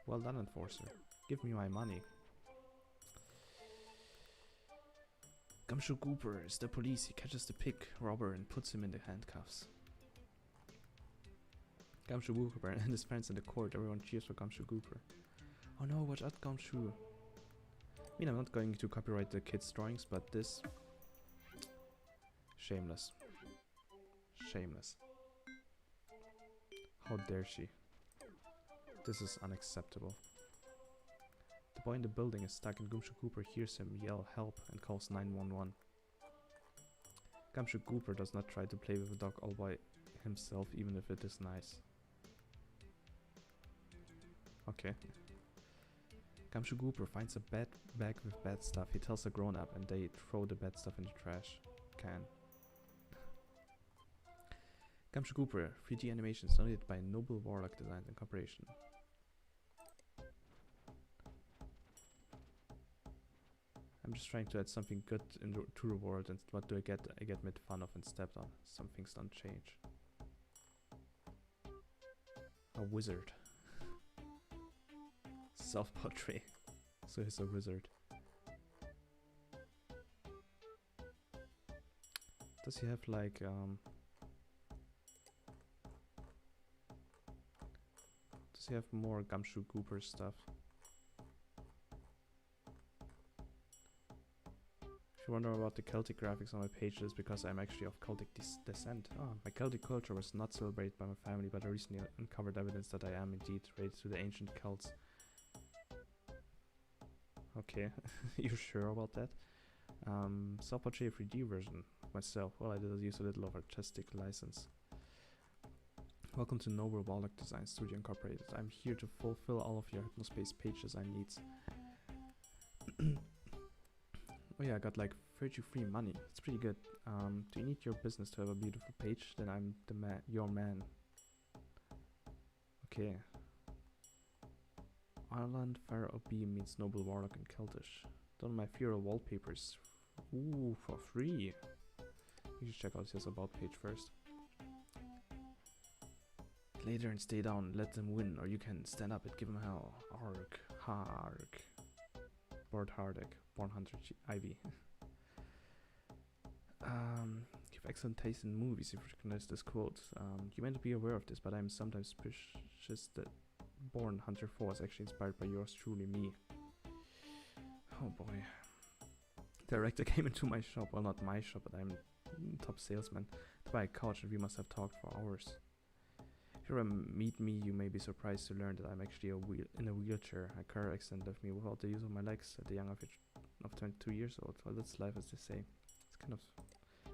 Well done, enforcer. Give me my money. Gumshoe Cooper is the police. He catches the pig robber and puts him in the handcuffs. Gumshoe Cooper and his friends in the court. Everyone cheers for Gumshoe Cooper. Oh no, watch out, Gumshoe. I mean, I'm not going to copyright the kids' drawings, but this... Shameless. Shameless. How dare she? This is unacceptable. The boy in the building is stuck and Gumshoe Cooper hears him yell help and calls 911. Gumshoe Cooper does not try to play with the dog all by himself, even if it is nice. Okay. Gumshoe Cooper finds a bag with bad stuff. He tells a grown-up and they throw the bad stuff in the trash can. Gumshoe Cooper, 3D animation donated by Noble Warlock Designs and Corporation. I'm just trying to add something good to the world, and what do I get? I get made fun of and stepped on. Some things don't change. A wizard. Self-portrait. So he's a wizard. Does he have like does he have more Gumshoe Cooper stuff? If you wonder about the Celtic graphics on my page, it's because I'm actually of Celtic descent. Oh, my Celtic culture was not celebrated by my family, but I recently uncovered evidence that I am indeed related to the ancient Celts. Okay, you sure about that? Self-portrait 3D version myself. Well, I did use a little of artistic license. Welcome to Noble Warlock Design Studio Incorporated. I'm here to fulfill all of your Hypnospace page design needs. Oh yeah, I got like 33 money. It's pretty good. Do you need your business to have a beautiful page? Then I'm the man, your man. Okay. Ireland, Pharaoh B meets Noble Warlock and Celtish. Done my Feral wallpapers. Ooh, for free. You should check out his about page first. Lay there and stay down. Let them win, or you can stand up and give them hell. Arg, harg. Bord Hardek, Born Hunter Ivy. You have excellent taste in movies. If you recognize this quote, you may not be aware of this, but I'm sometimes suspicious that Born Hunter 4 is actually inspired by yours truly, me. Oh boy. Director came into my shop. Well, not my shop, but I'm top salesman to buy a couch, and we must have talked for hours. If you ever meet me, you may be surprised to learn that I'm actually in a wheelchair. A car accident left me without the use of my legs at the young age of 22 years old. Well, that's life, as they say.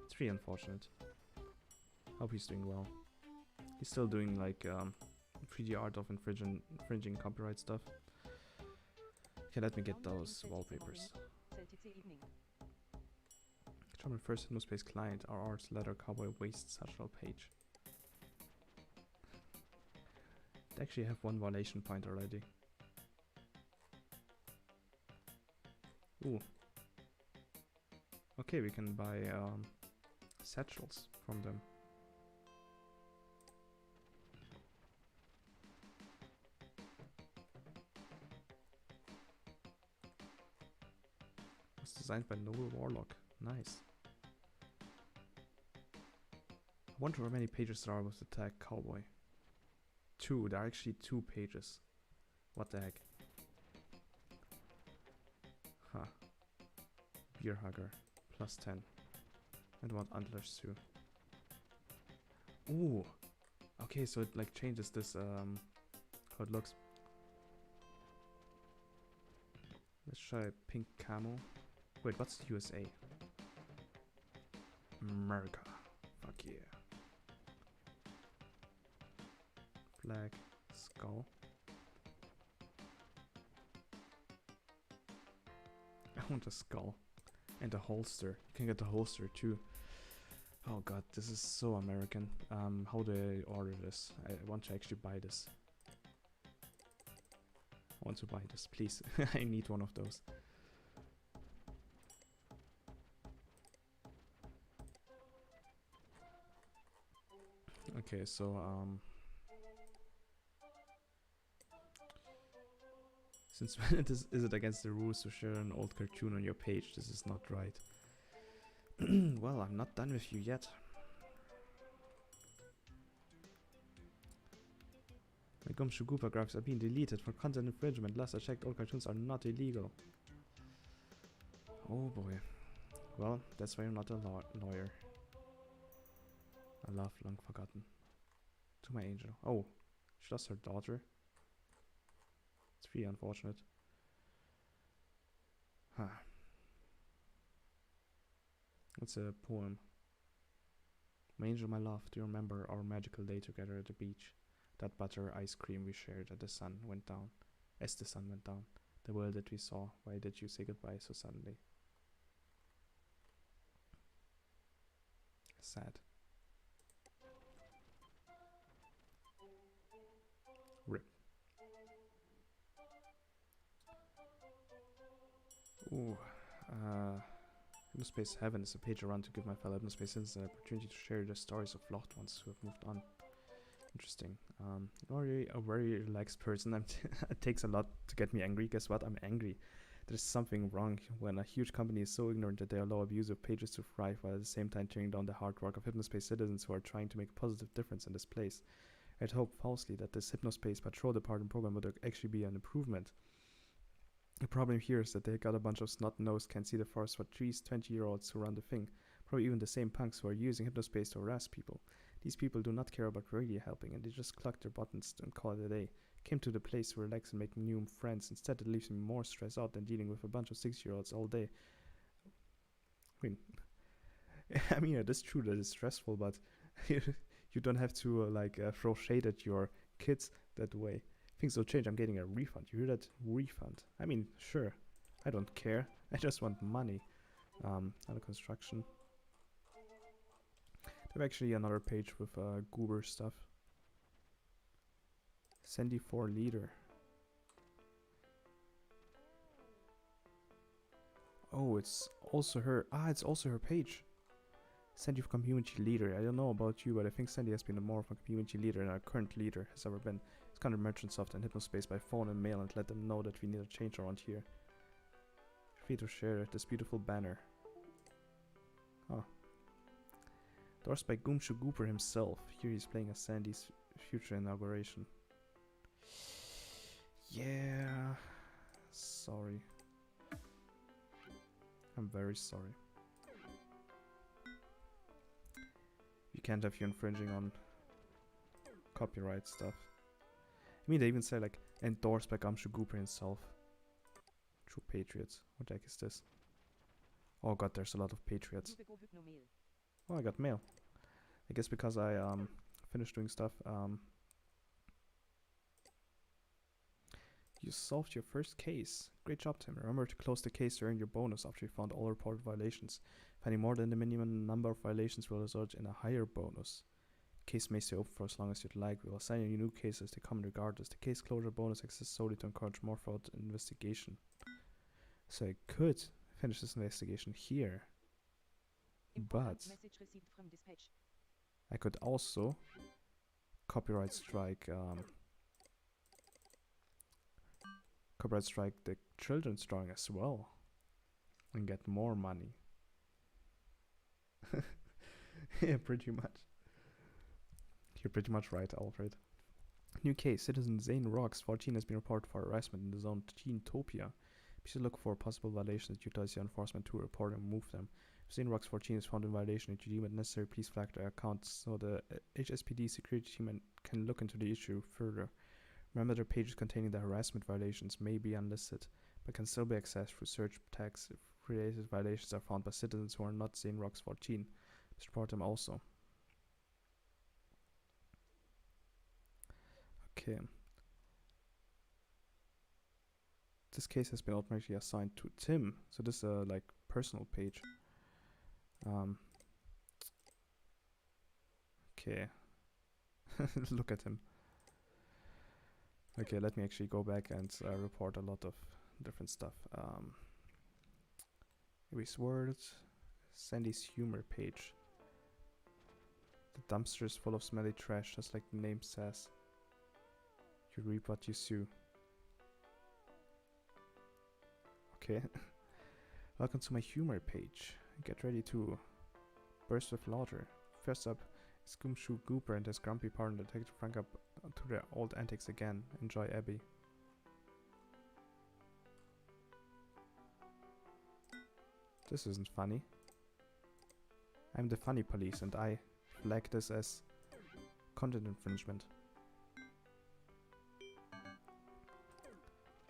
It's really unfortunate. Hope he's doing well. He's still doing like 3D art of infringing copyright stuff. Okay, let me get those wallpapers. Trouble first Hypnospace client, our arts leather cowboy waist satchel page. They actually have one violation point already. Ooh. Okay, we can buy satchels from them. It's designed by Noble Warlock. Nice. I wonder how many pages there are with the tag cowboy. 2. There are actually 2 pages. What the heck? Huh. Beer hugger. Plus 10. And want antlers too. Ooh. Okay, so it like changes this how it looks. Let's try pink camo. Wait, what's the USA? America. Fuck yeah. Flag, skull. I want a skull and a holster. You can get the holster too. Oh god, this is so American. How do I order this? I want to actually buy this. I want to buy this, please. I need one of those. Okay, so since when is it against the rules to share an old cartoon on your page? This is not right. Well, I'm not done with you yet. My Gumshoe Gooper graphics are being deleted for content infringement. Last I checked, all cartoons are not illegal. Oh boy. Well, that's why I'm not a lawyer. A love long forgotten. To my angel. Oh, she lost her daughter. It's really unfortunate. Huh. It's a poem. My angel, my love, do you remember our magical day together at the beach? That butter ice cream we shared as the sun went down. The world that we saw. Why did you say goodbye so suddenly? Sad. Rip. Ooh. Hypnospace Heaven is a page around to give my fellow Hypnospace citizens an opportunity to share their stories of loved ones who have moved on. Interesting. Already a very relaxed person. It takes a lot to get me angry. Guess what? I'm angry. There's something wrong when a huge company is so ignorant that they allow abusive pages to thrive while at the same time tearing down the hard work of Hypnospace citizens who are trying to make a positive difference in this place. I'd hope falsely that this Hypnospace Patrol Department program would actually be an improvement. The problem here is that they got a bunch of snot-nosed, can't see the forest for trees 20-year-olds who run the thing. Probably even the same punks who are using Hypnospace to harass people. These people do not care about really helping, and they just cluck their buttons and call it a day. Came to the place to relax and make new friends. Instead, it leaves me more stressed out than dealing with a bunch of 6-year-olds all day. I mean, it is true that it's stressful, but you don't have to throw shade at your kids that way. Things will change. I'm getting a refund. You hear that? Refund. I mean, sure. I don't care. I just want money. Under construction. They have actually another page with goober stuff. Sandy 4 leader. Oh, it's also her. Ah, it's also her page. Sandy for community leader. I don't know about you, but I think Sandy has been more of a community leader than our current leader has ever been. It's kind of Merchantsoft and Hypnospace by phone and mail and let them know that we need a change around here. Free to share this beautiful banner. Huh. Endorsed by Gumshoe Gooper himself. Here he's playing as Sandy's future inauguration. Yeah. Sorry. I'm very sorry. You can't have you infringing on copyright stuff. I mean, they even say like endorsed by Gumshoe Gooper himself. True patriots. What the heck is this? Oh god, there's a lot of patriots. Oh, I got mail. I guess because I finished doing stuff. You solved your first case. Great job, Tim. Remember to close the case to earn your bonus after you found all reported violations. Finding more than the minimum number of violations will result in a higher bonus. Case may stay open for as long as you'd like. We will assign you new cases as they come regardless. The case closure bonus exists solely to encourage more thorough investigation. So I could finish this investigation here. But I could also copyright strike the children's drawing as well and get more money. Yeah, pretty much. You're pretty much right, Alfred. New case. Citizen Zane Rocks 14 has been reported for harassment in the zone Teentopia. Please look for possible violations and utilize your enforcement to report and remove them. If Zane Rocks 14 is found in violation and you deem it necessary, please flag their account so the HSPD security team can look into the issue further. Remember that pages containing the harassment violations may be unlisted, but can still be accessed through search tags if related violations are found by citizens who are not Zane Rocks 14. Just report them also. Okay. This case has been automatically assigned to Tim, so this is a like personal page. Okay. Look at him. Okay, let me actually go back and report a lot of different stuff. Erase words. Sandy's humor page. The dumpster is full of smelly trash, just like the name says. You reap what you sow. Okay. Welcome to my humor page. Get ready to burst with laughter. First up, Scoomshoe Gooper and his grumpy partner take Frank up to their old antics again. Enjoy, Abby. This isn't funny. I'm the funny police and I flag this as content infringement.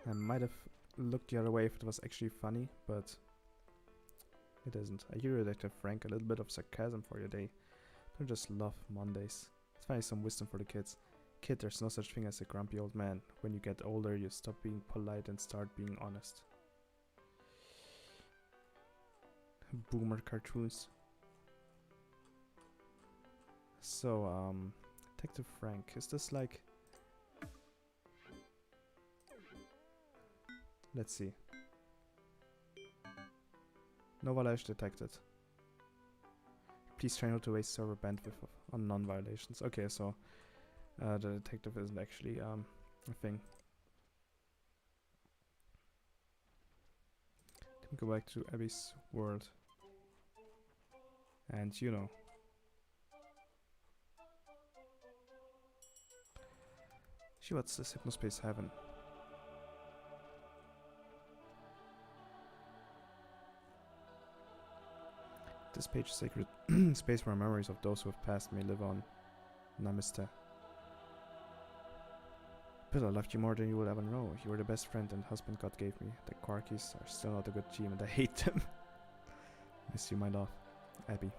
I might have looked the other way if it was actually funny, but it isn't. I hear you, Detective Frank, a little bit of sarcasm for your day. Don't just love Mondays. Let's find some wisdom for the kids. Kid, there's no such thing as a grumpy old man. When you get older, you stop being polite and start being honest. Boomer cartoons. So, Detective Frank, is this like... Let's see. No violation detected. Please try not to waste server bandwidth on non-violations. Okay, so the detective isn't actually a thing. Let me go back to Abby's world. And you know. See what's this hypnospace heaven? This page is sacred space where memories of those who have passed may live on. Namaste. Bill, I loved you more than you will ever know. You were the best friend and husband God gave me. The Quarkies are still not a good team and I hate them. Miss you, my love. Abby.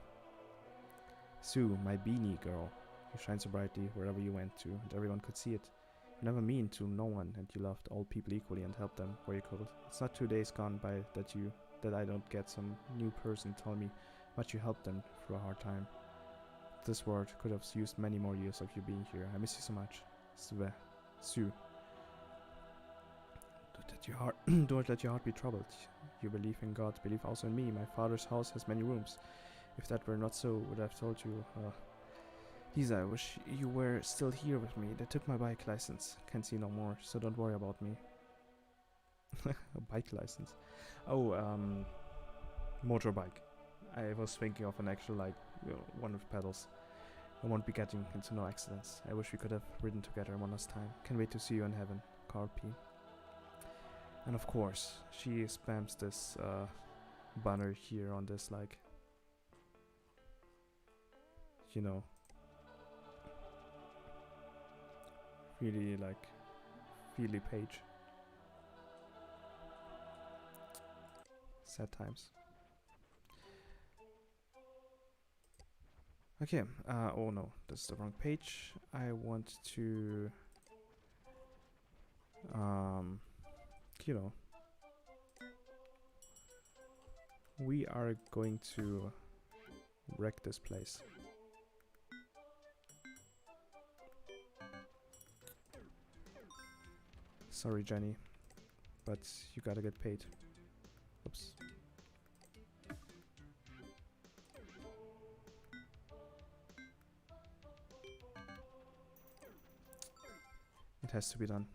Sue, my beanie girl. You shine so brightly wherever you went to, and everyone could see it. You never mean to no one, and you loved all people equally and helped them where you could. It's not 2 days gone by that I don't get some new person tell me much you helped them through a hard time. This world could have used many more years of you being here. I miss you so much. Sue. Don't let your heart be troubled. You believe in God, believe also in me. My father's house has many rooms. If that were not so, would I have told you. Lisa, I wish you were still here with me. They took my bike license. Can't see no more, so don't worry about me. A bike license? Oh, motorbike. I was thinking of an actual, like, one with pedals. I won't be getting into no accidents. I wish we could have ridden together one last time. Can't wait to see you in heaven. Carl P. And of course, she spams this banner here on this, like, you know, really, like, feely page. Sad times. Okay, oh no, this is the wrong page. I want to, you know, we are going to wreck this place. Sorry, Jenny, but you gotta get paid. Oops. It has to be done.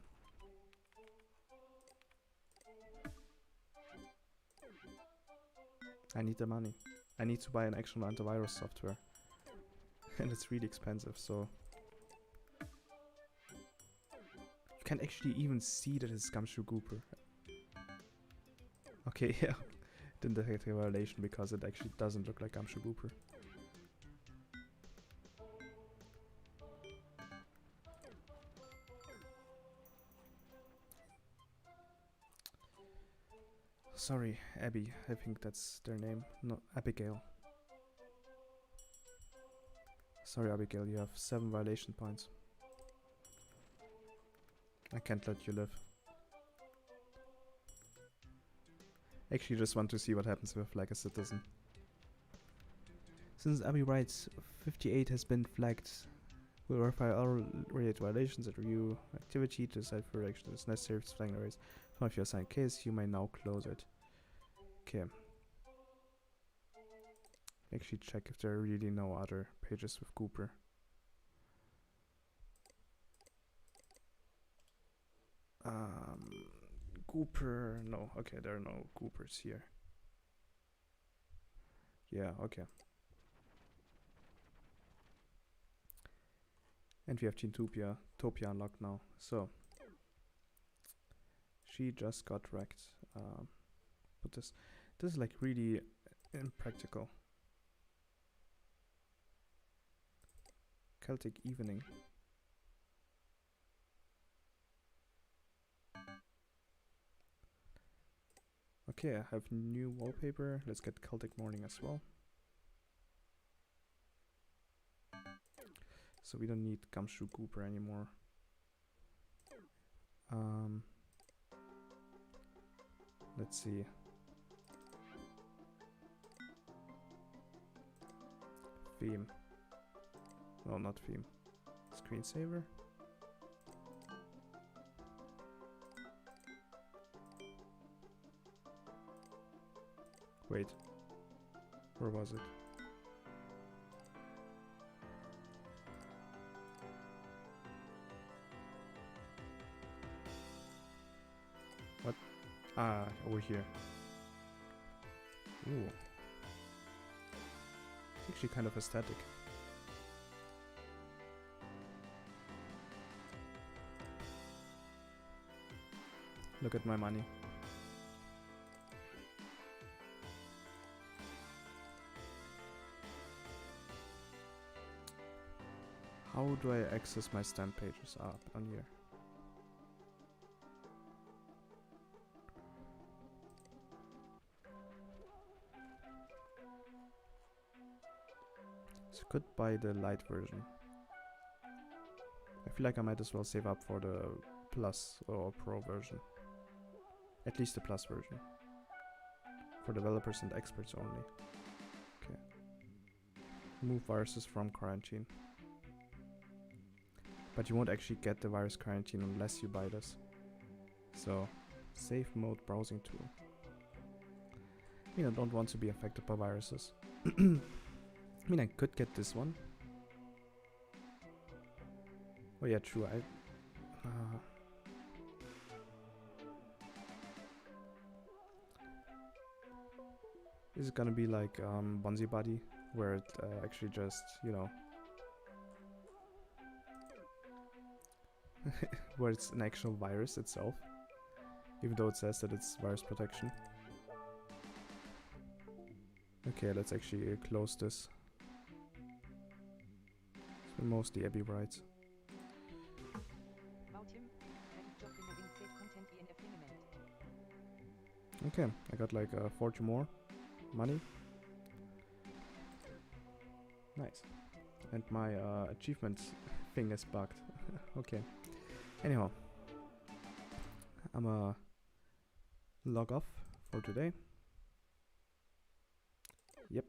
I need the money. I need to buy an actual antivirus software. And it's really expensive, so... You can actually even see that it's Gumshoe Gooper. Okay, yeah. Didn't detect a violation because it actually doesn't look like Gumshoe Gooper. Sorry, Abby, I think that's their name. No, Abigail. Sorry, Abigail, you have 7 violation points. I can't let you live. Actually, just want to see what happens with Flag a Citizen. Since Abby writes, 58 has been flagged. We'll verify all related violations and review activity to decide for action is necessary to flag the race. If you assign case, you may now close it. Okay. actually check if there are really no other pages with Cooper. Cooper, no, okay, there are no Coopers here. Yeah, okay. And we have Topia unlocked now, so she just got wrecked. But this is like really impractical. Celtic Evening. Okay, I have new wallpaper. Let's get Celtic Morning as well. So we don't need Gumshoe Cooper anymore. Let's see. Theme. No, not theme. Screensaver. Wait. Where was it? What? Ah, over here. Ooh. It's actually kind of aesthetic. Look at my money. How do I access my stamp pages up on here? So could buy the light version. I feel like I might as well save up for the plus or pro version. At least the plus version. For developers and experts only. Okay. Remove viruses from quarantine. But you won't actually get the virus quarantine unless you buy this. So, safe mode browsing tool. I mean, I don't want to be affected by viruses. I mean, I could get this one. Oh yeah, true. Is it gonna be like Bonzi Buddy, where it actually just, you know, where it's an actual virus itself, even though it says that it's virus protection. Okay, let's actually close this. So mostly Abby writes. Okay, I got like 40 more money. Nice. And my achievements thing is bugged. Okay. Anyhow, I'm log off for today. Yep.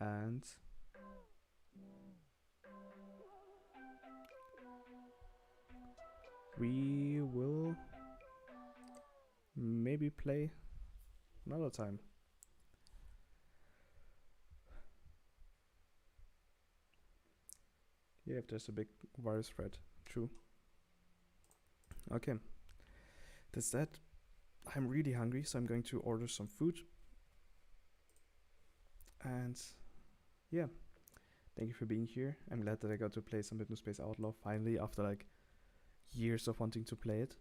And we will maybe play another time. Yeah, if there's a big virus threat. True. Okay. That's that. I'm really hungry, so I'm going to order some food. And yeah. Thank you for being here. I'm glad that I got to play some Hypnospace Outlaw finally after like years of wanting to play it.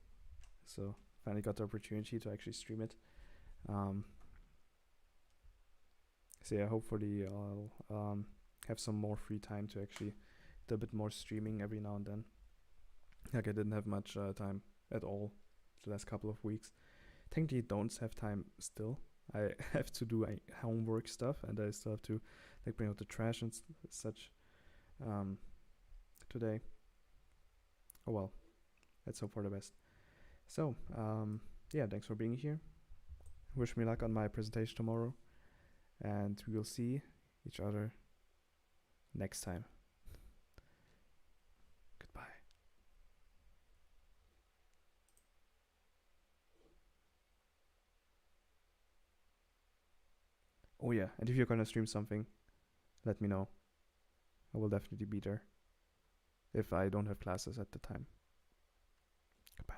So finally got the opportunity to actually stream it. So yeah, hopefully I'll have some more free time to actually do a bit more streaming every now and then. Like I didn't have much time at all the last couple of weeks. Technically don't have time still. I have to do homework stuff, and I still have to like bring out the trash and such today. Oh well, let's hope for the best. So yeah, thanks for being here. Wish me luck on my presentation tomorrow, and we will see each other next time. Oh yeah, and if you're gonna stream something, let me know. I will definitely be there. If I don't have classes at the time. Goodbye.